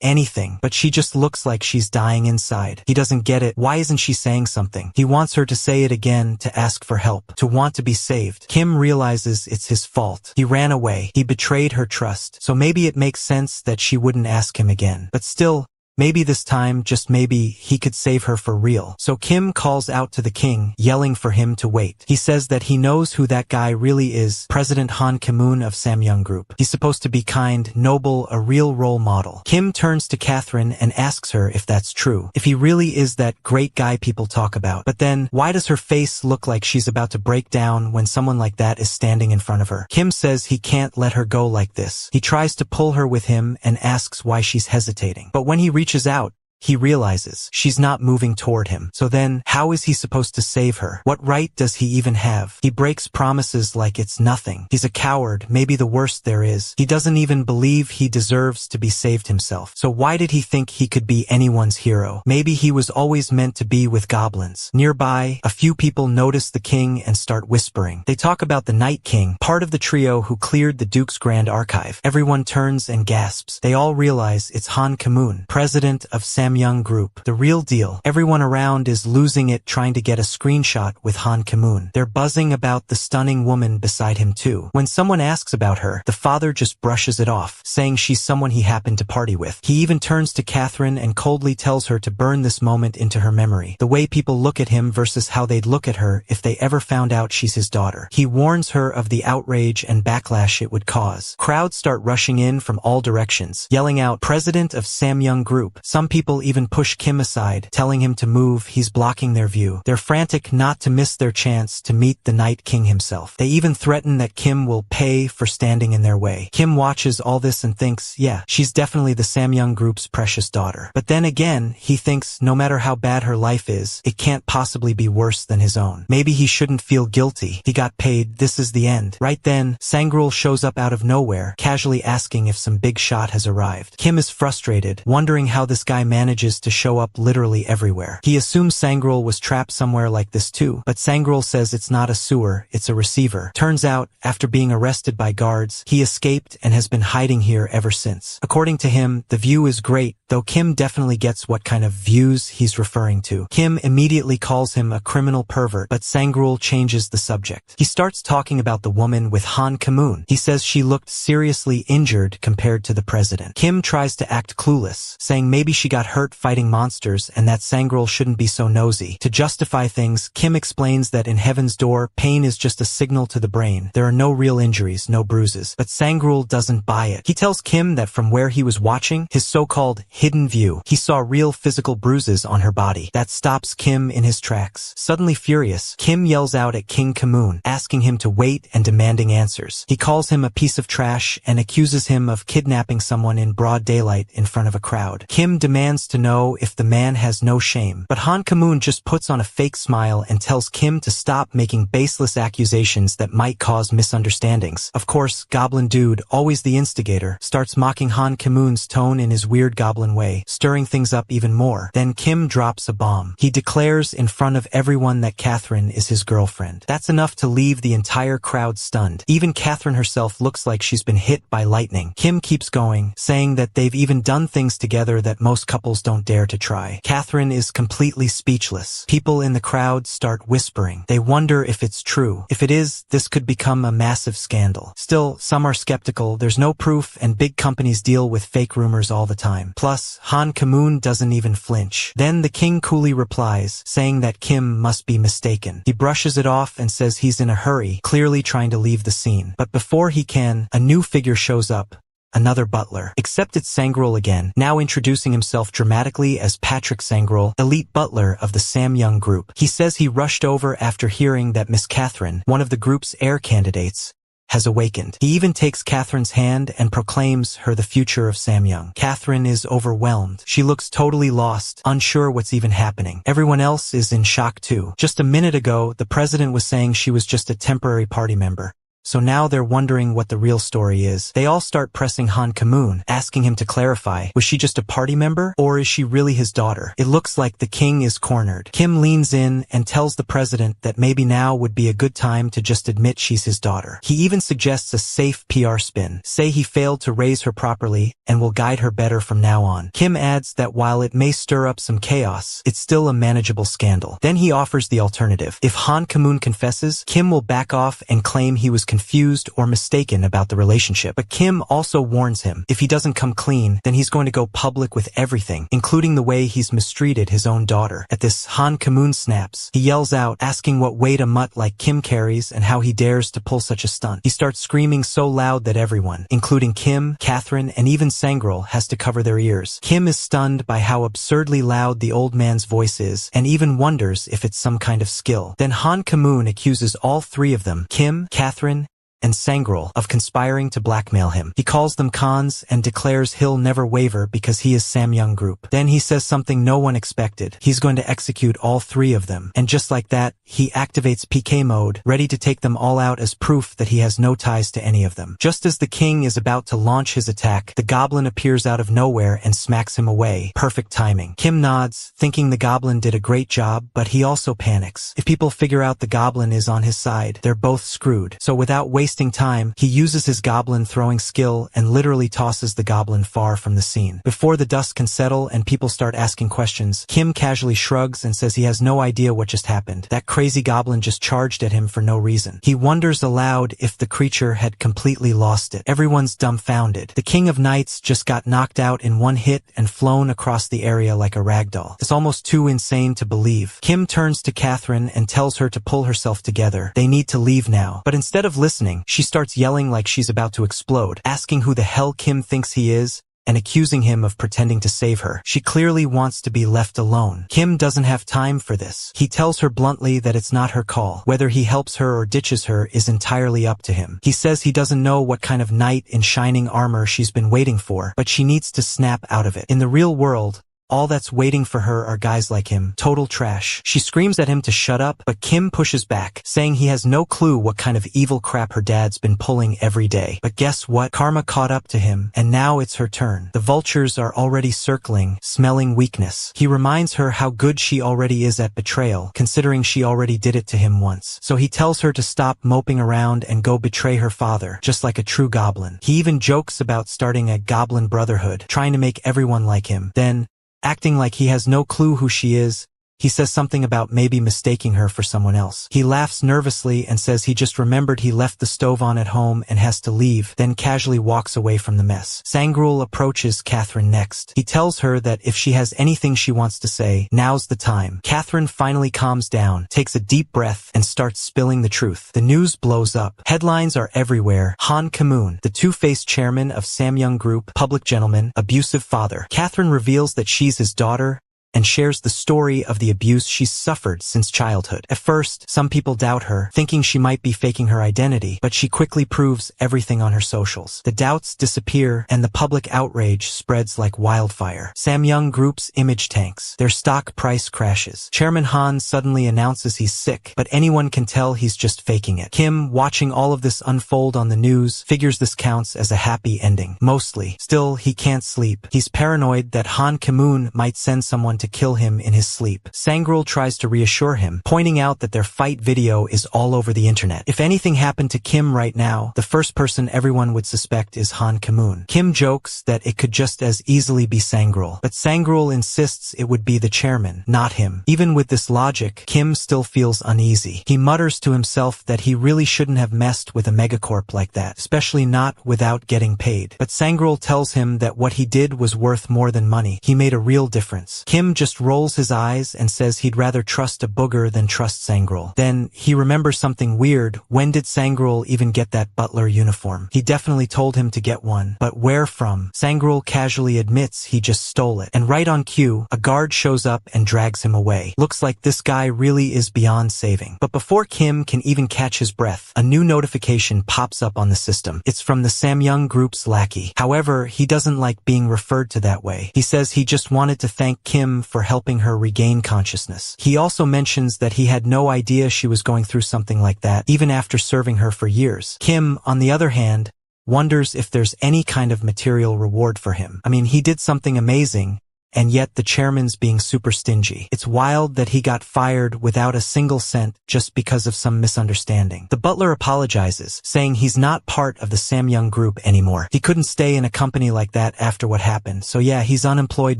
Speaker 1: Anything, but she just looks like she's dying inside. He doesn't get it. Why isn't she saying something? He wants her to say it again, to ask for help, to want to be saved. Kim realizes it's his fault. He ran away. He betrayed her trust. So maybe it makes sense that she wouldn't ask him again. But still, Maybe this time, just maybe, he could save her for real. So Kim calls out to the king, yelling for him to wait. He says that he knows who that guy really is, President Han Ki-moon of Samyang Group. He's supposed to be kind, noble, a real role model. Kim turns to Catherine and asks her if that's true, if he really is that great guy people talk about. But then, why does her face look like she's about to break down when someone like that is standing in front of her? Kim says he can't let her go like this. He tries to pull her with him and asks why she's hesitating. But when he reaches out, he realizes she's not moving toward him. So then, how is he supposed to save her? What right does he even have? He breaks promises like it's nothing. He's a coward, maybe the worst there is. He doesn't even believe he deserves to be saved himself. So why did he think he could be anyone's hero? Maybe he was always meant to be with goblins. Nearby, a few people notice the king and start whispering. They talk about the Night King, part of the trio who cleared the Duke's Grand Archive. Everyone turns and gasps. They all realize it's Han Ki-moon, president of Samyang Group. The real deal. Everyone around is losing it trying to get a screenshot with Han Ki-moon. They're buzzing about the stunning woman beside him too. When someone asks about her, the father just brushes it off, saying she's someone he happened to party with. He even turns to Catherine and coldly tells her to burn this moment into her memory. The way people look at him versus how they'd look at her if they ever found out she's his daughter. He warns her of the outrage and backlash it would cause. Crowds start rushing in from all directions, yelling out, "President of Samyang Group." Some people even push Kim aside, telling him to move, he's blocking their view. They're frantic not to miss their chance to meet the Night King himself. They even threaten that Kim will pay for standing in their way. Kim watches all this and thinks, yeah, she's definitely the Samyang Group's precious daughter. But then again, he thinks no matter how bad her life is, it can't possibly be worse than his own. Maybe he shouldn't feel guilty. He got paid, this is the end. Right then, Sangrul shows up out of nowhere, casually asking if some big shot has arrived. Kim is frustrated, wondering how this guy manages to show up literally everywhere. He assumes Sangrul was trapped somewhere like this too, but Sangrul says it's not a sewer, it's a receiver. Turns out, after being arrested by guards, he escaped and has been hiding here ever since. According to him, the view is great, though Kim definitely gets what kind of views he's referring to. Kim immediately calls him a criminal pervert, but Sangrul changes the subject. He starts talking about the woman with Han Ki-moon. He says she looked seriously injured compared to the president. Kim tries to act clueless, saying maybe she got hurt fighting monsters and that Sangrul shouldn't be so nosy. To justify things, Kim explains that in Heaven's Door, pain is just a signal to the brain. There are no real injuries, no bruises. But Sangrul doesn't buy it. He tells Kim that from where he was watching, his so-called hidden view, he saw real physical bruises on her body. That stops Kim in his tracks. Suddenly furious, Kim yells out at King Ki-moon, asking him to wait and demanding answers. He calls him a piece of trash and accuses him of kidnapping someone in broad daylight in front of a crowd. Kim demands to know if the man has no shame, but Han Ki-moon just puts on a fake smile and tells Kim to stop making baseless accusations that might cause misunderstandings. Of course, Goblin Dude, always the instigator, starts mocking Han Ki-moon's tone in his weird goblin way, stirring things up even more. Then Kim drops a bomb. He declares in front of everyone that Catherine is his girlfriend. That's enough to leave the entire crowd stunned. Even Catherine herself looks like she's been hit by lightning. Kim keeps going, saying that they've even done things together that most couples don't dare to try. Catherine is completely speechless. People in the crowd start whispering. They wonder if it's true. If it is, this could become a massive scandal. Still, some are skeptical. There's no proof and big companies deal with fake rumors all the time. Plus, Han Ki-moon doesn't even flinch. Then the king coolly replies, saying that Kim must be mistaken. He brushes it off and says he's in a hurry, clearly trying to leave the scene. But before he can, a new figure shows up. Another butler. Except it's Sangrul again, now introducing himself dramatically as Patrick Sangrul, elite butler of the Samyang Group. He says he rushed over after hearing that Miss Catherine, one of the group's heir candidates, has awakened. He even takes Catherine's hand and proclaims her the future of Samyang. Catherine is overwhelmed. She looks totally lost, unsure what's even happening. Everyone else is in shock too. Just a minute ago, the president was saying she was just a temporary party member. So now they're wondering what the real story is. They all start pressing Han Ki-moon, asking him to clarify. Was she just a party member, or is she really his daughter? It looks like the king is cornered. Kim leans in and tells the president that maybe now would be a good time to just admit she's his daughter. He even suggests a safe PR spin. Say he failed to raise her properly and will guide her better from now on. Kim adds that while it may stir up some chaos, it's still a manageable scandal. Then he offers the alternative. If Han Ki-moon confesses, Kim will back off and claim he was confused or mistaken about the relationship. But Kim also warns him, if he doesn't come clean, then he's going to go public with everything, including the way he's mistreated his own daughter. At this, Han Ki-moon snaps. He yells out, asking what weight a mutt like Kim carries and how he dares to pull such a stunt. He starts screaming so loud that everyone, including Kim, Catherine, and even Sangrul, has to cover their ears. Kim is stunned by how absurdly loud the old man's voice is, and even wonders if it's some kind of skill. Then Han Ki-moon accuses all three of them, Kim, Catherine, and Sangrul, of conspiring to blackmail him. He calls them cons and declares he'll never waver because he is Samyang Group. Then he says something no one expected. He's going to execute all three of them. And just like that, he activates PK mode, ready to take them all out as proof that he has no ties to any of them. Just as the king is about to launch his attack, the goblin appears out of nowhere and smacks him away. Perfect timing. Kim nods, thinking the goblin did a great job, but he also panics. If people figure out the goblin is on his side, they're both screwed. So without wasting time, he uses his goblin throwing skill and literally tosses the goblin far from the scene. Before the dust can settle and people start asking questions, Kim casually shrugs and says he has no idea what just happened. That crazy goblin just charged at him for no reason. He wonders aloud if the creature had completely lost it. Everyone's dumbfounded. The King of Knights just got knocked out in one hit and flown across the area like a ragdoll. It's almost too insane to believe. Kim turns to Catherine and tells her to pull herself together. They need to leave now. But instead of listening, she starts yelling like she's about to explode, asking who the hell Kim thinks he is, and accusing him of pretending to save her. She clearly wants to be left alone. Kim doesn't have time for this. He tells her bluntly that it's not her call. Whether he helps her or ditches her is entirely up to him. He says he doesn't know what kind of knight in shining armor she's been waiting for, but she needs to snap out of it. In the real world, all that's waiting for her are guys like him. Total trash. She screams at him to shut up, but Kim pushes back, saying he has no clue what kind of evil crap her dad's been pulling every day. But guess what? Karma caught up to him, and now it's her turn. The vultures are already circling, smelling weakness. He reminds her how good she already is at betrayal, considering she already did it to him once. So he tells her to stop moping around and go betray her father, just like a true goblin. He even jokes about starting a goblin brotherhood, trying to make everyone like him. Then, acting like he has no clue who she is, he says something about maybe mistaking her for someone else. He laughs nervously and says he just remembered he left the stove on at home and has to leave, then casually walks away from the mess. Sangrul approaches Catherine next. He tells her that if she has anything she wants to say, now's the time. Catherine finally calms down, takes a deep breath, and starts spilling the truth. The news blows up. Headlines are everywhere. Han Ki-moon, the two-faced chairman of Samyang Group, public gentleman, abusive father. Catherine reveals that she's his daughter, and shares the story of the abuse she's suffered since childhood. At first, some people doubt her, thinking she might be faking her identity, but she quickly proves everything on her socials. The doubts disappear, and the public outrage spreads like wildfire. Samyang Group's image tanks. Their stock price crashes. Chairman Han suddenly announces he's sick, but anyone can tell he's just faking it. Kim, watching all of this unfold on the news, figures this counts as a happy ending. Mostly. Still, he can't sleep. He's paranoid that Han Ki-moon might send someone to kill him in his sleep. Sangrul tries to reassure him, pointing out that their fight video is all over the internet. If anything happened to Kim right now, the first person everyone would suspect is Han Ki-moon. Kim jokes that it could just as easily be Sangrul, but Sangrul insists it would be the chairman, not him. Even with this logic, Kim still feels uneasy. He mutters to himself that he really shouldn't have messed with a megacorp like that, especially not without getting paid. But Sangrul tells him that what he did was worth more than money. He made a real difference. Kim just rolls his eyes and says he'd rather trust a booger than trust Sangrul. Then, he remembers something weird. When did Sangrul even get that butler uniform? He definitely told him to get one, but where from? Sangrul casually admits he just stole it. And right on cue, a guard shows up and drags him away. Looks like this guy really is beyond saving. But before Kim can even catch his breath, a new notification pops up on the system. It's from the Samyang Group's lackey. However, he doesn't like being referred to that way. He says he just wanted to thank Kim for helping her regain consciousness. He also mentions that he had no idea she was going through something like that, even after serving her for years. Kim, on the other hand, wonders if there's any kind of material reward for him. I mean, he did something amazing, and yet the chairman's being super stingy. It's wild that he got fired without a single cent just because of some misunderstanding. The butler apologizes, saying he's not part of the Samyang group anymore. He couldn't stay in a company like that after what happened, so yeah, he's unemployed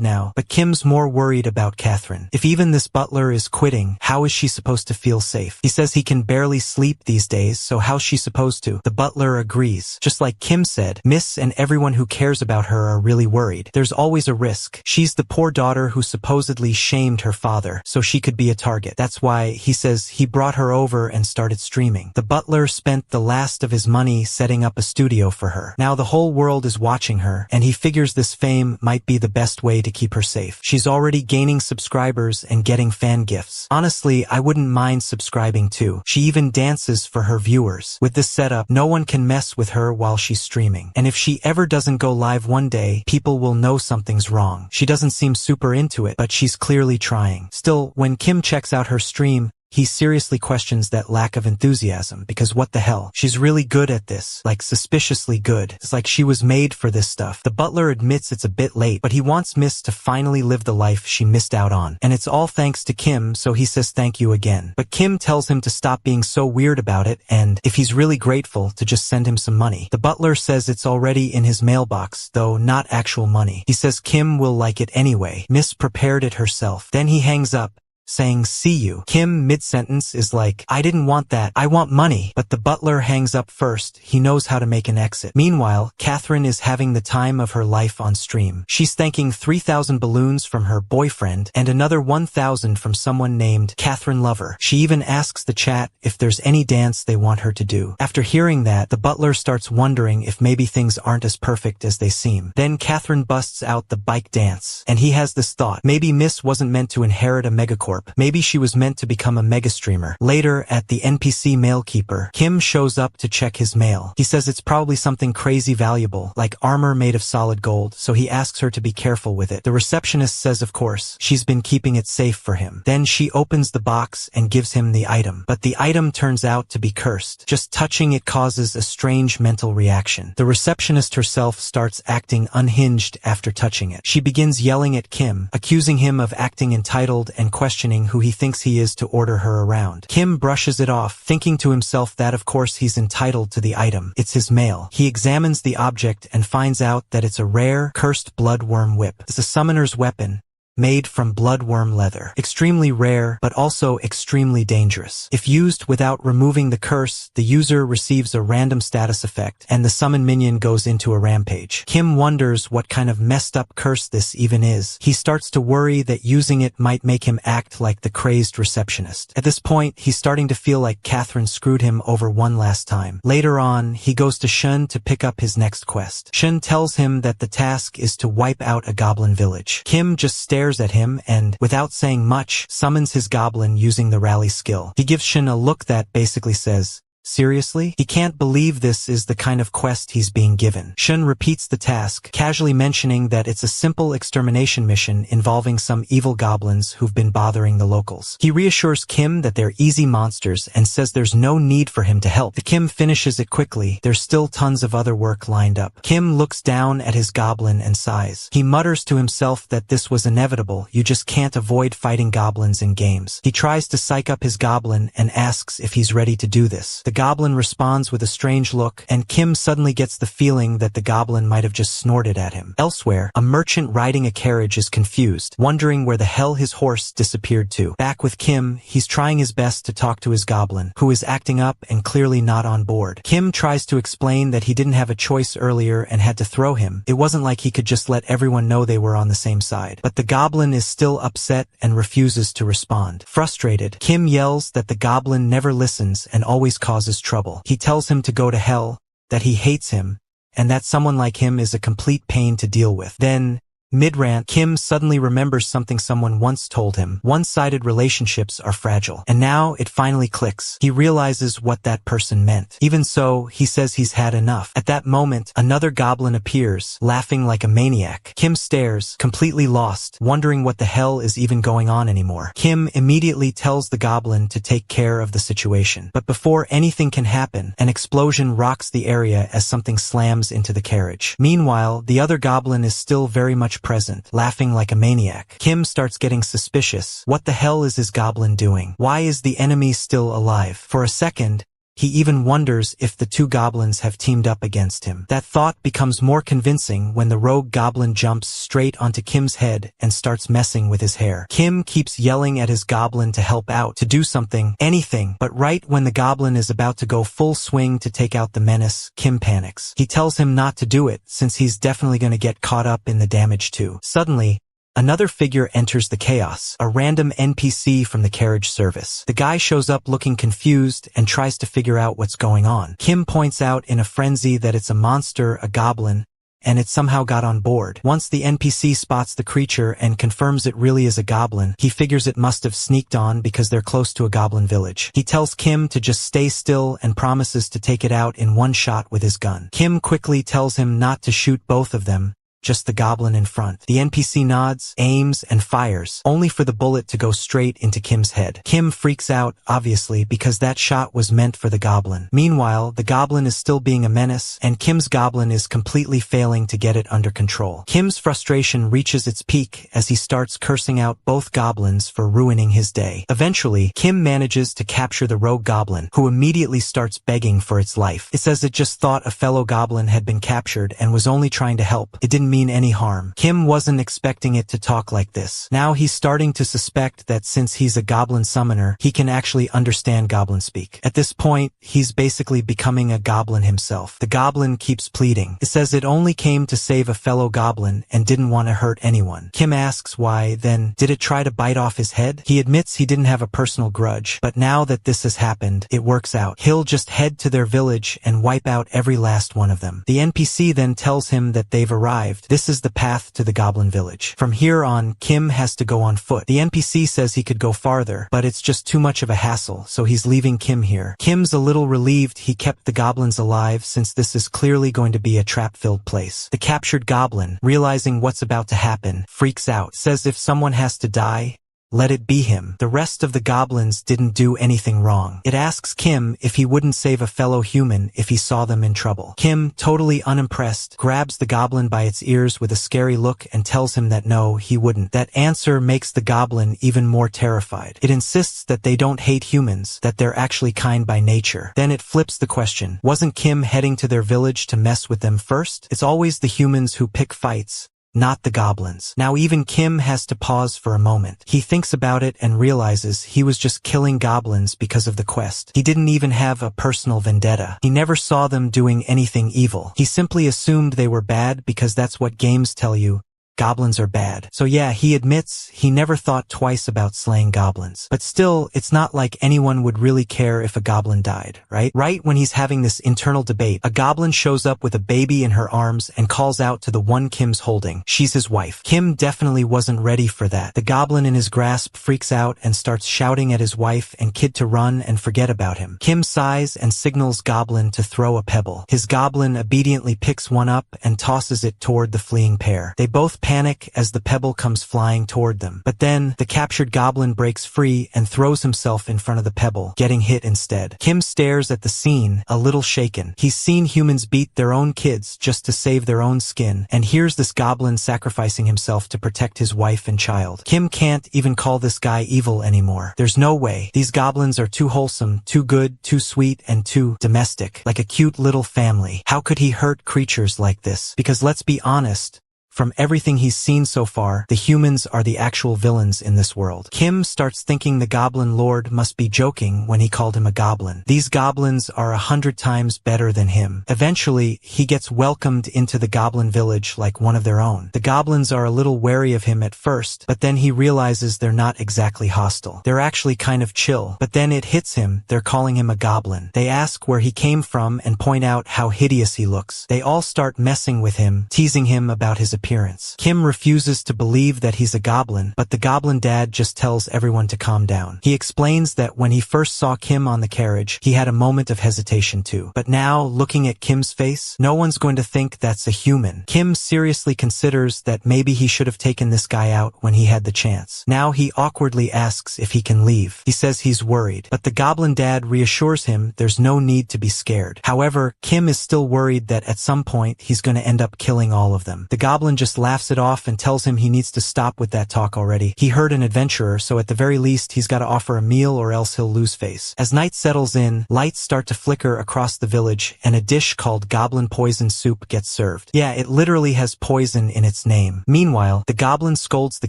Speaker 1: now. But Kim's more worried about Catherine. If even this butler is quitting, how is she supposed to feel safe? He says he can barely sleep these days, so how's she supposed to? The butler agrees. Just like Kim said, Miss and everyone who cares about her are really worried. There's always a risk. She's the poor daughter who supposedly shamed her father, so she could be a target. That's why, he says, he brought her over and started streaming. The butler spent the last of his money setting up a studio for her. Now the whole world is watching her, and he figures this fame might be the best way to keep her safe. She's already gaining subscribers and getting fan gifts. Honestly, I wouldn't mind subscribing too. She even dances for her viewers. With this setup, no one can mess with her while she's streaming. And if she ever doesn't go live one day, people will know something's wrong. She doesn't seem super into it, but she's clearly trying. Still, when Kim checks out her stream, he seriously questions that lack of enthusiasm, because what the hell? She's really good at this, like suspiciously good. It's like she was made for this stuff. The butler admits it's a bit late, but he wants Miss to finally live the life she missed out on. And it's all thanks to Kim, so he says thank you again. But Kim tells him to stop being so weird about it, and if he's really grateful, to just send him some money. The butler says it's already in his mailbox, though not actual money. He says Kim will like it anyway. Miss prepared it herself. Then he hangs up, saying, "See you." Kim, mid-sentence, is like, "I didn't want that. I want money." But the butler hangs up first. He knows how to make an exit. Meanwhile, Catherine is having the time of her life on stream. She's thanking 3,000 balloons from her boyfriend and another 1,000 from someone named Catherine Lover. She even asks the chat if there's any dance they want her to do. After hearing that, the butler starts wondering if maybe things aren't as perfect as they seem. Then Catherine busts out the bike dance, and he has this thought. Maybe Miss wasn't meant to inherit a megacorp. Maybe she was meant to become a mega streamer. Later, at the NPC mailkeeper, Kim shows up to check his mail. He says it's probably something crazy valuable, like armor made of solid gold, so he asks her to be careful with it. The receptionist says of course, she's been keeping it safe for him. Then she opens the box and gives him the item. But the item turns out to be cursed. Just touching it causes a strange mental reaction. The receptionist herself starts acting unhinged after touching it. She begins yelling at Kim, accusing him of acting entitled and questioning who he thinks he is to order her around. Kim brushes it off, thinking to himself that of course he's entitled to the item. It's his mail. He examines the object and finds out that it's a rare, cursed bloodworm whip. It's a summoner's weapon, made from bloodworm leather. Extremely rare, but also extremely dangerous. If used without removing the curse, the user receives a random status effect, and the summon minion goes into a rampage. Kim wonders what kind of messed up curse this even is. He starts to worry that using it might make him act like the crazed receptionist. At this point, he's starting to feel like Catherine screwed him over one last time. Later on, he goes to Shun to pick up his next quest. Shun tells him that the task is to wipe out a goblin village. Kim just stares at him and, without saying much, summons his goblin using the rally skill. He gives Shin a look that basically says, "Seriously?" He can't believe this is the kind of quest he's being given. Shun repeats the task, casually mentioning that it's a simple extermination mission involving some evil goblins who've been bothering the locals. He reassures Kim that they're easy monsters and says there's no need for him to help. The Kim finishes it quickly. There's still tons of other work lined up. Kim looks down at his goblin and sighs. He mutters to himself that this was inevitable. You just can't avoid fighting goblins in games. He tries to psych up his goblin and asks if he's ready to do this. The goblin responds with a strange look, and Kim suddenly gets the feeling that the goblin might have just snorted at him. Elsewhere, a merchant riding a carriage is confused, wondering where the hell his horse disappeared to. Back with Kim, he's trying his best to talk to his goblin, who is acting up and clearly not on board. Kim tries to explain that he didn't have a choice earlier and had to throw him. It wasn't like he could just let everyone know they were on the same side. But the goblin is still upset and refuses to respond. Frustrated, Kim yells that the goblin never listens and always causes trouble. He tells him to go to hell, that he hates him, and that someone like him is a complete pain to deal with. Then, mid-rant, Kim suddenly remembers something someone once told him. One-sided relationships are fragile. And now it finally clicks. He realizes what that person meant. Even so, he says he's had enough. At that moment, another goblin appears, laughing like a maniac. Kim stares, completely lost, wondering what the hell is even going on anymore. Kim immediately tells the goblin to take care of the situation. But before anything can happen, an explosion rocks the area as something slams into the carriage. Meanwhile, the other goblin is still very much present, laughing like a maniac. Kim starts getting suspicious. What the hell is his goblin doing? Why is the enemy still alive? For a second, he even wonders if the two goblins have teamed up against him. That thought becomes more convincing when the rogue goblin jumps straight onto Kim's head and starts messing with his hair. Kim keeps yelling at his goblin to help out, to do something, anything, but right when the goblin is about to go full swing to take out the menace, Kim panics. He tells him not to do it, since he's definitely going to get caught up in the damage too. Suddenly, another figure enters the chaos, a random NPC from the carriage service. The guy shows up looking confused and tries to figure out what's going on. Kim points out in a frenzy that it's a monster, a goblin, and it somehow got on board. Once the NPC spots the creature and confirms it really is a goblin, he figures it must have sneaked on because they're close to a goblin village. He tells Kim to just stay still and promises to take it out in one shot with his gun. Kim quickly tells him not to shoot both of them, just the goblin in front. The NPC nods, aims, and fires, only for the bullet to go straight into Kim's head. Kim freaks out, obviously, because that shot was meant for the goblin. Meanwhile, the goblin is still being a menace, and Kim's goblin is completely failing to get it under control. Kim's frustration reaches its peak as he starts cursing out both goblins for ruining his day. Eventually, Kim manages to capture the rogue goblin, who immediately starts begging for its life. It says it just thought a fellow goblin had been captured and was only trying to help. It didn't mean any harm. Kim wasn't expecting it to talk like this. Now he's starting to suspect that since he's a goblin summoner, he can actually understand goblin speak. At this point, he's basically becoming a goblin himself. The goblin keeps pleading. It says it only came to save a fellow goblin and didn't want to hurt anyone. Kim asks why, then, did it try to bite off his head? He admits he didn't have a personal grudge, but now that this has happened, it works out. He'll just head to their village and wipe out every last one of them. The NPC then tells him that they've arrived. This is the path to the goblin village. From here on, Kim has to go on foot. The NPC says he could go farther, but it's just too much of a hassle, so he's leaving Kim here. Kim's a little relieved he kept the goblins alive, since this is clearly going to be a trap-filled place. The captured goblin, realizing what's about to happen, freaks out, says if someone has to die, let it be him. The rest of the goblins didn't do anything wrong. It asks Kim if he wouldn't save a fellow human if he saw them in trouble. Kim, totally unimpressed, grabs the goblin by its ears with a scary look and tells him that no, he wouldn't. That answer makes the goblin even more terrified. It insists that they don't hate humans, that they're actually kind by nature. Then it flips the question. Wasn't Kim heading to their village to mess with them first? It's always the humans who pick fights, not the goblins. Now even Kim has to pause for a moment. He thinks about it and realizes he was just killing goblins because of the quest. He didn't even have a personal vendetta. He never saw them doing anything evil. He simply assumed they were bad because that's what games tell you. Goblins are bad. So yeah, he admits he never thought twice about slaying goblins. But still, it's not like anyone would really care if a goblin died, right? Right when he's having this internal debate, a goblin shows up with a baby in her arms and calls out to the one Kim's holding. She's his wife. Kim definitely wasn't ready for that. The goblin in his grasp freaks out and starts shouting at his wife and kid to run and forget about him. Kim sighs and signals Goblin to throw a pebble. His goblin obediently picks one up and tosses it toward the fleeing pair. They both panic as the pebble comes flying toward them. But then, the captured goblin breaks free and throws himself in front of the pebble, getting hit instead. Kim stares at the scene, a little shaken. He's seen humans beat their own kids just to save their own skin, and here's this goblin sacrificing himself to protect his wife and child. Kim can't even call this guy evil anymore. There's no way. These goblins are too wholesome, too good, too sweet, and too domestic, like a cute little family. How could he hurt creatures like this? Because let's be honest, from everything he's seen so far, the humans are the actual villains in this world. Kim starts thinking the Goblin Lord must be joking when he called him a goblin. These goblins are 100 times better than him. Eventually, he gets welcomed into the goblin village like one of their own. The goblins are a little wary of him at first, but then he realizes they're not exactly hostile. They're actually kind of chill. But then it hits him, they're calling him a goblin. They ask where he came from and point out how hideous he looks. They all start messing with him, teasing him about his appearance. Kim refuses to believe that he's a goblin, but the goblin dad just tells everyone to calm down. He explains that when he first saw Kim on the carriage, he had a moment of hesitation too. But now, looking at Kim's face, no one's going to think that's a human. Kim seriously considers that maybe he should have taken this guy out when he had the chance. Now he awkwardly asks if he can leave. He says he's worried, but the goblin dad reassures him there's no need to be scared. However, Kim is still worried that at some point he's going to end up killing all of them. The goblin goblin just laughs it off and tells him he needs to stop with that talk already. He heard an adventurer, so at the very least he's gotta offer a meal or else he'll lose face. As night settles in, lights start to flicker across the village, and a dish called goblin poison soup gets served. Yeah, it literally has poison in its name. Meanwhile, the goblin scolds the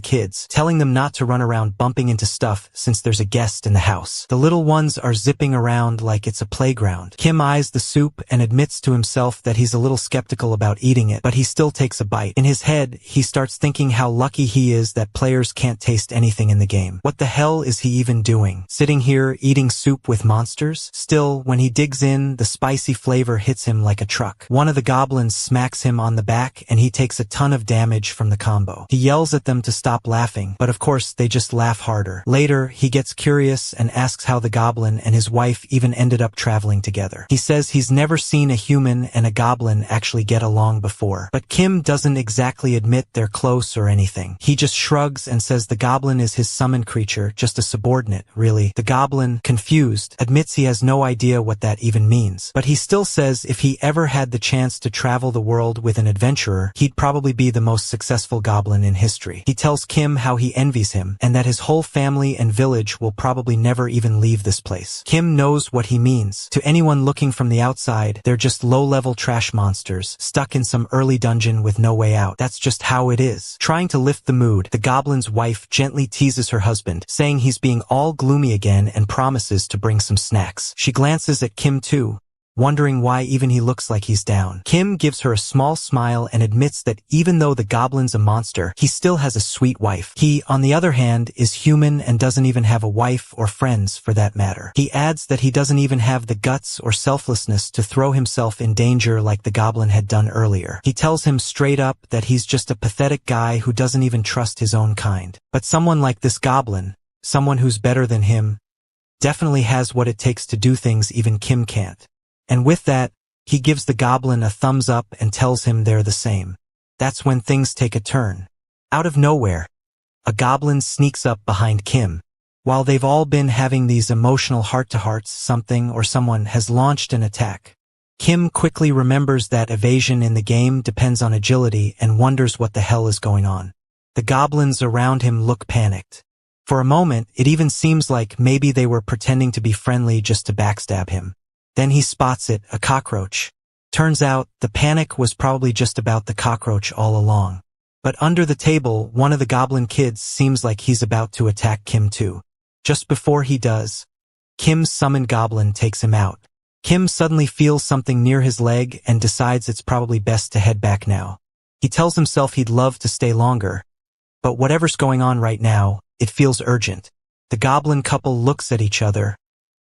Speaker 1: kids, telling them not to run around bumping into stuff since there's a guest in the house. The little ones are zipping around like it's a playground. Kim eyes the soup and admits to himself that he's a little skeptical about eating it, but he still takes a bite. In his head, he starts thinking how lucky he is that players can't taste anything in the game. What the hell is he even doing? Sitting here eating soup with monsters? Still, when he digs in, the spicy flavor hits him like a truck. One of the goblins smacks him on the back and he takes a ton of damage from the combo. He yells at them to stop laughing, but of course they just laugh harder. Later, he gets curious and asks how the goblin and his wife even ended up traveling together. He says he's never seen a human and a goblin actually get along before, but Kim doesn't exactly admit they're close or anything. He just shrugs and says the goblin is his summoned creature, just a subordinate, really. The goblin, confused, admits he has no idea what that even means, but he still says if he ever had the chance to travel the world with an adventurer, he'd probably be the most successful goblin in history. He tells Kim how he envies him, and that his whole family and village will probably never even leave this place. Kim knows what he means. To anyone looking from the outside, they're just low-level trash monsters, stuck in some early dungeon with no way out. That's just how it is. Trying to lift the mood, the goblin's wife gently teases her husband, saying he's being all gloomy again and promises to bring some snacks. She glances at Kim too, wondering why even he looks like he's down. Kim gives her a small smile and admits that even though the goblin's a monster, he still has a sweet wife. He, on the other hand, is human and doesn't even have a wife or friends for that matter. He adds that he doesn't even have the guts or selflessness to throw himself in danger like the goblin had done earlier. He tells him straight up that he's just a pathetic guy who doesn't even trust his own kind. But someone like this goblin, someone who's better than him, definitely has what it takes to do things even Kim can't. And with that, he gives the goblin a thumbs up and tells him they're the same. That's when things take a turn. Out of nowhere, a goblin sneaks up behind Kim. While they've all been having these emotional heart-to-hearts, something or someone has launched an attack. Kim quickly remembers that evasion in the game depends on agility and wonders what the hell is going on. The goblins around him look panicked. For a moment, it even seems like maybe they were pretending to be friendly just to backstab him. Then he spots it, a cockroach. Turns out, the panic was probably just about the cockroach all along. But under the table, one of the goblin kids seems like he's about to attack Kim too. Just before he does, Kim's summoned goblin takes him out. Kim suddenly feels something near his leg and decides it's probably best to head back now. He tells himself he'd love to stay longer, but whatever's going on right now, it feels urgent. The goblin couple looks at each other,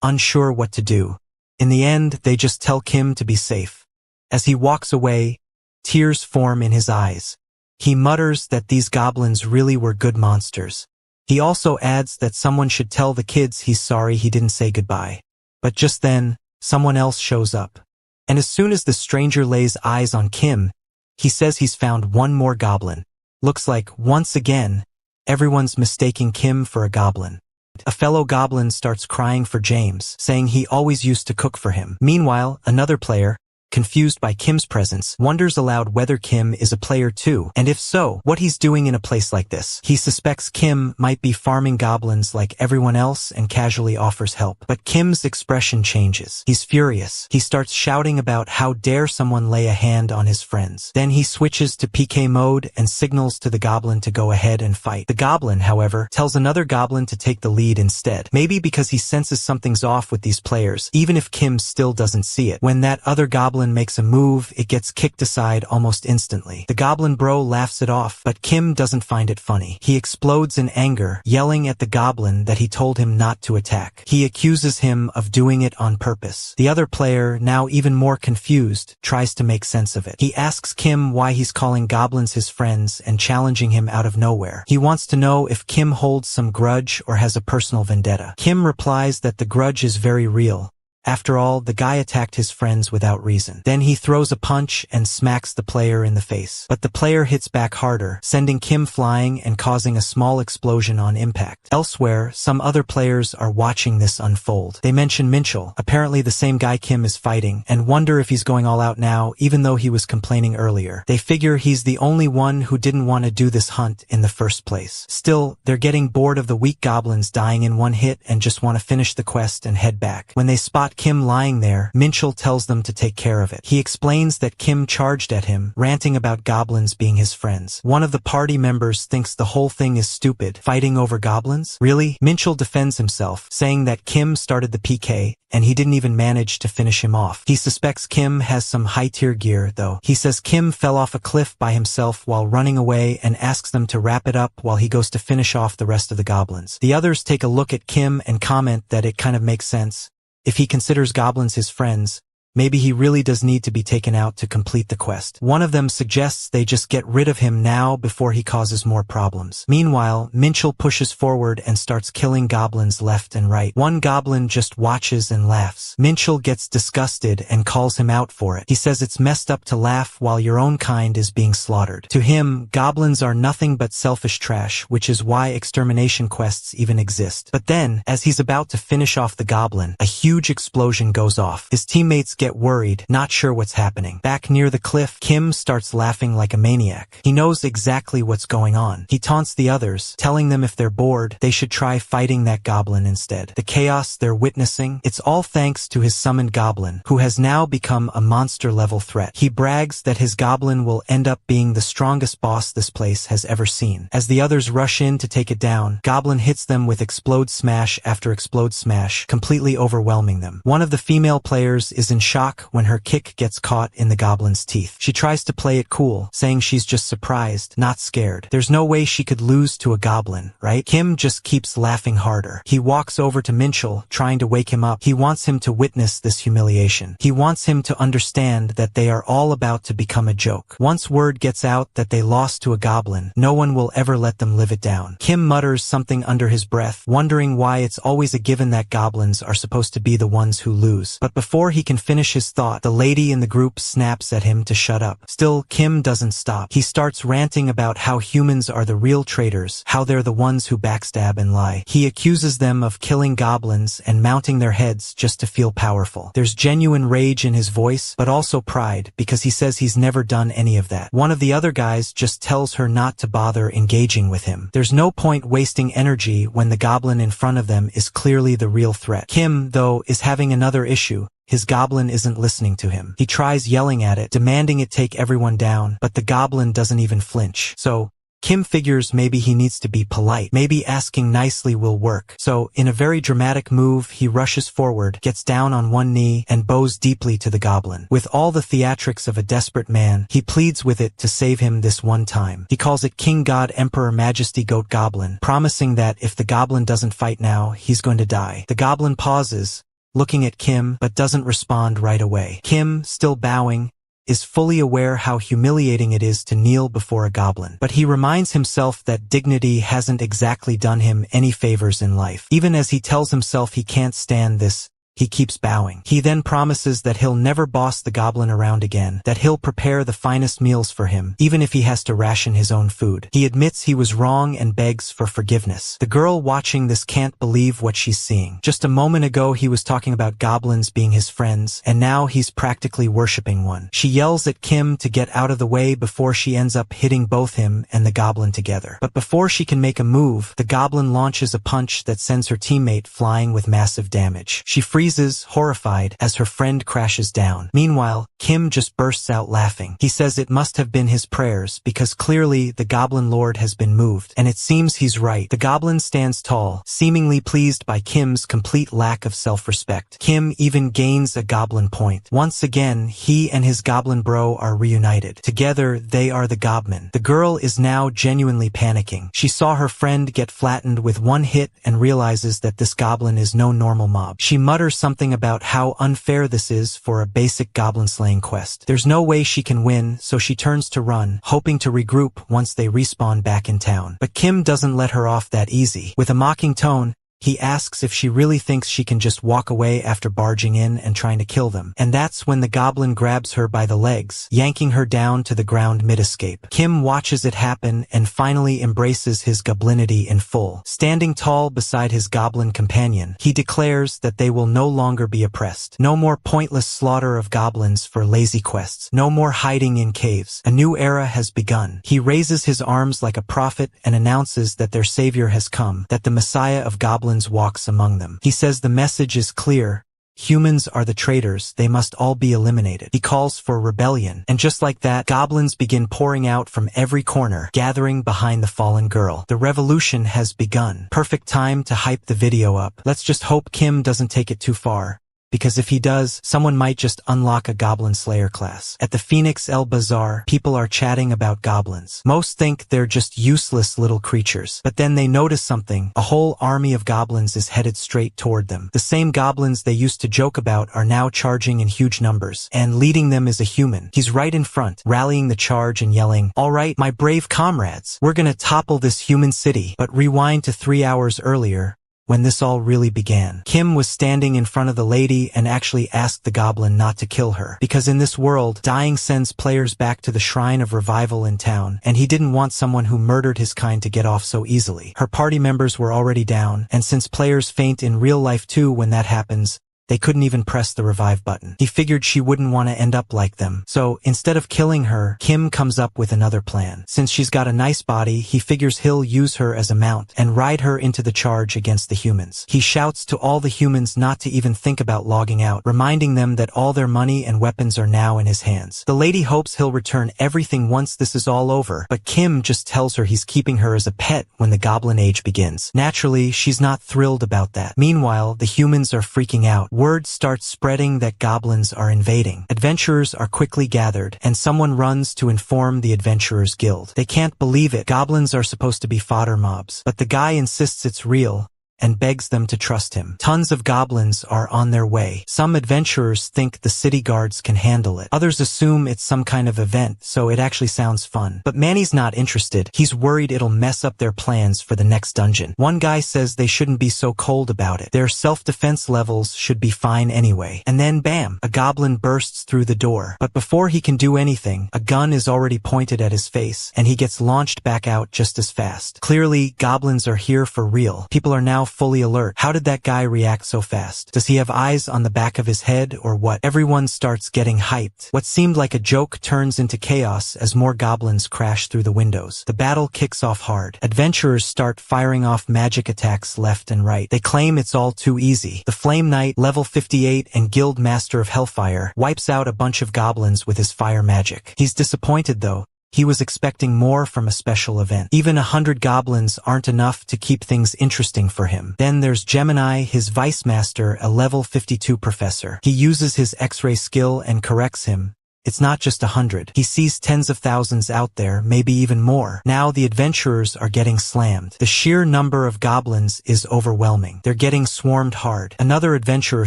Speaker 1: unsure what to do. In the end, they just tell Kim to be safe. As he walks away, tears form in his eyes. He mutters that these goblins really were good monsters. He also adds that someone should tell the kids he's sorry he didn't say goodbye. But just then, someone else shows up. And as soon as the stranger lays eyes on Kim, he says he's found one more goblin. Looks like, once again, everyone's mistaking Kim for a goblin. A fellow goblin starts crying for James, saying he always used to cook for him. Meanwhile, another player, confused by Kim's presence, wonders aloud whether Kim is a player too, and if so, what he's doing in a place like this. He suspects Kim might be farming goblins like everyone else and casually offers help. But Kim's expression changes. He's furious. He starts shouting about how dare someone lay a hand on his friends. Then he switches to PK mode and signals to the goblin to go ahead and fight. The goblin, however, tells another goblin to take the lead instead. Maybe because he senses something's off with these players, even if Kim still doesn't see it. When that other goblin makes a move, it gets kicked aside almost instantly. The goblin bro laughs it off, but Kim doesn't find it funny. He explodes in anger, yelling at the goblin that he told him not to attack. He accuses him of doing it on purpose. The other player, now even more confused, tries to make sense of it. He asks Kim why he's calling goblins his friends and challenging him out of nowhere. He wants to know if Kim holds some grudge or has a personal vendetta. Kim replies that the grudge is very real, After all, the guy attacked his friends without reason. Then he throws a punch and smacks the player in the face. But the player hits back harder, sending Kim flying and causing a small explosion on impact. Elsewhere, some other players are watching this unfold. They mention Minchul, apparently the same guy Kim is fighting, and wonder if he's going all out now, even though he was complaining earlier. They figure he's the only one who didn't want to do this hunt in the first place. Still, they're getting bored of the weak goblins dying in one hit and just want to finish the quest and head back. When they spot Kim lying there, Minchul tells them to take care of it. He explains that Kim charged at him, ranting about goblins being his friends. One of the party members thinks the whole thing is stupid, fighting over goblins? Really? Minchul defends himself, saying that Kim started the PK, and he didn't even manage to finish him off. He suspects Kim has some high-tier gear, though. He says Kim fell off a cliff by himself while running away and asks them to wrap it up while he goes to finish off the rest of the goblins. The others take a look at Kim and comment that it kind of makes sense. If he considers goblins his friends, maybe he really does need to be taken out to complete the quest. One of them suggests they just get rid of him now before he causes more problems. Meanwhile, Minchul pushes forward and starts killing goblins left and right. One goblin just watches and laughs. Minchul gets disgusted and calls him out for it. He says it's messed up to laugh while your own kind is being slaughtered. To him, goblins are nothing but selfish trash, which is why extermination quests even exist. But then, as he's about to finish off the goblin, a huge explosion goes off. His teammates get worried, not sure what's happening. Back near the cliff, Kim starts laughing like a maniac. He knows exactly what's going on. He taunts the others, telling them if they're bored, they should try fighting that goblin instead. The chaos they're witnessing, it's all thanks to his summoned goblin, who has now become a monster-level threat. He brags that his goblin will end up being the strongest boss this place has ever seen. As the others rush in to take it down, Goblin hits them with explode smash after explode smash, completely overwhelming them. One of the female players is in shock when her kick gets caught in the goblin's teeth. She tries to play it cool, saying she's just surprised, not scared. There's no way she could lose to a goblin, right? Kim just keeps laughing harder. He walks over to Minchul, trying to wake him up. He wants him to witness this humiliation. He wants him to understand that they are all about to become a joke. Once word gets out that they lost to a goblin, no one will ever let them live it down. Kim mutters something under his breath, wondering why it's always a given that goblins are supposed to be the ones who lose. But before he can finish his thought, the lady in the group snaps at him to shut up. Still, Kim doesn't stop. He starts ranting about how humans are the real traitors, how they're the ones who backstab and lie. He accuses them of killing goblins and mounting their heads just to feel powerful. There's genuine rage in his voice, but also pride, because he says he's never done any of that. One of the other guys just tells her not to bother engaging with him. There's no point wasting energy when the goblin in front of them is clearly the real threat. Kim, though, is having another issue. His goblin isn't listening to him. He tries yelling at it, demanding it take everyone down, but the goblin doesn't even flinch. So, Kim figures maybe he needs to be polite. Maybe asking nicely will work. So, in a very dramatic move, he rushes forward, gets down on one knee, and bows deeply to the goblin. With all the theatrics of a desperate man, he pleads with it to save him this one time. He calls it King God Emperor Majesty Goat Goblin, promising that if the goblin doesn't fight now, he's going to die. The goblin pauses, looking at Kim, but doesn't respond right away. Kim, still bowing, is fully aware how humiliating it is to kneel before a goblin. But he reminds himself that dignity hasn't exactly done him any favors in life. Even as he tells himself he can't stand this, he keeps bowing. He then promises that he'll never boss the goblin around again, that he'll prepare the finest meals for him, even if he has to ration his own food. He admits he was wrong and begs for forgiveness. The girl watching this can't believe what she's seeing. Just a moment ago he was talking about goblins being his friends, and now he's practically worshipping one. She yells at Kim to get out of the way before she ends up hitting both him and the goblin together. But before she can make a move, the goblin launches a punch that sends her teammate flying with massive damage. She freezes, horrified, as her friend crashes down. Meanwhile, Kim just bursts out laughing. He says it must have been his prayers, because clearly the Goblin Lord has been moved, and it seems he's right. The goblin stands tall, seemingly pleased by Kim's complete lack of self-respect. Kim even gains a goblin point. Once again, he and his goblin bro are reunited. Together, they are the Gobmen. The girl is now genuinely panicking. She saw her friend get flattened with one hit and realizes that this goblin is no normal mob. She mutters something about how unfair this is for a basic goblin slaying quest. There's no way she can win, so she turns to run, hoping to regroup once they respawn back in town. But Kim doesn't let her off that easy. With a mocking tone, He asks if she really thinks she can just walk away after barging in and trying to kill them. And that's when the goblin grabs her by the legs, yanking her down to the ground mid-escape. Kim watches it happen and finally embraces his goblinity in full. Standing tall beside his goblin companion, he declares that they will no longer be oppressed. No more pointless slaughter of goblins for lazy quests. No more hiding in caves. A new era has begun. He raises his arms like a prophet and announces that their savior has come, that the Messiah of goblins walks among them. He says the message is clear. Humans are the traitors, they must all be eliminated. He calls for rebellion, and just like that, goblins begin pouring out from every corner, gathering behind the fallen girl. The revolution has begun. Perfect time to hype the video up. Let's just hope Kim doesn't take it too far, because if he does, someone might just unlock a Goblin Slayer class. At the Phoenix El Bazaar, people are chatting about goblins. Most think they're just useless little creatures, but then they notice something. A whole army of goblins is headed straight toward them. The same goblins they used to joke about are now charging in huge numbers, and leading them is a human. He's right in front, rallying the charge and yelling, "All right, my brave comrades, we're gonna topple this human city." But rewind to 3 hours earlier, when this all really began. Kim was standing in front of the lady and actually asked the goblin not to kill her, because in this world, dying sends players back to the shrine of revival in town, and he didn't want someone who murdered his kind to get off so easily. Her party members were already down, and since players faint in real life too when that happens, they couldn't even press the revive button. He figured she wouldn't want to end up like them. So, instead of killing her, Kim comes up with another plan. Since she's got a nice body, he figures he'll use her as a mount and ride her into the charge against the humans. He shouts to all the humans not to even think about logging out, reminding them that all their money and weapons are now in his hands. The lady hopes he'll return everything once this is all over, but Kim just tells her he's keeping her as a pet when the Goblin Age begins. Naturally, she's not thrilled about that. Meanwhile, the humans are freaking out. Word starts spreading that goblins are invading. Adventurers are quickly gathered, and someone runs to inform the Adventurers Guild. They can't believe it. Goblins are supposed to be fodder mobs, but the guy insists it's real and begs them to trust him. Tons of goblins are on their way. Some adventurers think the city guards can handle it. Others assume it's some kind of event, so it actually sounds fun. But Manny's not interested. He's worried it'll mess up their plans for the next dungeon. One guy says they shouldn't be so cold about it. Their self-defense levels should be fine anyway. And then bam, a goblin bursts through the door. But before he can do anything, a gun is already pointed at his face, and he gets launched back out just as fast. Clearly, goblins are here for real. People are now fully alert. How did that guy react so fast? Does he have eyes on the back of his head or what? Everyone starts getting hyped. What seemed like a joke turns into chaos as more goblins crash through the windows. The battle kicks off hard. Adventurers start firing off magic attacks left and right. They claim it's all too easy. The Flame Knight, level 58 and Guild Master of Hellfire, wipes out a bunch of goblins with his fire magic. He's disappointed though. He was expecting more from a special event. Even 100 goblins aren't enough to keep things interesting for him. Then there's Gemini, his vice master, a level 52 professor. He uses his X-ray skill and corrects him. It's not just 100. He sees tens of thousands out there, maybe even more. Now the adventurers are getting slammed. The sheer number of goblins is overwhelming. They're getting swarmed hard. Another adventurer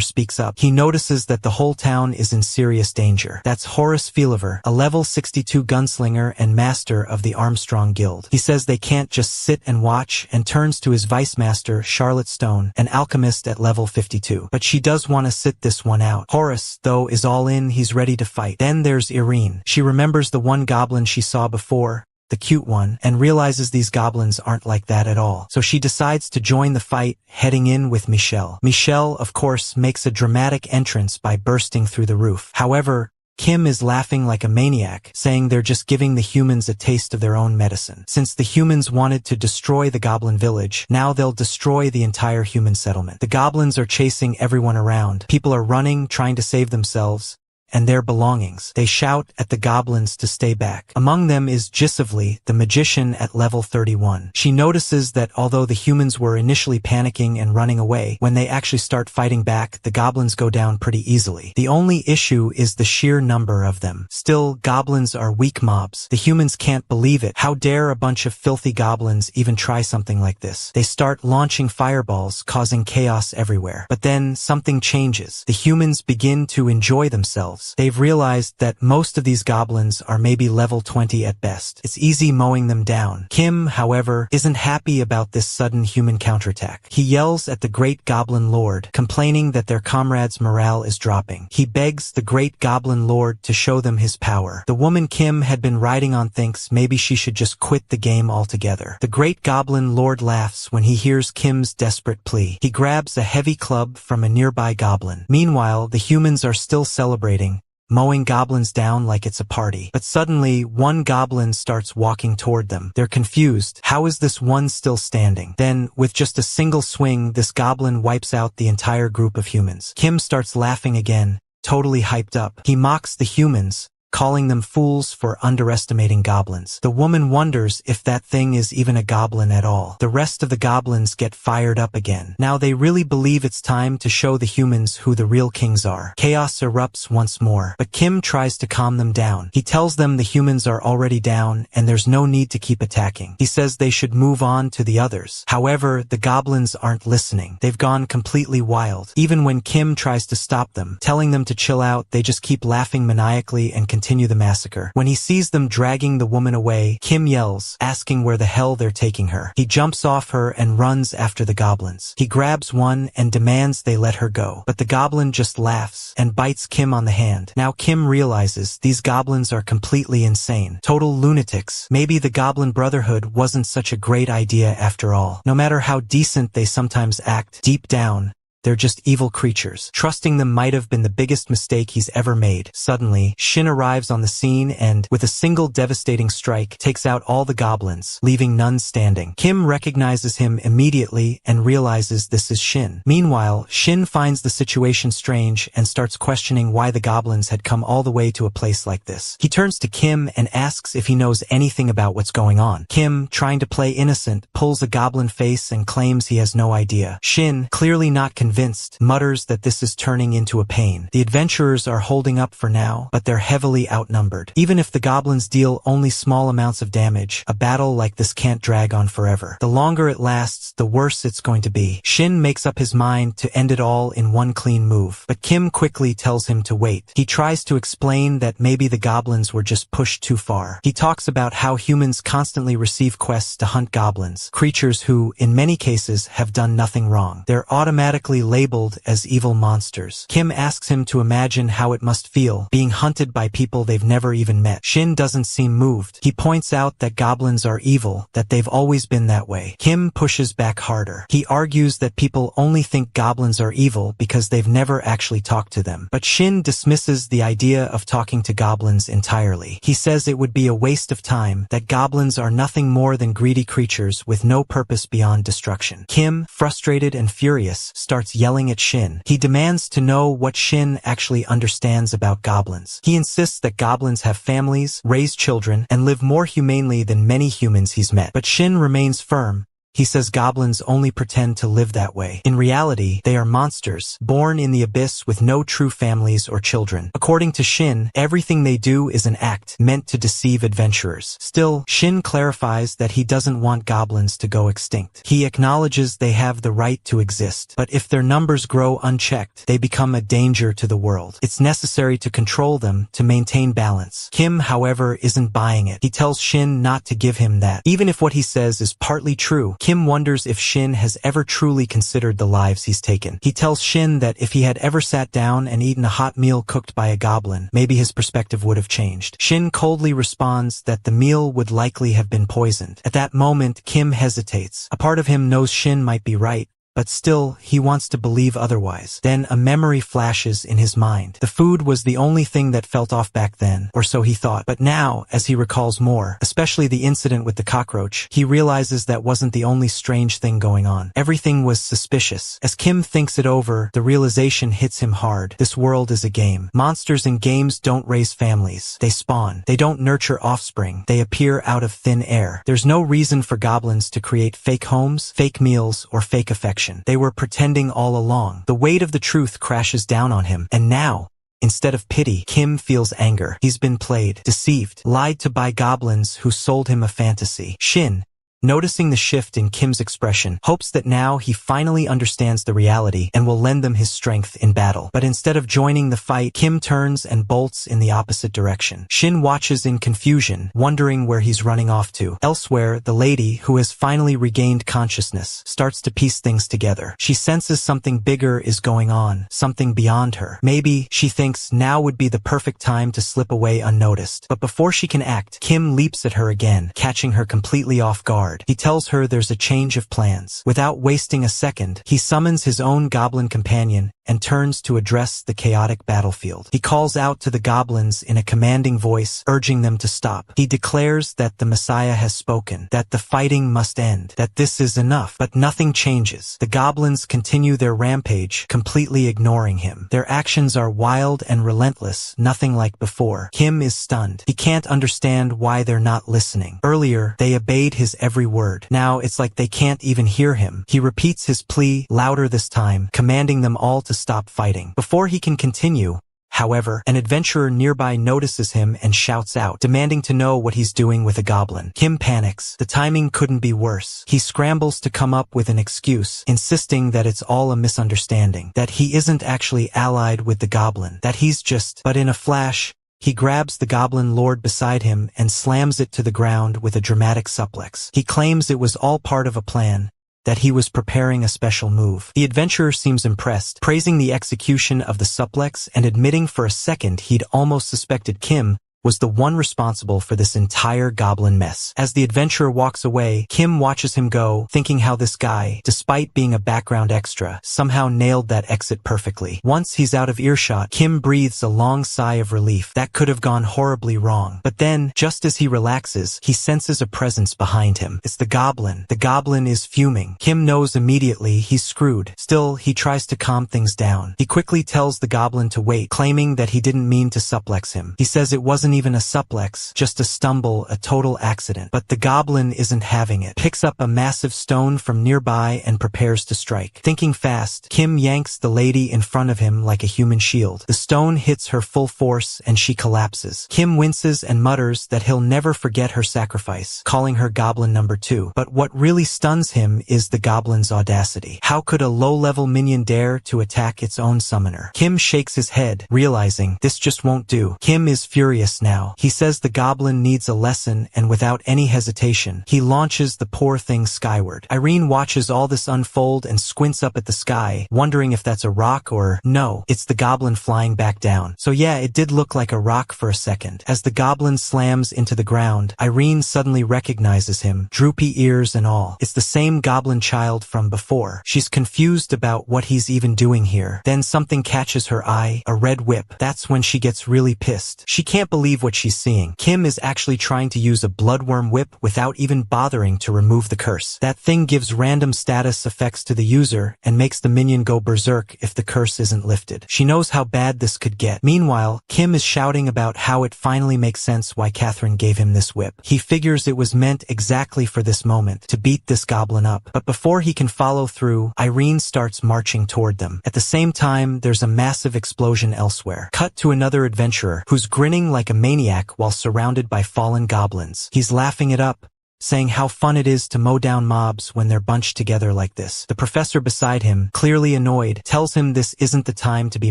Speaker 1: speaks up. He notices that the whole town is in serious danger. That's Horace Feeliver, a level 62 gunslinger and master of the Armstrong Guild. He says they can't just sit and watch and turns to his vice master, Charlotte Stone, an alchemist at level 52. But she does want to sit this one out. Horace, though, is all in. He's ready to fight. Then there's Irene. She remembers the one goblin she saw before, the cute one, and realizes these goblins aren't like that at all. So she decides to join the fight, heading in with Michelle. Michelle, of course, makes a dramatic entrance by bursting through the roof. However, Kim is laughing like a maniac, saying they're just giving the humans a taste of their own medicine. Since the humans wanted to destroy the goblin village, now they'll destroy the entire human settlement. The goblins are chasing everyone around. People are running, trying to save themselves and their belongings. They shout at the goblins to stay back. Among them is Gisivli, the magician at level 31. She notices that although the humans were initially panicking and running away, when they actually start fighting back, the goblins go down pretty easily. The only issue is the sheer number of them. Still, goblins are weak mobs. The humans can't believe it. How dare a bunch of filthy goblins even try something like this? They start launching fireballs, causing chaos everywhere. But then something changes. The humans begin to enjoy themselves. themselves. They've realized that most of these goblins are maybe level 20 at best. It's easy mowing them down. Kim, however, isn't happy about this sudden human counterattack. He yells at the Great Goblin Lord, complaining that their comrades' morale is dropping. He begs the Great Goblin Lord to show them his power. The woman Kim had been riding on thinks maybe she should just quit the game altogether. The Great Goblin Lord laughs when he hears Kim's desperate plea. He grabs a heavy club from a nearby goblin. Meanwhile, the humans are still celebrating, mowing goblins down like it's a party. But suddenly, one goblin starts walking toward them. They're confused. How is this one still standing? Then, with just a single swing, this goblin wipes out the entire group of humans. Kim starts laughing again, totally hyped up. He mocks the humans, calling them fools for underestimating goblins. The woman wonders if that thing is even a goblin at all. The rest of the goblins get fired up again. Now they really believe it's time to show the humans who the real kings are. Chaos erupts once more, but Kim tries to calm them down. He tells them the humans are already down and there's no need to keep attacking. He says they should move on to the others. However, the goblins aren't listening. They've gone completely wild. Even when Kim tries to stop them, telling them to chill out, they just keep laughing maniacally and continue the massacre. When he sees them dragging the woman away, Kim yells, asking where the hell they're taking her. He jumps off her and runs after the goblins. He grabs one and demands they let her go. But the goblin just laughs and bites Kim on the hand. Now Kim realizes these goblins are completely insane. Total lunatics. Maybe the Goblin Brotherhood wasn't such a great idea after all. No matter how decent they sometimes act, deep down, they're just evil creatures. Trusting them might have been the biggest mistake he's ever made. Suddenly, Shin arrives on the scene and, with a single devastating strike, takes out all the goblins, leaving none standing. Kim recognizes him immediately and realizes this is Shin. Meanwhile, Shin finds the situation strange and starts questioning why the goblins had come all the way to a place like this. He turns to Kim and asks if he knows anything about what's going on. Kim, trying to play innocent, pulls a goblin face and claims he has no idea. Shin, clearly not convinced, mutters that this is turning into a pain. The adventurers are holding up for now, but they're heavily outnumbered. Even if the goblins deal only small amounts of damage, a battle like this can't drag on forever. The longer it lasts, the worse it's going to be. Shin makes up his mind to end it all in one clean move, but Kim quickly tells him to wait. He tries to explain that maybe the goblins were just pushed too far. He talks about how humans constantly receive quests to hunt goblins, creatures who, in many cases, have done nothing wrong. They're automatically labeled as evil monsters. Kim asks him to imagine how it must feel, being hunted by people they've never even met. Shin doesn't seem moved. He points out that goblins are evil, that they've always been that way. Kim pushes back harder. He argues that people only think goblins are evil because they've never actually talked to them. But Shin dismisses the idea of talking to goblins entirely. He says it would be a waste of time, that goblins are nothing more than greedy creatures with no purpose beyond destruction. Kim, frustrated and furious, starts yelling at Shin. He demands to know what Shin actually understands about goblins. He insists that goblins have families, raise children, and live more humanely than many humans he's met. But Shin remains firm. He says goblins only pretend to live that way. In reality, they are monsters, born in the abyss with no true families or children. According to Shin, everything they do is an act meant to deceive adventurers. Still, Shin clarifies that he doesn't want goblins to go extinct. He acknowledges they have the right to exist, but if their numbers grow unchecked, they become a danger to the world. It's necessary to control them to maintain balance. Kim, however, isn't buying it. He tells Shin not to give him that. Even if what he says is partly true, Kim wonders if Shin has ever truly considered the lives he's taken. He tells Shin that if he had ever sat down and eaten a hot meal cooked by a goblin, maybe his perspective would have changed. Shin coldly responds that the meal would likely have been poisoned. At that moment, Kim hesitates. A part of him knows Shin might be right, but still, he wants to believe otherwise. Then a memory flashes in his mind. The food was the only thing that felt off back then, or so he thought. But now, as he recalls more, especially the incident with the cockroach, he realizes that wasn't the only strange thing going on. Everything was suspicious. As Kim thinks it over, the realization hits him hard. This world is a game. Monsters in games don't raise families. They spawn. They don't nurture offspring. They appear out of thin air. There's no reason for goblins to create fake homes, fake meals, or fake affection. They were pretending all along. The weight of the truth crashes down on him, and now, instead of pity, Kim feels anger. He's been played, deceived, lied to by goblins who sold him a fantasy. Shin, noticing the shift in Kim's expression, hopes that now he finally understands the reality and will lend them his strength in battle. But instead of joining the fight, Kim turns and bolts in the opposite direction. Shin watches in confusion, wondering where he's running off to. Elsewhere, the lady, who has finally regained consciousness, starts to piece things together. She senses something bigger is going on, something beyond her. Maybe, she thinks, now would be the perfect time to slip away unnoticed. But before she can act, Kim leaps at her again, catching her completely off guard. He tells her there's a change of plans. Without wasting a second, he summons his own goblin companion and turns to address the chaotic battlefield. He calls out to the goblins in a commanding voice, urging them to stop. He declares that the Messiah has spoken, that the fighting must end, that this is enough. But nothing changes. The goblins continue their rampage, completely ignoring him. Their actions are wild and relentless, nothing like before. Kim is stunned. He can't understand why they're not listening. Earlier, they obeyed his every word. Now it's like they can't even hear him. He repeats his plea, louder this time, commanding them all to stop fighting. Before he can continue, however, an adventurer nearby notices him and shouts out, demanding to know what he's doing with a goblin. Kim panics. The timing couldn't be worse. He scrambles to come up with an excuse, insisting that it's all a misunderstanding, that he isn't actually allied with the goblin, that he's just... But in a flash, he grabs the goblin lord beside him and slams it to the ground with a dramatic suplex. He claims it was all part of a plan, that he was preparing a special move. The adventurer seems impressed, praising the execution of the suplex and admitting for a second he'd almost suspected Kim was the one responsible for this entire goblin mess. As the adventurer walks away, Kim watches him go, thinking how this guy, despite being a background extra, somehow nailed that exit perfectly. Once he's out of earshot, Kim breathes a long sigh of relief. That could have gone horribly wrong. But then, just as he relaxes, he senses a presence behind him. It's the goblin. The goblin is fuming. Kim knows immediately he's screwed. Still, he tries to calm things down. He quickly tells the goblin to wait, claiming that he didn't mean to suplex him. He says it wasn't even a suplex, just a stumble, a total accident. But the goblin isn't having it. Picks up a massive stone from nearby and prepares to strike. Thinking fast, Kim yanks the lady in front of him like a human shield. The stone hits her full force and she collapses. Kim winces and mutters that he'll never forget her sacrifice, calling her goblin number 2. But what really stuns him is the goblin's audacity. How could a low-level minion dare to attack its own summoner? Kim shakes his head, realizing this just won't do. Kim is furious now. He says the goblin needs a lesson, and without any hesitation, he launches the poor thing skyward. Irene watches all this unfold and squints up at the sky, wondering if that's a rock or... No, it's the goblin flying back down. So yeah, it did look like a rock for a second. As the goblin slams into the ground, Irene suddenly recognizes him, droopy ears and all. It's the same goblin child from before. She's confused about what he's even doing here. Then something catches her eye, a red whip. That's when she gets really pissed. She can't believe what she's seeing. Kim is actually trying to use a bloodworm whip without even bothering to remove the curse. That thing gives random status effects to the user and makes the minion go berserk if the curse isn't lifted. She knows how bad this could get. Meanwhile, Kim is shouting about how it finally makes sense why Catherine gave him this whip. He figures it was meant exactly for this moment, to beat this goblin up. But before he can follow through, Irene starts marching toward them. At the same time, there's a massive explosion elsewhere. Cut to another adventurer who's grinning like a maniac while surrounded by fallen goblins. He's laughing it up, saying how fun it is to mow down mobs when they're bunched together like this. The professor beside him, clearly annoyed, tells him this isn't the time to be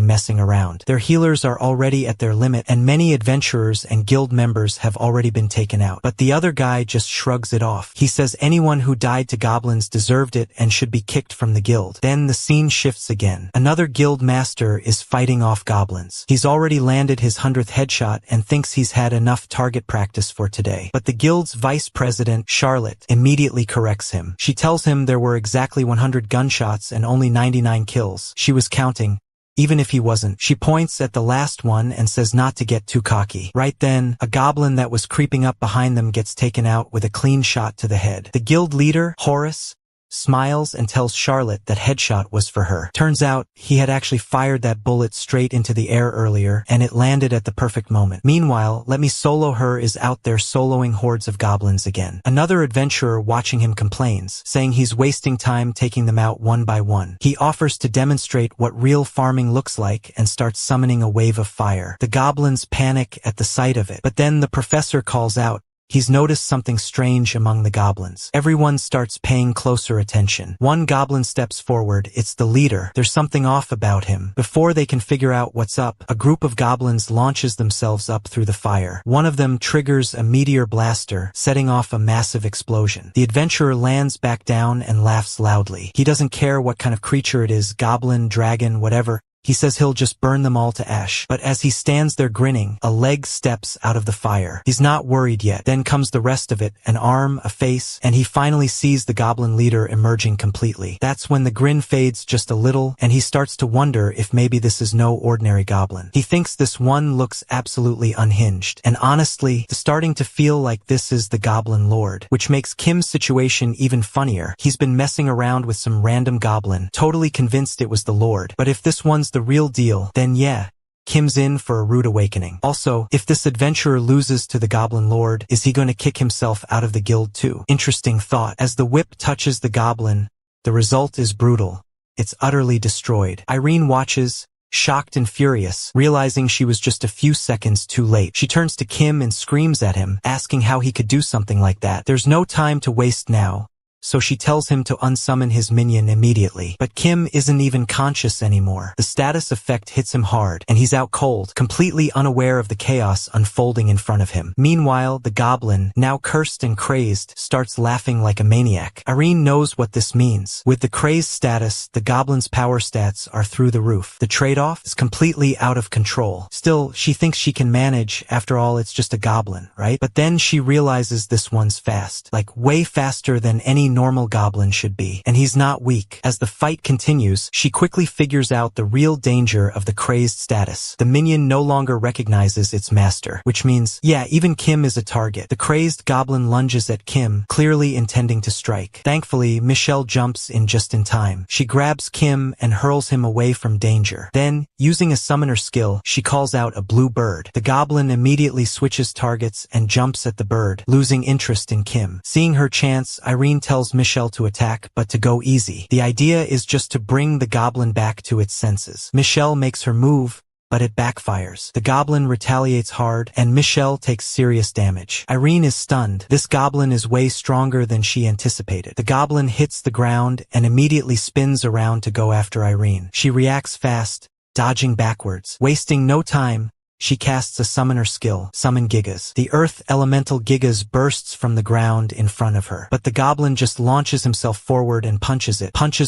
Speaker 1: messing around. Their healers are already at their limit, and many adventurers and guild members have already been taken out. But the other guy just shrugs it off. He says anyone who died to goblins deserved it and should be kicked from the guild. Then the scene shifts again. Another guild master is fighting off goblins. He's already landed his 100th headshot and thinks he's had enough target practice for today. But the guild's vice president, Charlotte, immediately corrects him. She tells him there were exactly 100 gunshots and only 99 kills. She was counting, even if he wasn't. She points at the last one and says not to get too cocky. Right then, a goblin that was creeping up behind them gets taken out with a clean shot to the head. The guild leader, Horace, smiles and tells Charlotte that headshot was for her. Turns out, he had actually fired that bullet straight into the air earlier, and it landed at the perfect moment. Meanwhile, Let Me Solo Her is out there soloing hordes of goblins again. Another adventurer watching him complains, saying he's wasting time taking them out one by one. He offers to demonstrate what real farming looks like and starts summoning a wave of fire. The goblins panic at the sight of it, but then the professor calls out, he's noticed something strange among the goblins. Everyone starts paying closer attention. One goblin steps forward. It's the leader. There's something off about him. Before they can figure out what's up, a group of goblins launches themselves up through the fire. One of them triggers a meteor blaster, setting off a massive explosion. The adventurer lands back down and laughs loudly. He doesn't care what kind of creature it is, goblin, dragon, whatever. He says he'll just burn them all to ash. But as he stands there grinning, a leg steps out of the fire. He's not worried yet. Then comes the rest of it, an arm, a face, and he finally sees the goblin leader emerging completely. That's when the grin fades just a little, and he starts to wonder if maybe this is no ordinary goblin. He thinks this one looks absolutely unhinged. And honestly, starting to feel like this is the Goblin Lord, which makes Kim's situation even funnier. He's been messing around with some random goblin, totally convinced it was the Lord. But if this one's the real deal, then yeah, Kim's in for a rude awakening. Also, if this adventurer loses to the Goblin Lord, is he going to kick himself out of the guild too? Interesting thought. As the whip touches the goblin, the result is brutal. It's utterly destroyed. Irene watches, shocked and furious, realizing she was just a few seconds too late. She turns to Kim and screams at him, asking how he could do something like that. There's no time to waste now, so she tells him to unsummon his minion immediately. But Kim isn't even conscious anymore. The status effect hits him hard, and he's out cold, completely unaware of the chaos unfolding in front of him. Meanwhile, the goblin, now cursed and crazed, starts laughing like a maniac. Irene knows what this means. With the crazed status, the goblin's power stats are through the roof. The trade-off is completely out of control. Still, she thinks she can manage. After all, it's just a goblin, right? But then she realizes this one's fast. Like, way faster than any normal goblin should be. And he's not weak. As the fight continues, she quickly figures out the real danger of the crazed status. The minion no longer recognizes its master, which means, yeah, even Kim is a target. The crazed goblin lunges at Kim, clearly intending to strike. Thankfully, Michelle jumps in just in time. She grabs Kim and hurls him away from danger. Then, using a summoner skill, she calls out a blue bird. The goblin immediately switches targets and jumps at the bird, losing interest in Kim. Seeing her chance, Irene tells Michelle to attack, but to go easy. The idea is just to bring the goblin back to its senses. Michelle makes her move, but it backfires. The goblin retaliates hard, and Michelle takes serious damage. Irene is stunned. This goblin is way stronger than she anticipated. The goblin hits the ground and immediately spins around to go after Irene. She reacts fast, dodging backwards. Wasting no time, she casts a summoner skill, Summon Gigas. The earth elemental Gigas bursts from the ground in front of her. But the goblin just launches himself forward and punches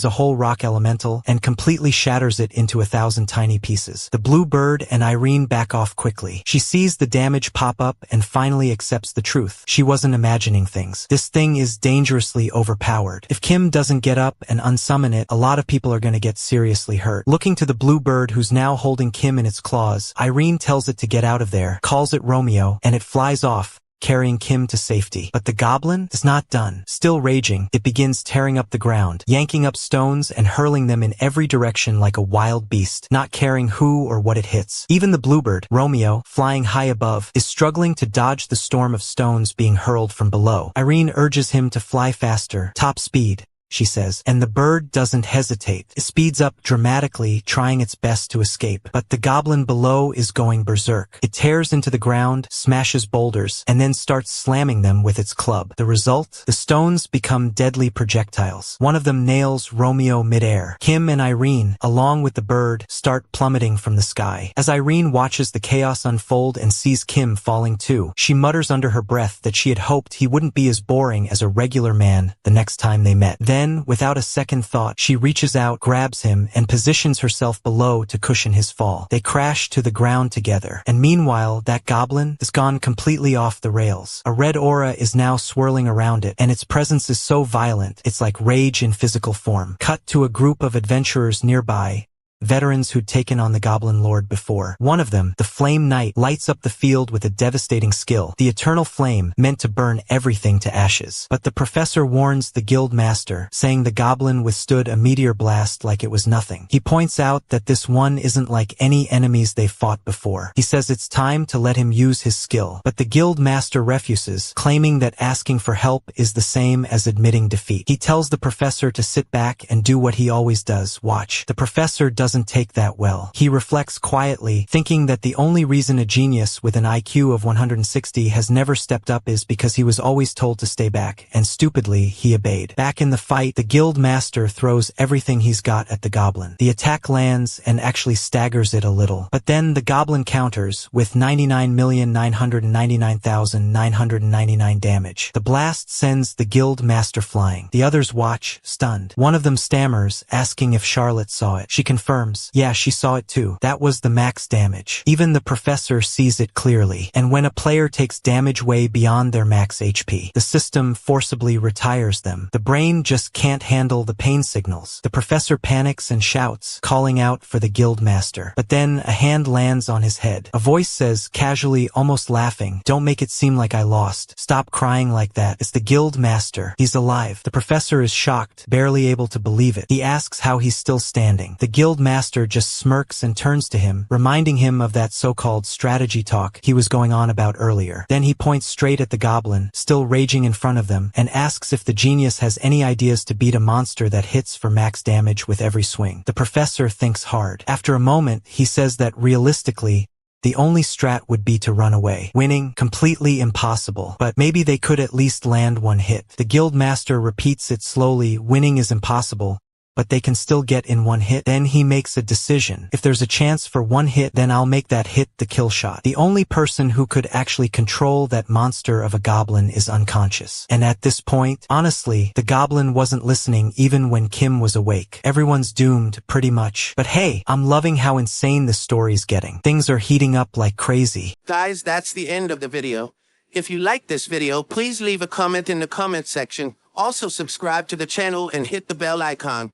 Speaker 1: a whole rock elemental, and completely shatters it into 1,000 tiny pieces. The blue bird and Irene back off quickly. She sees the damage pop up and finally accepts the truth. She wasn't imagining things. This thing is dangerously overpowered. If Kim doesn't get up and unsummon it, a lot of people are going to get seriously hurt. Looking to the blue bird who's now holding Kim in its claws, Irene tells it to get out of there, calls it Romeo, and it flies off, carrying Kim to safety. But the goblin is not done. Still raging, it begins tearing up the ground, yanking up stones and hurling them in every direction like a wild beast, not caring who or what it hits. Even the bluebird, Romeo, flying high above, is struggling to dodge the storm of stones being hurled from below. Irene urges him to fly faster, top speed, she says, and the bird doesn't hesitate. It speeds up dramatically, trying its best to escape. But the goblin below is going berserk. It tears into the ground, smashes boulders, and then starts slamming them with its club. The result? The stones become deadly projectiles. One of them nails Romeo midair. Kim and Irene, along with the bird, start plummeting from the sky. As Irene watches the chaos unfold and sees Kim falling too, she mutters under her breath that she had hoped he wouldn't be as boring as a regular man the next time they met. Then, without a second thought, she reaches out, grabs him, and positions herself below to cushion his fall. They crash to the ground together, and meanwhile, that goblin has gone completely off the rails. A red aura is now swirling around it, and its presence is so violent, it's like rage in physical form. Cut to a group of adventurers nearby, veterans who'd taken on the Goblin Lord before. One of them, the Flame Knight, lights up the field with a devastating skill, the Eternal Flame, meant to burn everything to ashes. But the professor warns the guild master, saying the goblin withstood a meteor blast like it was nothing. He points out that this one isn't like any enemies they've fought before. He says it's time to let him use his skill. But the guild master refuses, claiming that asking for help is the same as admitting defeat. He tells the professor to sit back and do what he always does, watch. The professor doesn't doesn't take that well. He reflects quietly, thinking that the only reason a genius with an IQ of 160 has never stepped up is because he was always told to stay back, and stupidly, he obeyed. Back in the fight, the guild master throws everything he's got at the goblin. The attack lands and actually staggers it a little, but then the goblin counters with 99,999,999 damage. The blast sends the guild master flying. The others watch, stunned. One of them stammers, asking if Charlotte saw it. She confirms, yeah, she saw it too. That was the max damage. Even the professor sees it clearly, and when a player takes damage way beyond their max HP, the system forcibly retires them. The brain just can't handle the pain signals. The professor panics and shouts, calling out for the guild master. But then a hand lands on his head. A voice says, casually, almost laughing, "Don't make it seem like I lost. Stop crying like that. It's the guild master. He's alive." The professor is shocked, barely able to believe it. He asks how he's still standing. The guild master just smirks and turns to him, reminding him of that so-called strategy talk he was going on about earlier. Then he points straight at the goblin, still raging in front of them, and asks if the genius has any ideas to beat a monster that hits for max damage with every swing. The professor thinks hard. After a moment, he says that realistically, the only strat would be to run away. Winning, completely impossible, but maybe they could at least land one hit. The guild master repeats it slowly, winning is impossible, but they can still get in one hit. Then he makes a decision. If there's a chance for one hit, then I'll make that hit the kill shot. The only person who could actually control that monster of a goblin is unconscious. And at this point, honestly, the goblin wasn't listening even when Kim was awake. Everyone's doomed, pretty much. But hey, I'm loving how insane this story's getting. Things are heating up like crazy.
Speaker 2: Guys, that's the end of the video. If you like this video, please leave a comment in the comment section. Also subscribe to the channel and hit the bell icon.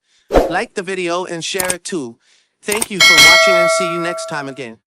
Speaker 2: Like the video and share it too. Thank you for watching and see you next time again.